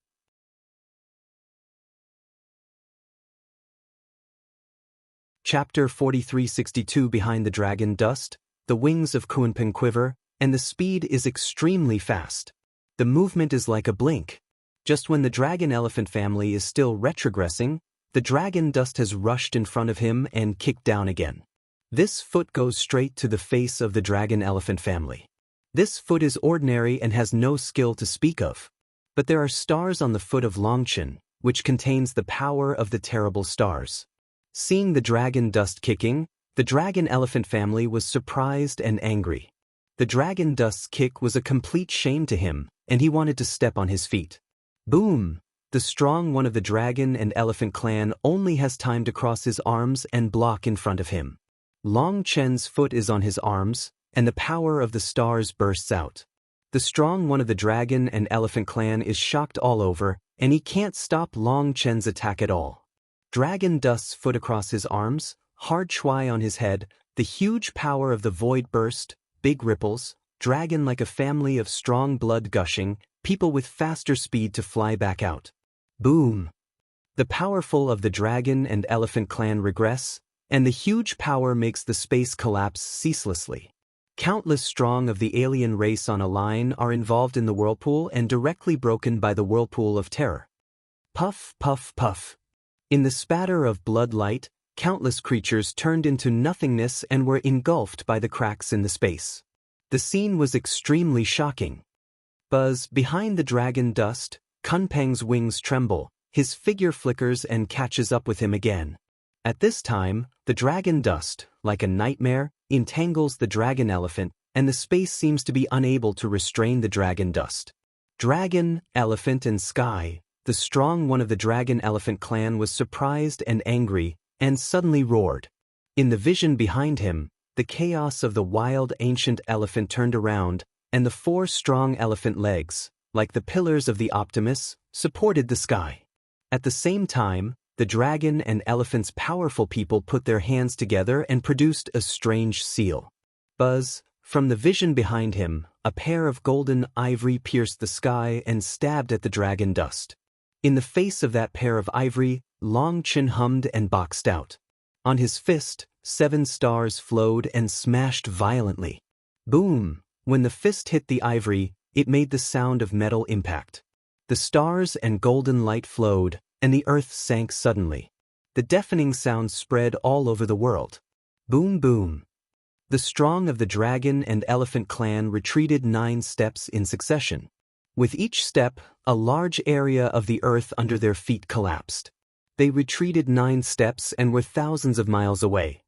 Chapter 4362 Behind the Dragon Dust, the wings of Kunpeng quiver, and the speed is extremely fast. The movement is like a blink. Just when the dragon-elephant family is still retrogressing, the dragon dust has rushed in front of him and kicked down again. This foot goes straight to the face of the dragon-elephant family. This foot is ordinary and has no skill to speak of. But there are stars on the foot of Longchen, which contains the power of the terrible stars. Seeing the dragon dust kicking, the dragon-elephant family was surprised and angry. The dragon dust's kick was a complete shame to him, and he wanted to step on his feet. Boom! The strong one of the dragon and elephant clan only has time to cross his arms and block in front of him. Longchen's foot is on his arms, and the power of the stars bursts out. The strong one of the dragon and elephant clan is shocked all over, and he can't stop Longchen's attack at all. Dragon dust's foot across his arms, hard Chui on his head, the huge power of the void burst, big ripples, dragon like a family of strong blood gushing, people with faster speed to fly back out. Boom! The powerful of the dragon and elephant clan regress, and the huge power makes the space collapse ceaselessly. Countless strong of the alien race on a line are involved in the whirlpool and directly broken by the whirlpool of terror. Puff, puff, puff. In the spatter of blood light, countless creatures turned into nothingness and were engulfed by the cracks in the space. The scene was extremely shocking. Buzz, behind the dragon dust, Kunpeng's wings tremble, his figure flickers and catches up with him again. At this time, the dragon dust, like a nightmare, entangles the dragon elephant, and the space seems to be unable to restrain the dragon dust. Dragon, elephant and sky, the strong one of the dragon-elephant clan was surprised and angry, and suddenly roared. In the vision behind him, the chaos of the wild ancient elephant turned around, and the 4 strong elephant legs, like the pillars of the Optimus, supported the sky. At the same time, the dragon and elephant's powerful people put their hands together and produced a strange seal. Buzz, from the vision behind him, a pair of golden ivory pierced the sky and stabbed at the dragon dust. In the face of that pair of ivory, Longchen hummed and boxed out. On his fist, 7 stars flowed and smashed violently. Boom! When the fist hit the ivory, it made the sound of metal impact. The stars and golden light flowed, and the earth sank suddenly. The deafening sound spread all over the world. Boom boom! The strong of the dragon and elephant clan retreated 9 steps in succession. With each step, a large area of the earth under their feet collapsed. They retreated 9 steps and were thousands of miles away.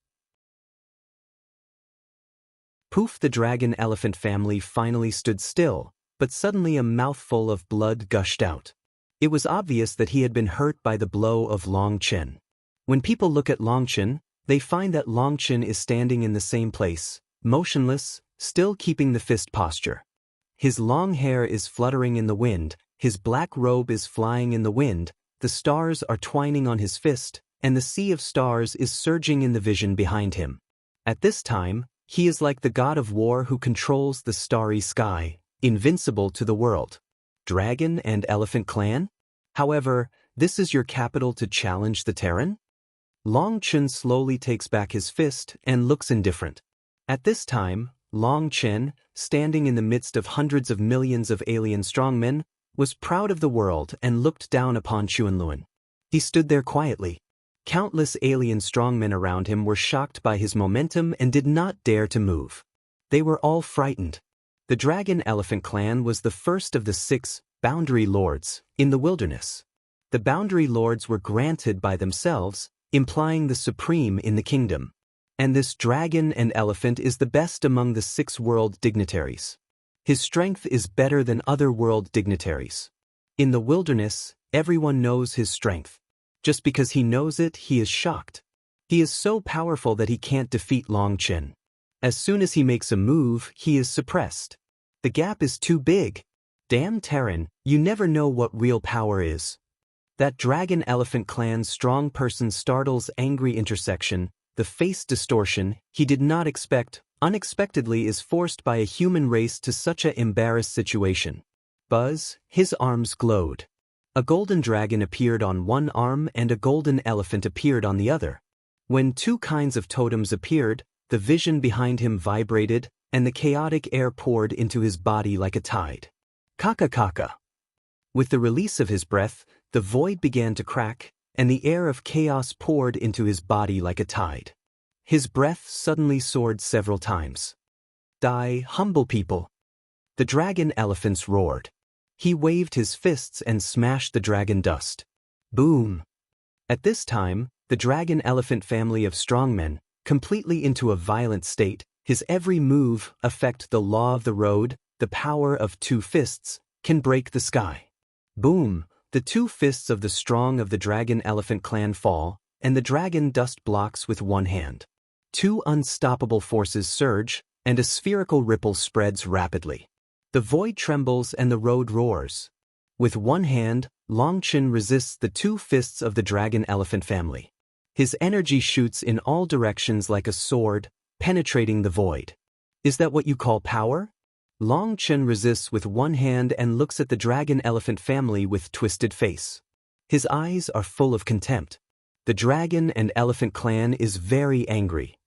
Poof! The dragon-elephant family finally stood still, but suddenly a mouthful of blood gushed out. It was obvious that he had been hurt by the blow of Longchen. When people look at Longchen, they find that Longchen is standing in the same place, motionless, still keeping the fist posture. His long hair is fluttering in the wind, his black robe is flying in the wind, the stars are twining on his fist, and the sea of stars is surging in the vision behind him. At this time, he is like the god of war who controls the starry sky, invincible to the world. Dragon and Elephant Clan? However, this is your capital to challenge the Terran? Longchen slowly takes back his fist and looks indifferent. At this time, Longchen, standing in the midst of hundreds of millions of alien strongmen, was proud of the world and looked down upon Chuanluan. He stood there quietly. Countless alien strongmen around him were shocked by his momentum and did not dare to move. They were all frightened. The Dragon Elephant Clan was the first of the 6 Boundary Lords in the wilderness. The Boundary Lords were granted by themselves, implying the supreme in the kingdom. And this dragon and elephant is the best among the 6 world dignitaries. His strength is better than other world dignitaries. In the wilderness, everyone knows his strength. Just because he knows it, he is shocked. He is so powerful that he can't defeat Longchen. As soon as he makes a move, he is suppressed. The gap is too big. Damn Terran, you never know what real power is. That Dragon Elephant Clan's strong person startles angry intersection, the face distortion he did not expect, unexpectedly is forced by a human race to such a embarrassed situation. Buzz, his arms glowed. A golden dragon appeared on one arm and a golden elephant appeared on the other. When 2 kinds of totems appeared, the vision behind him vibrated, and the chaotic air poured into his body like a tide. Kaka kaka. With the release of his breath, the void began to crack, and the air of chaos poured into his body like a tide. His breath suddenly soared several times. Die, humble people. The dragon elephants roared. He waved his fists and smashed the dragon dust. Boom! At this time, the dragon elephant family of strongmen, completely into a violent state, his every move affect the law of the road, the power of 2 fists, can break the sky. Boom! The 2 fists of the strong of the Dragon Elephant Clan fall, and the dragon dust blocks with one hand. 2 unstoppable forces surge, and a spherical ripple spreads rapidly. The void trembles and the road roars. With one hand, Longchen resists the 2 fists of the Dragon Elephant family. His energy shoots in all directions like a sword, penetrating the void. Is that what you call power? Longchen resists with one hand and looks at the Dragon Elephant family with twisted face. His eyes are full of contempt. The Dragon and Elephant Clan is very angry.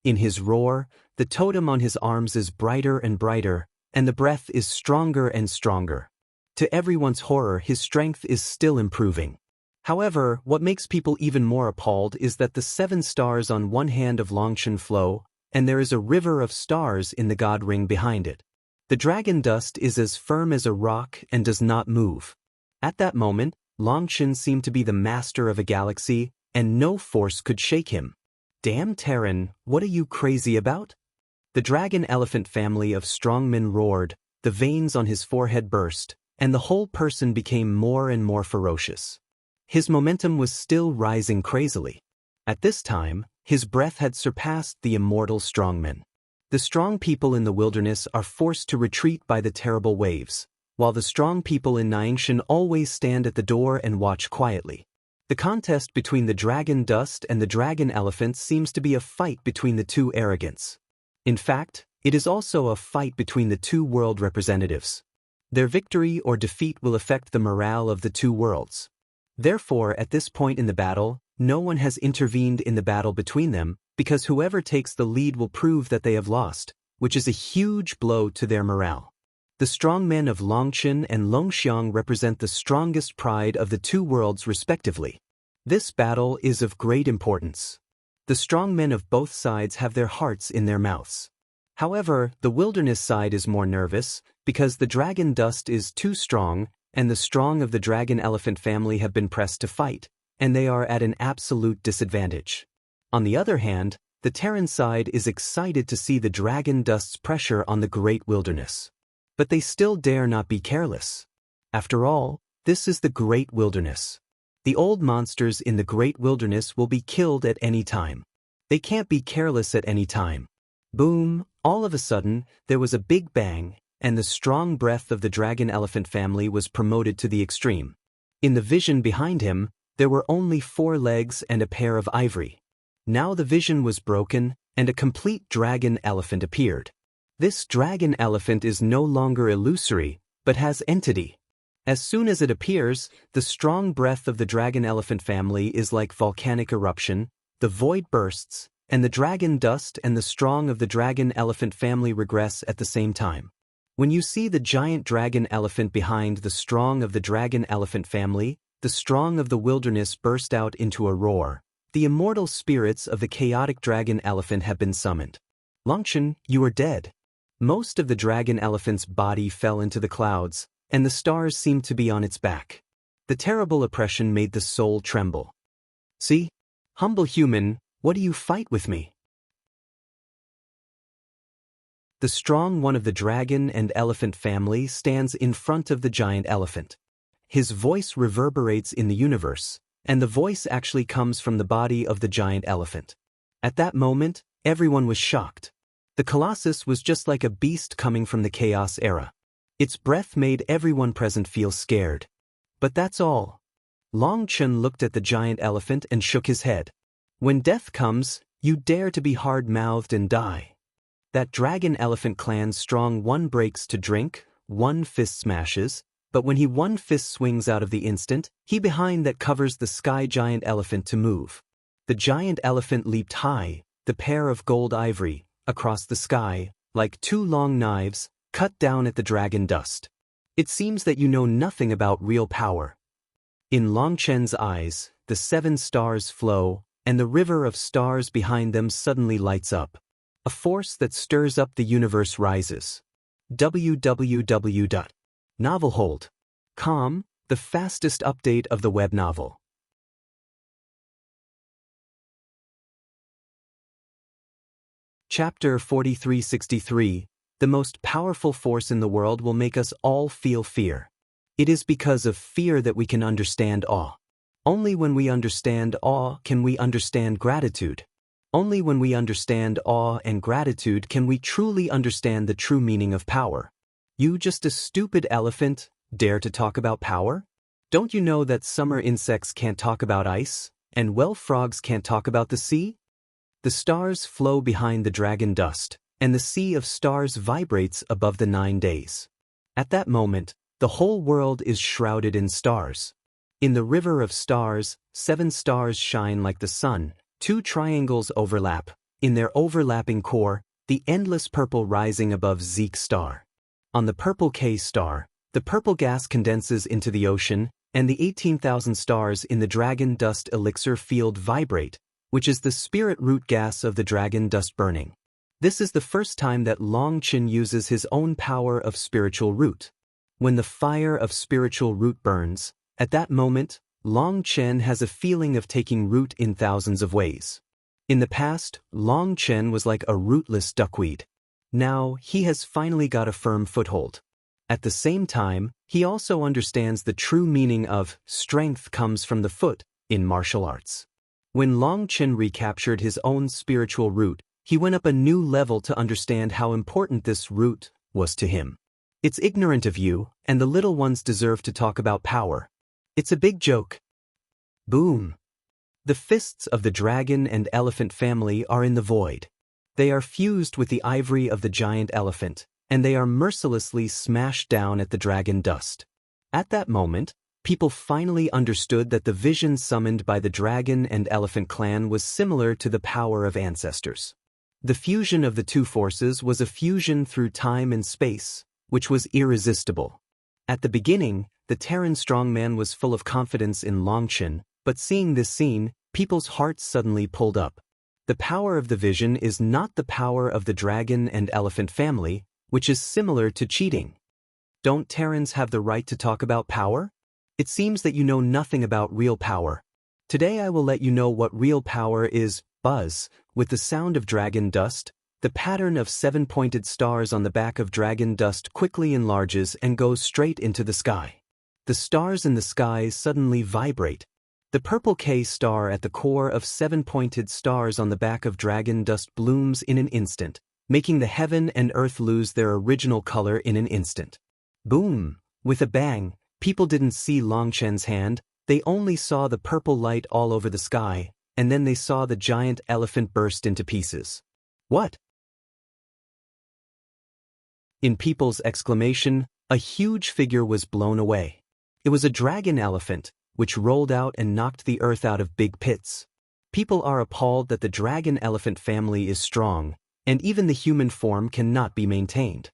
In his roar, the totem on his arms is brighter and brighter, and the breath is stronger and stronger. To everyone's horror, his strength is still improving. However, what makes people even more appalled is that the 7 stars on one hand of Longchen flow, and there is a river of stars in the god ring behind it. The dragon dust is as firm as a rock and does not move. At that moment, Longchen seemed to be the master of a galaxy, and no force could shake him. Damn Terran, what are you crazy about? The dragon elephant family of strongmen roared, the veins on his forehead burst, and the whole person became more and more ferocious. His momentum was still rising crazily. At this time, his breath had surpassed the immortal strongmen. The strong people in the wilderness are forced to retreat by the terrible waves, while the strong people in Ninefold always stand at the door and watch quietly. The contest between the dragon dust and the dragon elephant seems to be a fight between the 2 arrogants. In fact, it is also a fight between the 2 world representatives. Their victory or defeat will affect the morale of the 2 worlds. Therefore, at this point in the battle, no one has intervened in the battle between them, because whoever takes the lead will prove that they have lost, which is a huge blow to their morale. The strong men of Longchen and Longxiang represent the strongest pride of the 2 worlds respectively. This battle is of great importance. The strong men of both sides have their hearts in their mouths. However, the wilderness side is more nervous, because the dragon dust is too strong, and the strong of the dragon elephant family have been pressed to fight, and they are at an absolute disadvantage. On the other hand, the Terran side is excited to see the dragon dust's pressure on the great wilderness. But they still dare not be careless. After all, this is the great wilderness. The old monsters in the great wilderness will be killed at any time. They can't be careless at any time. Boom, all of a sudden, there was a big bang, and the strong breath of the dragon-elephant family was promoted to the extreme. In the vision behind him, there were only 4 legs and a pair of ivory. Now the vision was broken, and a complete dragon-elephant appeared. This dragon-elephant is no longer illusory, but has entity. As soon as it appears, the strong breath of the dragon-elephant family is like volcanic eruption, the void bursts, and the dragon dust and the strong of the dragon-elephant family regress at the same time. When you see the giant dragon-elephant behind the strong of the dragon-elephant family, the strong of the wilderness burst out into a roar. The immortal spirits of the chaotic dragon-elephant have been summoned. Longchen, you are dead. Most of the dragon-elephant's body fell into the clouds, and the stars seemed to be on its back. The terrible oppression made the soul tremble. See? Humble human, what do you fight with me? The strong one of the dragon and elephant family stands in front of the giant elephant. His voice reverberates in the universe, and the voice actually comes from the body of the giant elephant. At that moment, everyone was shocked. The Colossus was just like a beast coming from the Chaos era. Its breath made everyone present feel scared. But that's all. Longchen looked at the giant elephant and shook his head. When death comes, you dare to be hard-mouthed and die. That dragon-elephant clan's strong one breaks to drink, one fist smashes, but when he one fist swings out of the instant, he behind that covers the sky giant elephant to move. The giant elephant leaped high, the pair of gold ivory, across the sky, like 2 long knives, cut down at the dragon dust. It seems that you know nothing about real power. In Longchen's eyes, the 7 stars flow, and the river of stars behind them suddenly lights up. A force that stirs up the universe rises. www.novelhold.com, the fastest update of the web novel. Chapter 4363. The most powerful force in the world will make us all feel fear. It is because of fear that we can understand awe. Only when we understand awe can we understand gratitude. Only when we understand awe and gratitude can we truly understand the true meaning of power. You just a stupid elephant, dare to talk about power? Don't you know that summer insects can't talk about ice, and well frogs can't talk about the sea? The stars flow behind the dragon dust, and the sea of stars vibrates above the 9 days. At that moment, the whole world is shrouded in stars. In the river of stars, 7 stars shine like the sun. 2 triangles overlap, in their overlapping core, the endless purple rising above Zeke star. On the purple K star, the purple gas condenses into the ocean, and the 18,000 stars in the dragon dust elixir field vibrate, which is the spirit root gas of the dragon dust burning. This is the first time that Longchen uses his own power of spiritual root. When the fire of spiritual root burns, at that moment, Longchen has a feeling of taking root in thousands of ways. In the past, Longchen was like a rootless duckweed. Now, he has finally got a firm foothold. At the same time, he also understands the true meaning of strength comes from the foot in martial arts. When Longchen recaptured his own spiritual root, he went up a new level to understand how important this root was to him. It's ignorant of you, and the little ones deserve to talk about power. It's a big joke. Boom. The fists of the dragon and elephant family are in the void. They are fused with the ivory of the giant elephant, and they are mercilessly smashed down at the dragon dust. At that moment, people finally understood that the vision summoned by the dragon and elephant clan was similar to the power of ancestors. The fusion of the 2 forces was a fusion through time and space, which was irresistible. At the beginning, the Terran strongman was full of confidence in Longchen, but seeing this scene, people's hearts suddenly pulled up. The power of the vision is not the power of the dragon and elephant family, which is similar to cheating. Don't Terrans have the right to talk about power? It seems that you know nothing about real power. Today I will let you know what real power is. Buzz, with the sound of dragon dust, the pattern of 7 pointed stars on the back of dragon dust quickly enlarges and goes straight into the sky. The stars in the sky suddenly vibrate. The purple K star at the core of 7-pointed stars on the back of dragon dust blooms in an instant, making the heaven and earth lose their original color in an instant. Boom! With a bang, people didn't see Longchen's hand, they only saw the purple light all over the sky, and then they saw the giant elephant burst into pieces. What? In people's exclamation, a huge figure was blown away. It was a dragon elephant, which rolled out and knocked the earth out of big pits. People are appalled that the dragon elephant family is strong, and even the human form cannot be maintained.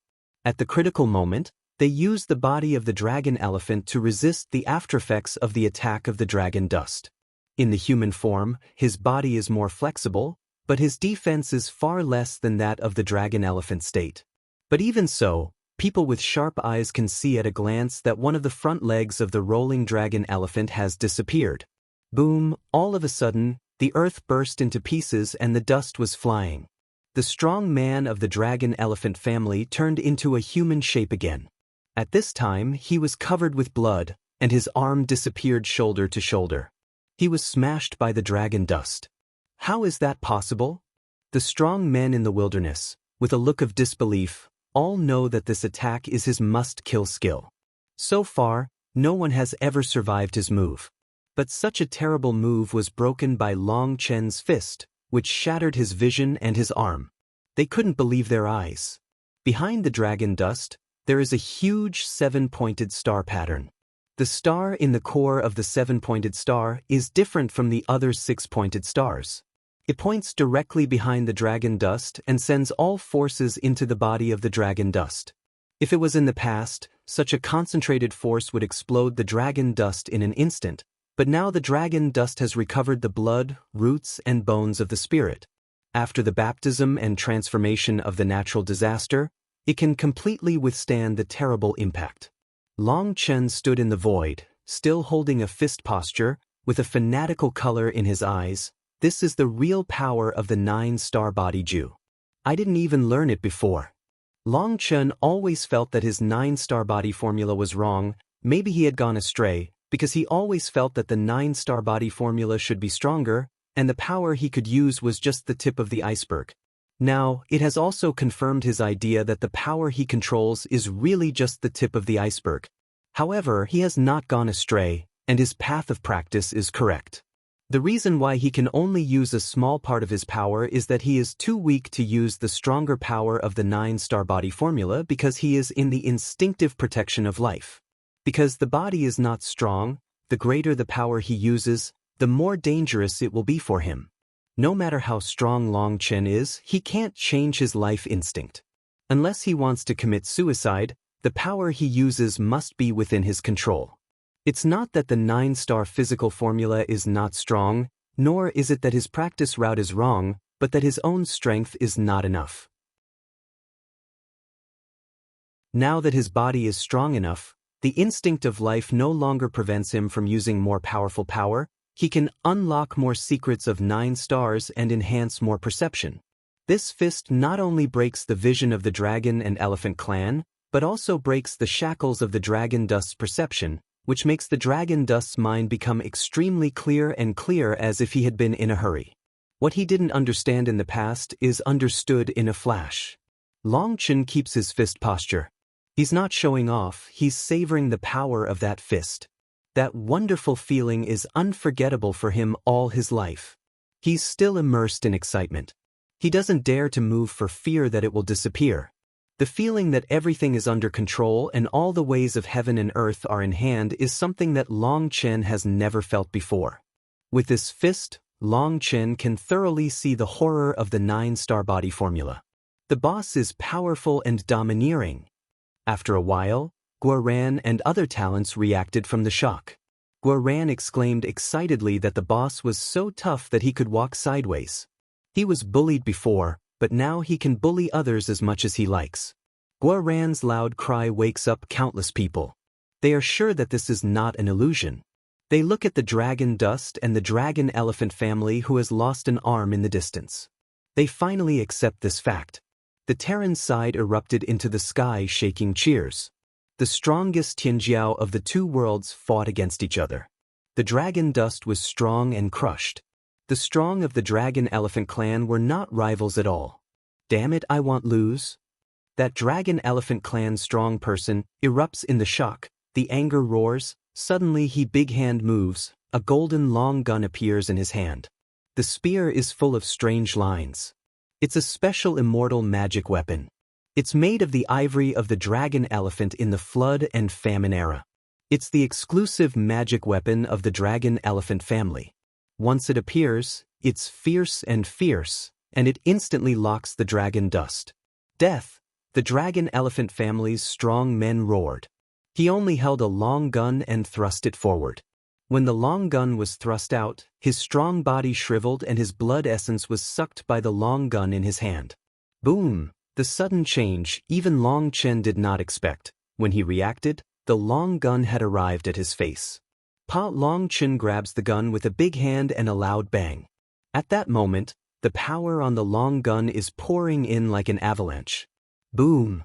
At the critical moment, they use the body of the dragon elephant to resist the aftereffects of the attack of the dragon dust. In the human form, his body is more flexible, but his defense is far less than that of the dragon elephant state. But even so, people with sharp eyes can see at a glance that one of the front legs of the rolling dragon elephant has disappeared. Boom, all of a sudden, the earth burst into pieces and the dust was flying. The strong man of the dragon elephant family turned into a human shape again. At this time, he was covered with blood, and his arm disappeared shoulder to shoulder. He was smashed by the dragon dust. How is that possible? The strong men in the wilderness, with a look of disbelief, all know that this attack is his must-kill skill. So far, no one has ever survived his move. But such a terrible move was broken by Long Chen's fist, which shattered his vision and his arm. They couldn't believe their eyes. Behind the dragon dust, there is a huge 7-pointed star pattern. The star in the core of the 7-pointed star is different from the other 6-pointed stars. It points directly behind the dragon dust and sends all forces into the body of the dragon dust. If it was in the past, such a concentrated force would explode the dragon dust in an instant, but now the dragon dust has recovered the blood, roots, and bones of the spirit. After the baptism and transformation of the natural disaster, it can completely withstand the terrible impact. Long Chen stood in the void, still holding a fist posture, with a fanatical color in his eyes. This is the real power of the 9-star body Ju. I didn't even learn it before. Long Chen always felt that his 9-star body formula was wrong. Maybe he had gone astray, because he always felt that the 9-star body formula should be stronger, and the power he could use was just the tip of the iceberg. Now, it has also confirmed his idea that the power he controls is really just the tip of the iceberg. However, he has not gone astray, and his path of practice is correct. The reason why he can only use a small part of his power is that he is too weak to use the stronger power of the 9-star body formula because he is in the instinctive protection of life. Because the body is not strong, the greater the power he uses, the more dangerous it will be for him. No matter how strong Long Chen is, he can't change his life instinct. Unless he wants to commit suicide, the power he uses must be within his control. It's not that the 9-star physical formula is not strong, nor is it that his practice route is wrong, but that his own strength is not enough. Now that his body is strong enough, the instinct of life no longer prevents him from using more powerful power. He can unlock more secrets of 9 stars and enhance more perception. This fist not only breaks the vision of the dragon and elephant clan, but also breaks the shackles of the dragon dust's perception, which makes the dragon dust's mind become extremely clear and clear as if he had been in a hurry. What he didn't understand in the past is understood in a flash. Long Chen keeps his fist posture. He's not showing off, he's savoring the power of that fist. That wonderful feeling is unforgettable for him all his life. He's still immersed in excitement. He doesn't dare to move for fear that it will disappear. The feeling that everything is under control and all the ways of heaven and earth are in hand is something that Long Chen has never felt before. With this fist, Long Chen can thoroughly see the horror of the 9-star body formula. The boss is powerful and domineering. After a while, Guoran and other talents reacted from the shock. Guoran exclaimed excitedly that the boss was so tough that he could walk sideways. He was bullied before, but now he can bully others as much as he likes. Guoran's loud cry wakes up countless people. They are sure that this is not an illusion. They look at the dragon dust and the dragon elephant family who has lost an arm in the distance. They finally accept this fact. The Terran side erupted into the sky, shaking cheers. The strongest Tianjiao of the two worlds fought against each other. The dragon dust was strong and crushed. The strong of the dragon elephant clan were not rivals at all. Damn it, I won't lose. That dragon elephant clan strong person erupts in the shock, the anger roars, suddenly he big hand moves, a golden long gun appears in his hand. The spear is full of strange lines. It's a special immortal magic weapon. It's made of the ivory of the dragon elephant in the flood and famine era. It's the exclusive magic weapon of the dragon elephant family. Once it appears, it's fierce, and it instantly locks the dragon dust. Death! The dragon elephant family's strong men roared. He only held a long gun and thrust it forward. When the long gun was thrust out, his strong body shriveled and his blood essence was sucked by the long gun in his hand. Boom! The sudden change even Long Chen did not expect. When he reacted, the long gun had arrived at his face. Pa Long Chen grabs the gun with a big hand and a loud bang. At that moment, the power on the long gun is pouring in like an avalanche. Boom!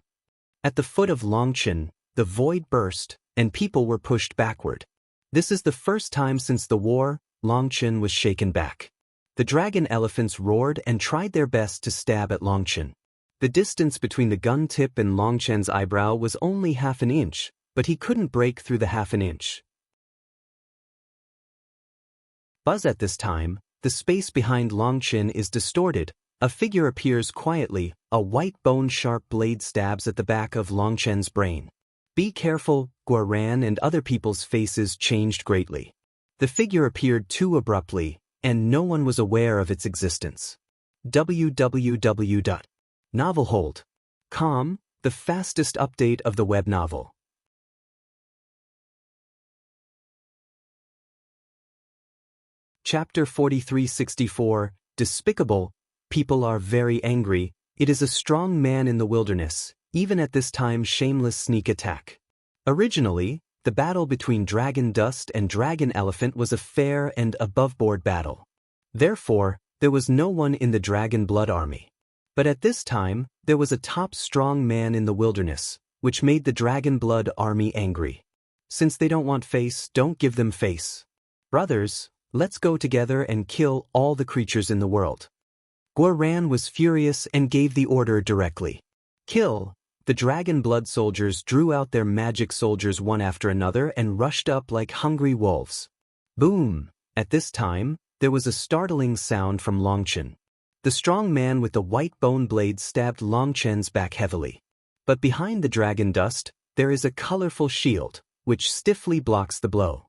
At the foot of Long Chen, the void burst, and people were pushed backward. This is the first time since the war Long Chen was shaken back. The dragon elephants roared and tried their best to stab at Long Chen. The distance between the gun tip and Long Chen's eyebrow was only half an inch, but he couldn't break through the half an inch. Buzz at this time, the space behind Long Chen is distorted. A figure appears quietly, a white bone-sharp blade stabs at the back of Long Chen's brain. Be careful, Guoran and other people's faces changed greatly. The figure appeared too abruptly, and no one was aware of its existence. www.novelhold.com, the fastest update of the web novel. Chapter 4364, Despicable. People are very angry. It is a strong man in the wilderness, even at this time shameless sneak attack. Originally, the battle between Dragon Dust and Dragon Elephant was a fair and above-board battle. Therefore, there was no one in the Dragon Blood army. But at this time, there was a top strong man in the wilderness, which made the Dragon Blood army angry. Since they don't want face, don't give them face. Brothers, let's go together and kill all the creatures in the world. Guoran was furious and gave the order directly. Kill! The Dragon Blood soldiers drew out their magic soldiers one after another and rushed up like hungry wolves. Boom! At this time, there was a startling sound from Long Chen. The strong man with the white bone blade stabbed Long Chen's back heavily. But behind the dragon dust, there is a colorful shield, which stiffly blocks the blow.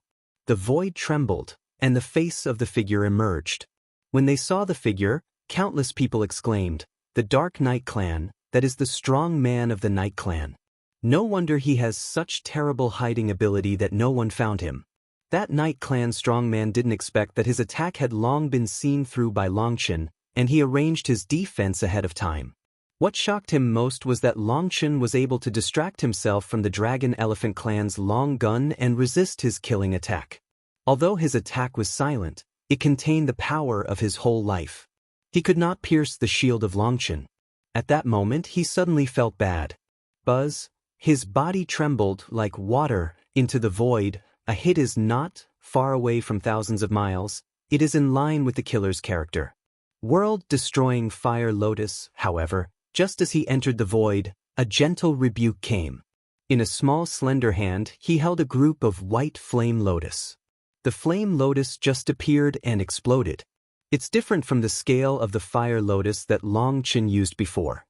The void trembled, and the face of the figure emerged. When they saw the figure, countless people exclaimed, "The Dark Knight Clan, that is the strong man of the Night Clan. No wonder he has such terrible hiding ability that no one found him." That Night Clan strongman didn't expect that his attack had long been seen through by Long Chen, and he arranged his defense ahead of time. What shocked him most was that Long Chen was able to distract himself from the Dragon Elephant Clan's long gun and resist his killing attack. Although his attack was silent, it contained the power of his whole life. He could not pierce the shield of Long Chen. At that moment he suddenly felt bad. Buzz, his body trembled like water into the void. A hit is not far away from thousands of miles. It is in line with the killer's character. World-destroying Fire Lotus, however, just as he entered the void, a gentle rebuke came. In a small slender hand he held a group of white flame lotus. The flame lotus just appeared and exploded. It's different from the scale of the fire lotus that Long Chen used before.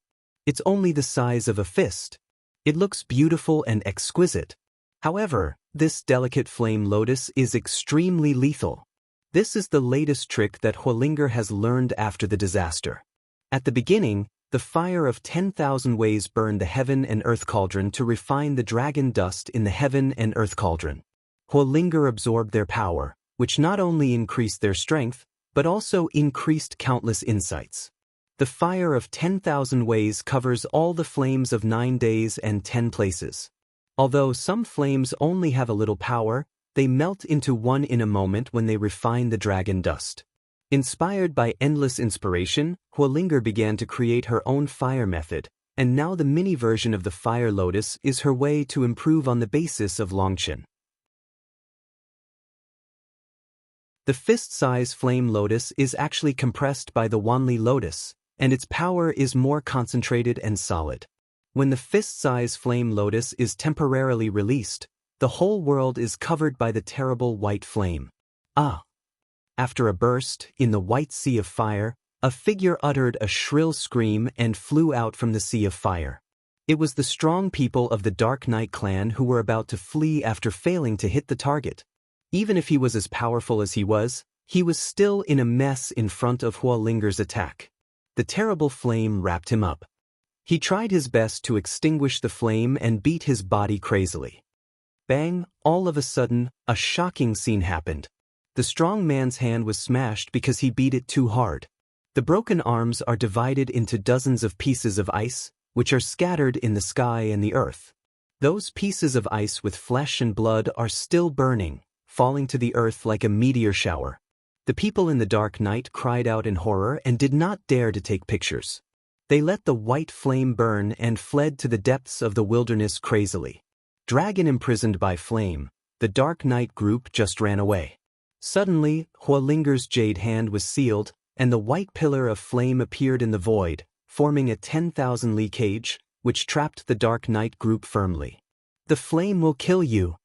It's only the size of a fist. It looks beautiful and exquisite. However, this delicate flame lotus is extremely lethal. This is the latest trick that Huolinger has learned after the disaster. At the beginning, the fire of 10,000 ways burned the heaven and earth cauldron to refine the dragon dust in the heaven and earth cauldron. Huolinger absorbed their power, which not only increased their strength, but also increased countless insights. The fire of 10,000 ways covers all the flames of 9 days and 10 places. Although some flames only have a little power, they melt into one in a moment when they refine the dragon dust. Inspired by endless inspiration, Huolinger began to create her own fire method, and now the mini version of the fire lotus is her way to improve on the basis of Long Chen. The fist-size flame lotus is actually compressed by the Wanli lotus, and its power is more concentrated and solid. When the fist-size flame lotus is temporarily released, the whole world is covered by the terrible white flame. Ah! After a burst, in the white sea of fire, a figure uttered a shrill scream and flew out from the sea of fire. It was the strong people of the Dark Knight clan who were about to flee after failing to hit the target. Even if he was as powerful as he was still in a mess in front of Hualinger's attack. The terrible flame wrapped him up. He tried his best to extinguish the flame and beat his body crazily. Bang! All of a sudden, a shocking scene happened. The strong man's hand was smashed because he beat it too hard. The broken arms are divided into dozens of pieces of ice, which are scattered in the sky and the earth. Those pieces of ice with flesh and blood are still burning, falling to the earth like a meteor shower. The people in the Dark Knight cried out in horror and did not dare to take pictures. They let the white flame burn and fled to the depths of the wilderness crazily. Dragon imprisoned by flame, the Dark Knight group just ran away. Suddenly, Hualinger's jade hand was sealed, and the white pillar of flame appeared in the void, forming a 10,000 li cage, which trapped the Dark Knight group firmly. The flame will kill you.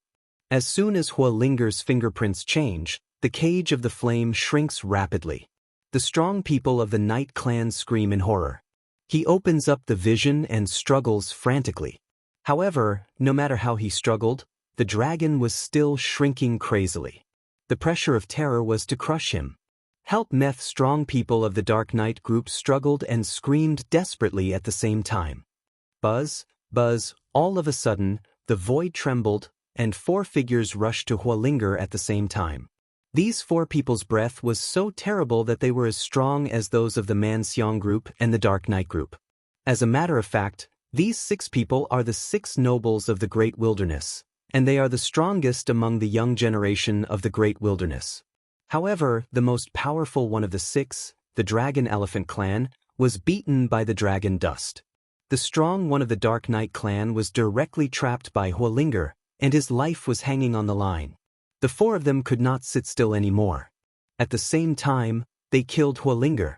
As soon as Hualinger's fingerprints change, the cage of the flame shrinks rapidly. The strong people of the Night clan scream in horror. He opens up the vision and struggles frantically. However, no matter how he struggled, the dragon was still shrinking crazily. The pressure of terror was to crush him. Help Meth strong people of the Dark Knight group struggled and screamed desperately at the same time. Buzz, buzz, all of a sudden, the void trembled, and 4 figures rushed to Hualinger at the same time. These 4 people's breath was so terrible that they were as strong as those of the Manxiang group and the Dark Knight group. As a matter of fact, these 6 people are the 6 nobles of the Great Wilderness, and they are the strongest among the young generation of the Great Wilderness. However, the most powerful one of the 6, the Dragon Elephant clan, was beaten by the dragon dust. The strong one of the Dark Knight clan was directly trapped by Hualinger, and his life was hanging on the line. The 4 of them could not sit still anymore. At the same time, they killed Hualinger.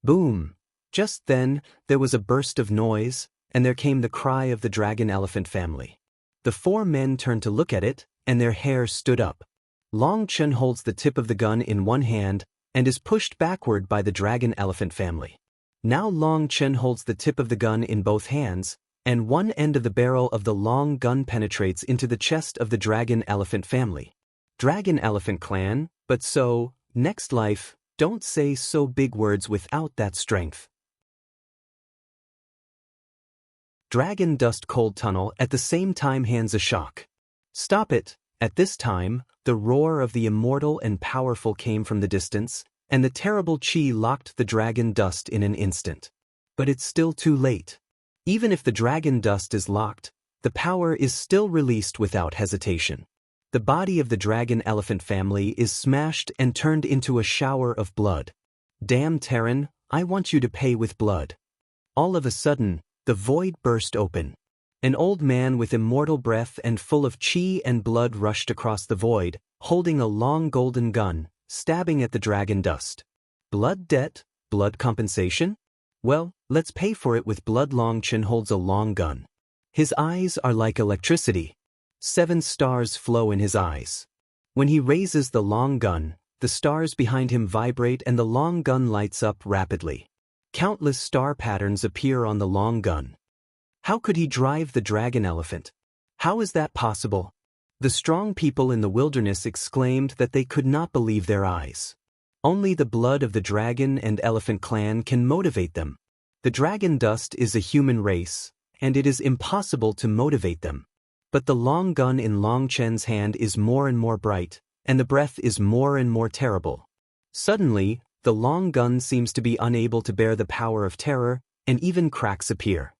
Boom! Just then, there was a burst of noise, and there came the cry of the Dragon Elephant family. The 4 men turned to look at it, and their hair stood up. Long Chen holds the tip of the gun in one hand and is pushed backward by the Dragon Elephant family. Now Long Chen holds the tip of the gun in both hands, and one end of the barrel of the long gun penetrates into the chest of the Dragon Elephant family. Dragon Elephant clan, but so, next life, don't say so big words without that strength. Dragon Dust Cold Tunnel at the same time hands a shock. Stop it! At this time, the roar of the immortal and powerful came from the distance, and the terrible chi locked the dragon dust in an instant. But it's still too late. Even if the dragon dust is locked, the power is still released without hesitation. The body of the Dragon Elephant family is smashed and turned into a shower of blood. Damn Terran, I want you to pay with blood. All of a sudden, the void burst open. An old man with immortal breath and full of chi and blood rushed across the void, holding a long golden gun, stabbing at the dragon dust. Blood debt? Blood compensation? Well, let's pay for it with blood. Long Chen holds a long gun. His eyes are like electricity. 7 stars flow in his eyes. When he raises the long gun, the stars behind him vibrate and the long gun lights up rapidly. Countless star patterns appear on the long gun. How could he drive the dragon elephant? How is that possible? The strong people in the wilderness exclaimed that they could not believe their eyes. Only the blood of the dragon and elephant clan can motivate them. The dragon dust is a human race, and it is impossible to motivate them. But the long gun in Long Chen's hand is more and more bright, and the breath is more and more terrible. Suddenly, the long gun seems to be unable to bear the power of terror, and even cracks appear.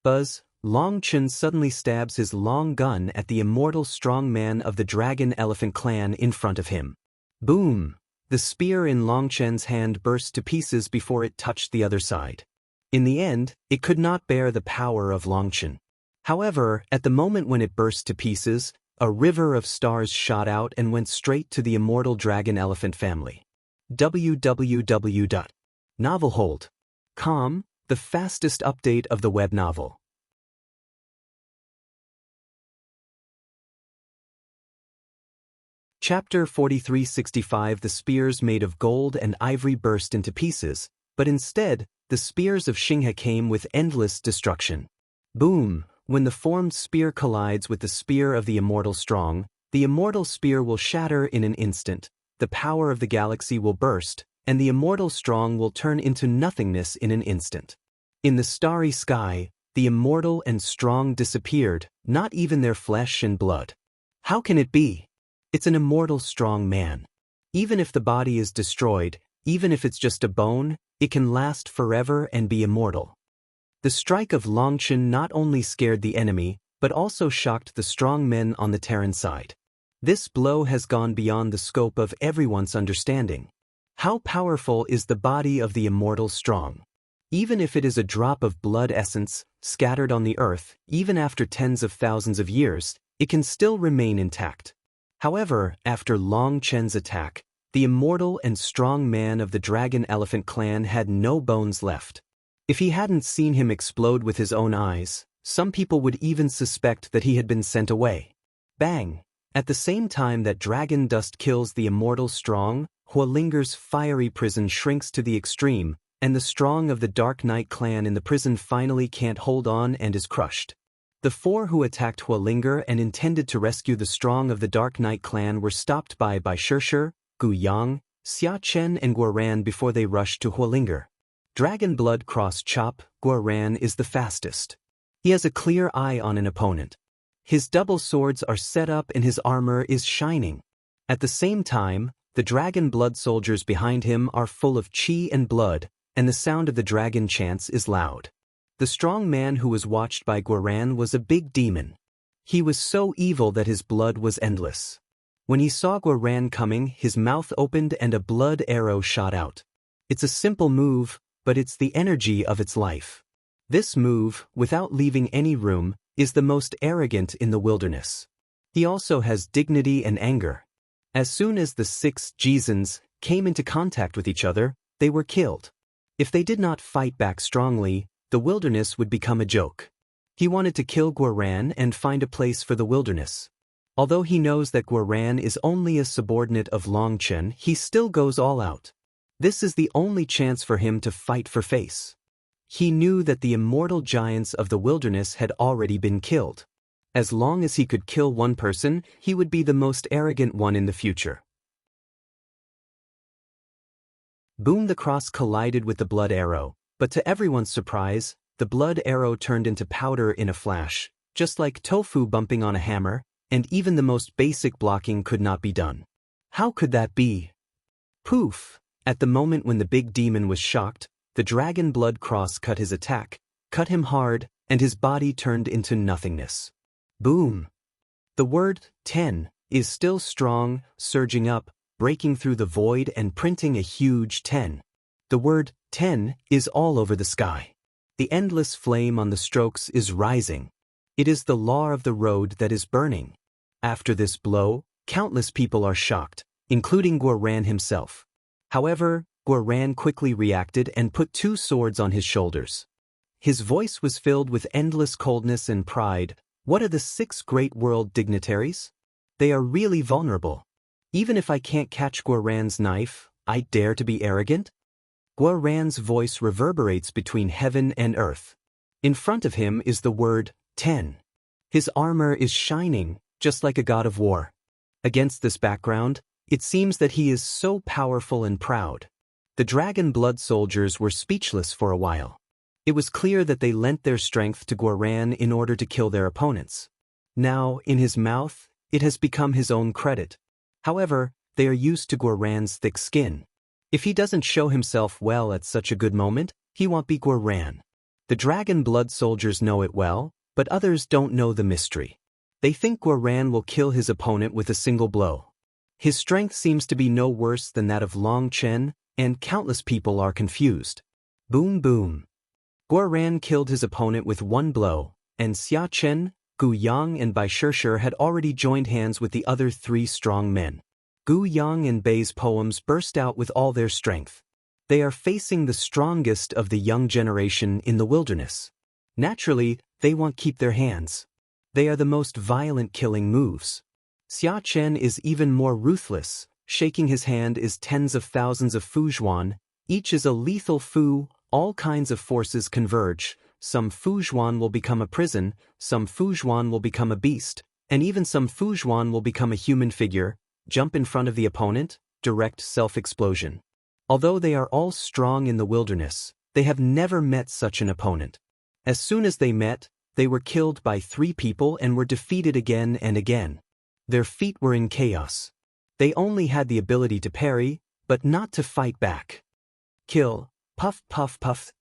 Buzz, Long Chen suddenly stabs his long gun at the immortal strong man of the Dragon Elephant clan in front of him. Boom! The spear in Long Chen's hand burst to pieces before it touched the other side. In the end, it could not bear the power of Long Chen. However, at the moment when it burst to pieces, A river of stars shot out and went straight to the immortal dragon elephant family. www.novelhold.com, the fastest update of the web novel. Chapter 4365. The spears made of gold and ivory burst into pieces, but instead, the spears of Xinghe came with endless destruction. Boom! When the formed spear collides with the spear of the immortal strong, the immortal spear will shatter in an instant, the power of the galaxy will burst, and the immortal strong will turn into nothingness in an instant. In the starry sky, the immortal and strong disappeared, not even their flesh and blood. How can it be? It's an immortal strong man. Even if the body is destroyed, even if it's just a bone, it can last forever and be immortal. The strike of Longchen not only scared the enemy, but also shocked the strong men on the Terran side. This blow has gone beyond the scope of everyone's understanding. How powerful is the body of the immortal strong? Even if it is a drop of blood essence, scattered on the earth, even after tens of thousands of years, it can still remain intact. However, after Long Chen's attack, the immortal and strong man of the Dragon Elephant clan had no bones left. If he hadn't seen him explode with his own eyes, some people would even suspect that he had been sent away. Bang! At the same time that dragon dust kills the immortal strong, Hualinger's fiery prison shrinks to the extreme, and the strong of the Dark Knight clan in the prison finally can't hold on and is crushed. The four who attacked Hualinger and intended to rescue the strong of the Dark Knight clan were stopped by Shishir, Gu Yang, Xia Chen and Guoran before they rushed to Hualinger. Dragon Blood Cross Chop, Guoran is the fastest. He has a clear eye on an opponent. His double swords are set up and his armor is shining. At the same time, the Dragon Blood soldiers behind him are full of chi and blood, and the sound of the dragon chants is loud. The strong man who was watched by Guoran was a big demon. He was so evil that his blood was endless. When he saw Guoran coming, his mouth opened and a blood arrow shot out. It's a simple move, but it's the energy of its life. This move, without leaving any room, is the most arrogant in the wilderness. He also has dignity and anger. As soon as the 6 Jizens came into contact with each other, they were killed. If they did not fight back strongly, the wilderness would become a joke. He wanted to kill Guoran and find a place for the wilderness. Although he knows that Guoran is only a subordinate of Longchen, he still goes all out. This is the only chance for him to fight for face. He knew that the immortal giants of the wilderness had already been killed. As long as he could kill one person, he would be the most arrogant one in the future. Boom! The cross collided with the blood arrow, but to everyone's surprise, the blood arrow turned into powder in a flash, just like tofu bumping on a hammer, and even the most basic blocking could not be done. How could that be? Poof! At the moment when the big demon was shocked, the dragon blood cross cut his attack, cut him hard, and his body turned into nothingness. Boom! The word 10 is still strong, surging up, breaking through the void and printing a huge 10. The word 10 is all over the sky. The endless flame on the strokes is rising. It is the law of the road that is burning. After this blow, countless people are shocked, including Guoran himself. However, Guoran quickly reacted and put 2 swords on his shoulders. His voice was filled with endless coldness and pride. What are the 6 great world dignitaries? They are really vulnerable. Even if I can't catch Guoran's knife, I dare to be arrogant? Guoran's voice reverberates between heaven and earth. In front of him is the word 10. His armor is shining, just like a god of war. Against this background, it seems that he is so powerful and proud. The dragon blood soldiers were speechless for a while. It was clear that they lent their strength to Guoran in order to kill their opponents. Now, in his mouth, it has become his own credit. However, they are used to Guoran's thick skin. If he doesn't show himself well at such a good moment, he won't be Guoran. The dragon blood soldiers know it well, but others don't know the mystery. They think Guoran will kill his opponent with a single blow. His strength seems to be no worse than that of Long Chen, and countless people are confused. Boom boom. Guoran killed his opponent with 1 blow, and Xia Chen, Gu Yang and Bai Shishir had already joined hands with the other three strong men. Gu Yang and Bai's poems burst out with all their strength. They are facing the strongest of the young generation in the wilderness. Naturally, they won't keep their hands. They are the most violent killing moves. Xia Chen is even more ruthless. Shaking his hand is tens of thousands of Fuzhuan. Each is a lethal fu. All kinds of forces converge. Some Fuzhuan will become a prison, some Fuzhuan will become a beast, and even some Fuzhuan will become a human figure, jump in front of the opponent, direct self-explosion. Although they are all strong in the wilderness, they have never met such an opponent. As soon as they met, they were killed by 3 people and were defeated again and again. Their feet were in chaos. They only had the ability to parry, but not to fight back. Kill, puff puff puff.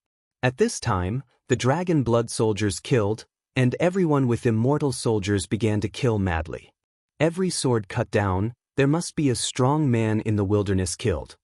At this time, the dragon blood soldiers killed, and everyone with immortal soldiers began to kill madly. Every sword cut down, there must be a strong man in the wilderness killed.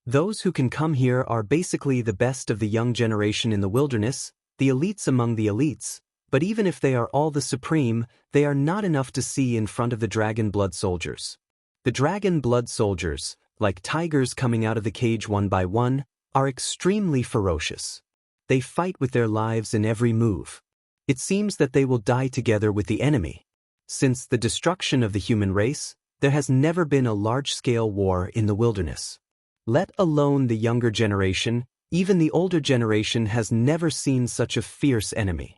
Those who can come here are basically the best of the young generation in the wilderness, the elites among the elites, but even if they are all the supreme, they are not enough to see in front of the dragon blood soldiers. The dragon blood soldiers, like tigers coming out of the cage one by one, are extremely ferocious. They fight with their lives in every move. It seems that they will die together with the enemy. Since the destruction of the human race, there has never been a large-scale war in the wilderness. Let alone the younger generation, even the older generation has never seen such a fierce enemy.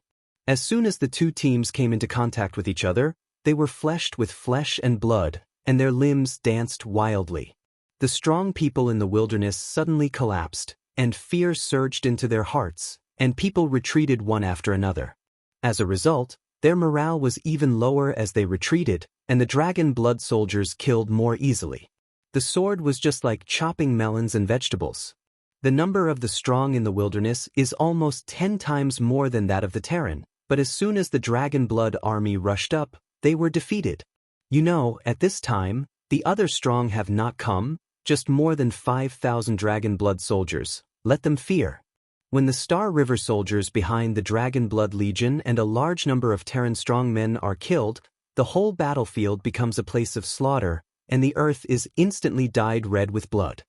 As soon as the 2 teams came into contact with each other, they were fleshed with flesh and blood, and their limbs danced wildly. The strong people in the wilderness suddenly collapsed, and fear surged into their hearts, and people retreated one after another. As a result, their morale was even lower as they retreated, and the dragon blood soldiers killed more easily. The sword was just like chopping melons and vegetables. The number of the strong in the wilderness is almost 10 times more than that of the Terran, but as soon as the dragon blood army rushed up, they were defeated. You know, at this time, the other strong have not come, just more than 5,000 dragon blood soldiers. Let them fear. When the Star River soldiers behind the Dragon Blood Legion and a large number of Terran strongmen are killed, the whole battlefield becomes a place of slaughter, and the earth is instantly dyed red with blood.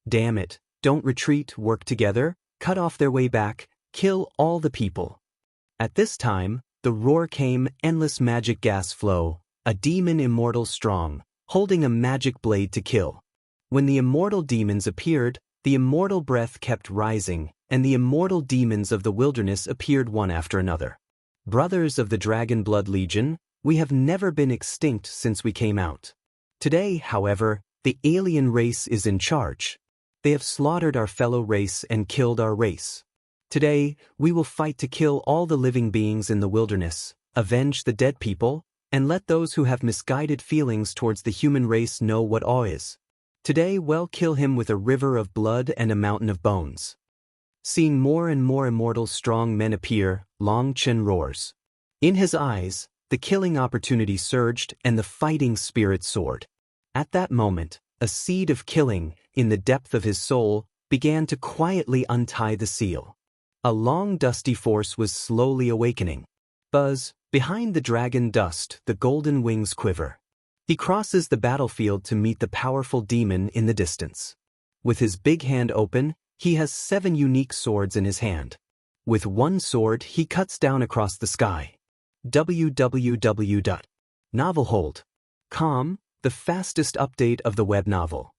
Damn it, don't retreat, work together, cut off their way back, kill all the people. At this time, the roar came, endless magic gas flow, a demon immortal strong, holding a magic blade to kill. When the immortal demons appeared, the immortal breath kept rising, and the immortal demons of the wilderness appeared one after another. Brothers of the Dragon Blood Legion, we have never been extinct since we came out. Today, however, the alien race is in charge. They have slaughtered our fellow race and killed our race. Today, we will fight to kill all the living beings in the wilderness, avenge the dead people, and let those who have misguided feelings towards the human race know what awe is. Today we'll kill him with a river of blood and a mountain of bones. Seeing more and more immortal strong men appear, Long Chen roars. In his eyes, the killing opportunity surged and the fighting spirit soared. At that moment, a seed of killing, in the depth of his soul, began to quietly untie the seal. A long dusty force was slowly awakening. Buzz, behind the dragon dust, the golden wings quiver. He crosses the battlefield to meet the powerful demon in the distance. With his big hand open, he has 7 unique swords in his hand. With one sword, he cuts down across the sky. www.novelhold.com, the fastest update of the web novel.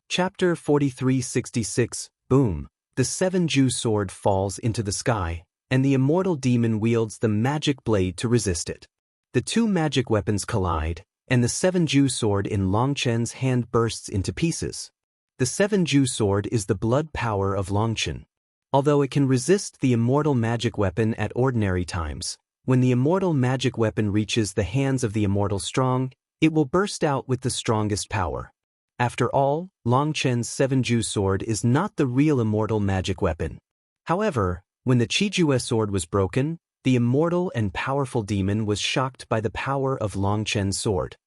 Chapter 4366, Boom. The 7-Ju sword falls into the sky, and the immortal demon wields the magic blade to resist it. The 2 magic weapons collide, and the 7-Ju sword in Long Chen's hand bursts into pieces. The 7-Ju sword is the blood power of Long Chen. Although it can resist the immortal magic weapon at ordinary times, when the immortal magic weapon reaches the hands of the immortal strong, it will burst out with the strongest power. After all, Long Chen's 7-Ju sword is not the real immortal magic weapon. However, when the Qijue sword was broken, the immortal and powerful demon was shocked by the power of Long Chen's sword.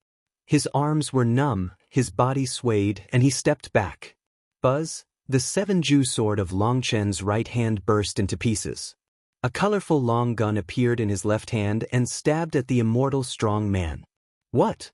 His arms were numb, his body swayed and he stepped back. Buzz, the seven-ju sword of Long Chen's right hand burst into pieces. A colorful long gun appeared in his left hand and stabbed at the immortal strong man. What?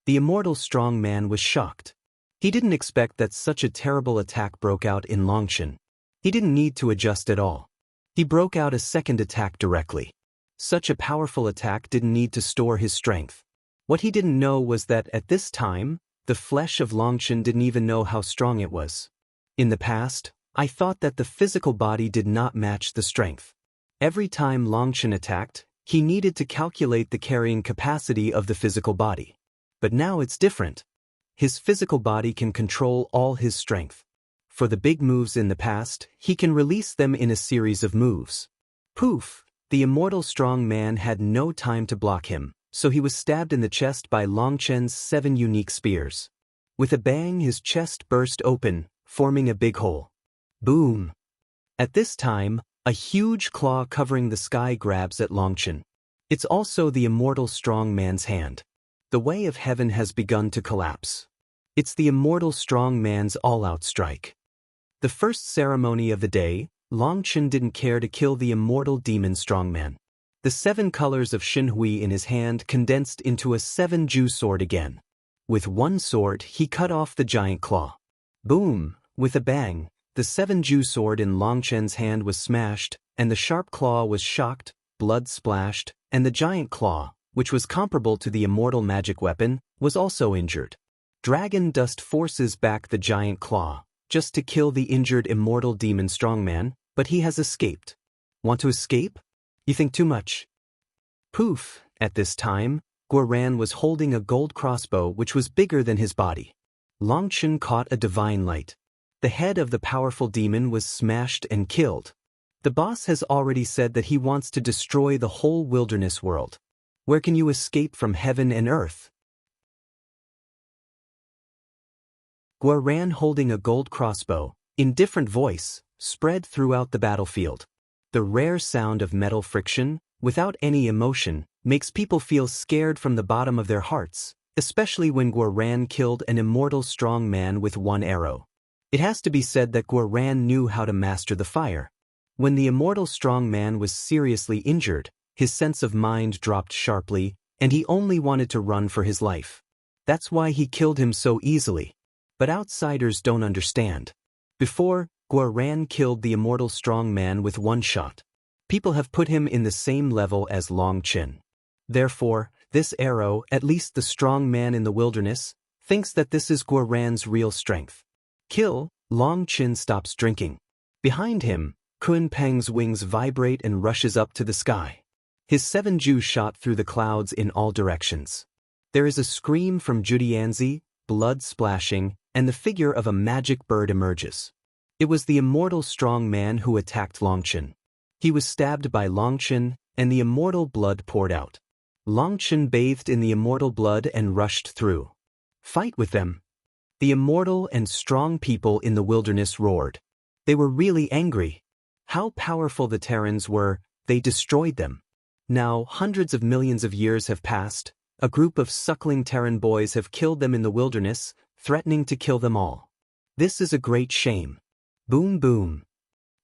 The immortal strong man was shocked. He didn't expect that such a terrible attack broke out in Long Chen. He didn't need to adjust at all. He broke out a second attack directly. Such a powerful attack didn't need to store his strength. What he didn't know was that at this time, the flesh of Long Chen didn't even know how strong it was. In the past, I thought that the physical body did not match the strength. Every time Long Chen attacked, he needed to calculate the carrying capacity of the physical body. But now it's different. His physical body can control all his strength. For the big moves in the past, he can release them in a series of moves. Poof! The immortal strong man had no time to block him, so he was stabbed in the chest by Long Chen's 7 unique spears. With a bang, his chest burst open, forming a big hole. Boom! At this time, a huge claw covering the sky grabs at Long Chen. It's also the immortal strong man's hand. The way of heaven has begun to collapse. It's the immortal strong man's all-out strike. The first ceremony of the day, Long Chen didn't care to kill the immortal demon strongman. The 7 colors of Shinhui in his hand condensed into a 7-ju sword again. With one sword, he cut off the giant claw. Boom! With a bang, the 7-ju sword in Long Chen's hand was smashed, and the sharp claw was shocked, blood splashed, and the giant claw, which was comparable to the immortal magic weapon, was also injured. Dragon Dust forces back the giant claw, just to kill the injured immortal demon strongman, but he has escaped. Want to escape? You think too much. Poof! At this time, Guoran was holding a gold crossbow which was bigger than his body. Long Chen caught a divine light. The head of the powerful demon was smashed and killed. The boss has already said that he wants to destroy the whole wilderness world. Where can you escape from heaven and earth? Guoran, holding a gold crossbow, in different voice, spread throughout the battlefield. The rare sound of metal friction, without any emotion, makes people feel scared from the bottom of their hearts, especially when Guoran killed an immortal strong man with one arrow. It has to be said that Guoran knew how to master the fire. When the immortal strong man was seriously injured, his sense of mind dropped sharply, and he only wanted to run for his life. That's why he killed him so easily. But outsiders don't understand. Before, Guoran killed the immortal strong man with one shot. People have put him in the same level as Long Chen. Therefore, this arrow, at least the strong man in the wilderness, thinks that this is Guoran's real strength. Kill, Long Chen stops drinking. Behind him, Kun Peng's wings vibrate and rushes up to the sky. His 7-ju shot through the clouds in all directions. There is a scream from Judianzi, blood splashing, and the figure of a magic bird emerges. It was the immortal strong man who attacked Long Chen. He was stabbed by Long Chen, and the immortal blood poured out. Long Chen bathed in the immortal blood and rushed through. Fight with them. The immortal and strong people in the wilderness roared. They were really angry. How powerful the Terrans were, they destroyed them. Now, hundreds of millions of years have passed. A group of suckling Terran boys have killed them in the wilderness, threatening to kill them all. This is a great shame. Boom boom.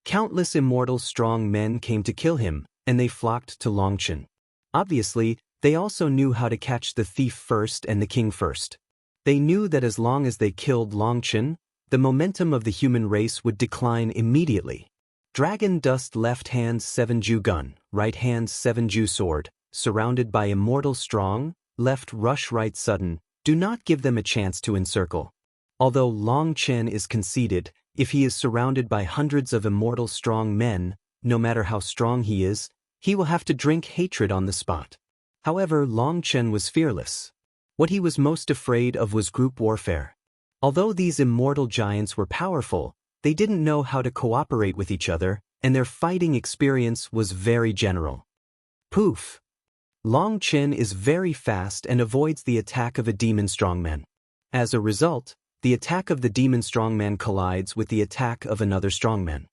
Countless immortal strong men came to kill him, and they flocked to Long Chen. Obviously, they also knew how to catch the thief first and the king first. They knew that as long as they killed Long Chen, the momentum of the human race would decline immediately. Dragon Dust left hand's 7-ju gun, right hand's 7-ju sword, surrounded by immortal strong, left rush right sudden, do not give them a chance to encircle. Although Long Chen is conceited, if he is surrounded by hundreds of immortal strong men, no matter how strong he is, he will have to drink hatred on the spot. However, Long Chen was fearless. What he was most afraid of was group warfare. Although these immortal giants were powerful, they didn't know how to cooperate with each other, and their fighting experience was very general. Poof! Long Chen is very fast and avoids the attack of a demon strongman. As a result, the attack of the demon strongman collides with the attack of another strongman.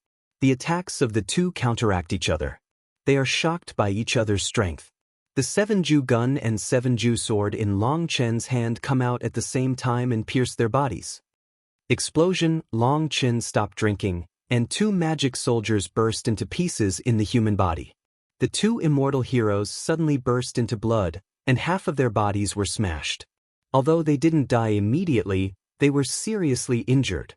The attacks of the two counteract each other. They are shocked by each other's strength. The 7-ju gun and 7-ju sword in Long Chen's hand come out at the same time and pierce their bodies. Explosion, Long Chen stopped drinking, and 2 magic soldiers burst into pieces in the human body. The 2 immortal heroes suddenly burst into blood, and half of their bodies were smashed. Although they didn't die immediately, they were seriously injured.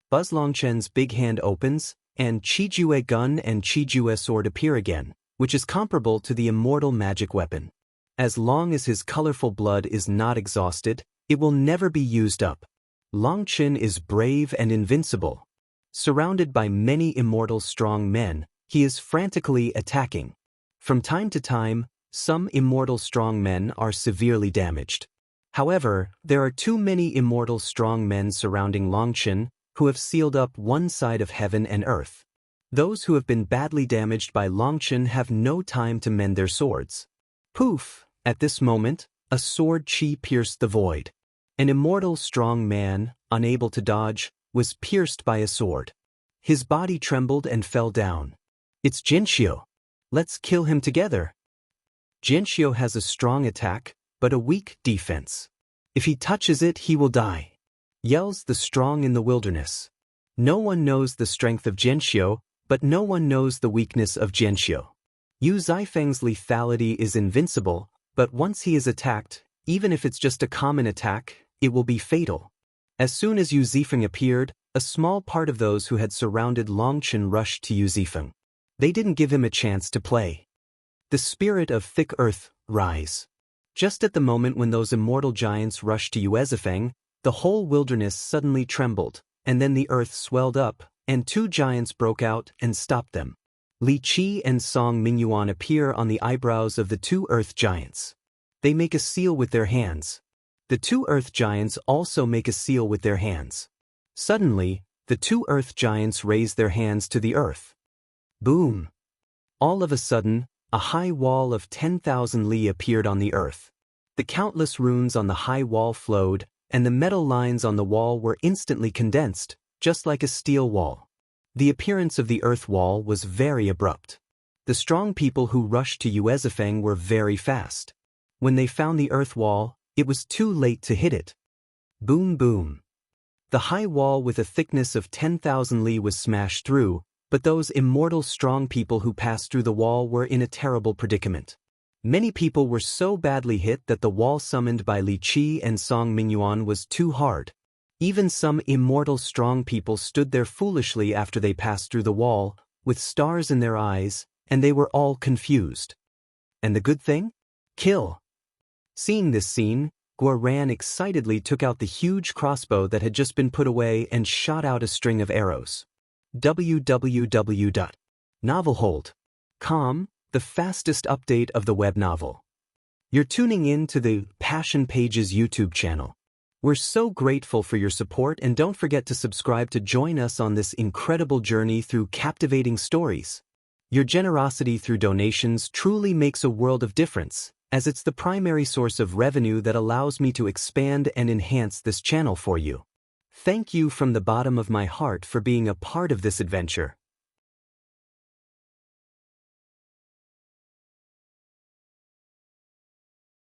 Buzz Longchen's big hand opens, and Qijue gun and Qijue sword appear again, which is comparable to the immortal magic weapon. As long as his colorful blood is not exhausted, it will never be used up. Long Chen is brave and invincible. Surrounded by many immortal strong men, he is frantically attacking. From time to time, some immortal strong men are severely damaged. However, there are too many immortal strong men surrounding Long Chen, who have sealed up one side of heaven and earth. Those who have been badly damaged by Long Chen have no time to mend their swords. Poof! At this moment, a sword chi pierced the void. An immortal strong man, unable to dodge, was pierced by a sword. His body trembled and fell down. It's Jinxiu. Let's kill him together. Jinxiu has a strong attack, but a weak defense. If he touches it, he will die. Yells the strong in the wilderness. No one knows the strength of Jinxiu, but no one knows the weakness of Jinxiu. Yu Zifeng's lethality is invincible, but once he is attacked, even if it's just a common attack, it will be fatal. As soon as Yu Zifeng appeared, a small part of those who had surrounded Long Chen rushed to Yu Zifeng. They didn't give him a chance to play. The spirit of thick earth, rise. Just at the moment when those immortal giants rushed to Yu Zifeng, the whole wilderness suddenly trembled, and then the earth swelled up, and 2 giants broke out and stopped them. Li Qi and Song Mingyuan appear on the eyebrows of the 2 earth giants. They make a seal with their hands. The 2 earth giants also make a seal with their hands. Suddenly, the 2 earth giants raise their hands to the earth. Boom! All of a sudden, a high wall of 10,000 li appeared on the earth. The countless runes on the high wall flowed, and the metal lines on the wall were instantly condensed, just like a steel wall. The appearance of the earth wall was very abrupt. The strong people who rushed to Yu Zifeng were very fast. When they found the earth wall, it was too late to hit it. Boom boom. The high wall with a thickness of 10,000 li was smashed through, but those immortal strong people who passed through the wall were in a terrible predicament. Many people were so badly hit that the wall summoned by Li Qi and Song Mingyuan was too hard. Even some immortal strong people stood there foolishly after they passed through the wall, with stars in their eyes, and they were all confused. And the good thing? Kill. Seeing this scene, Guoran excitedly took out the huge crossbow that had just been put away and shot out a string of arrows. www.novelhold.com, the fastest update of the web novel. You're tuning in to the Passion Pages YouTube channel. We're so grateful for your support, and don't forget to subscribe to join us on this incredible journey through captivating stories. Your generosity through donations truly makes a world of difference, as it's the primary source of revenue that allows me to expand and enhance this channel for you. Thank you from the bottom of my heart for being a part of this adventure.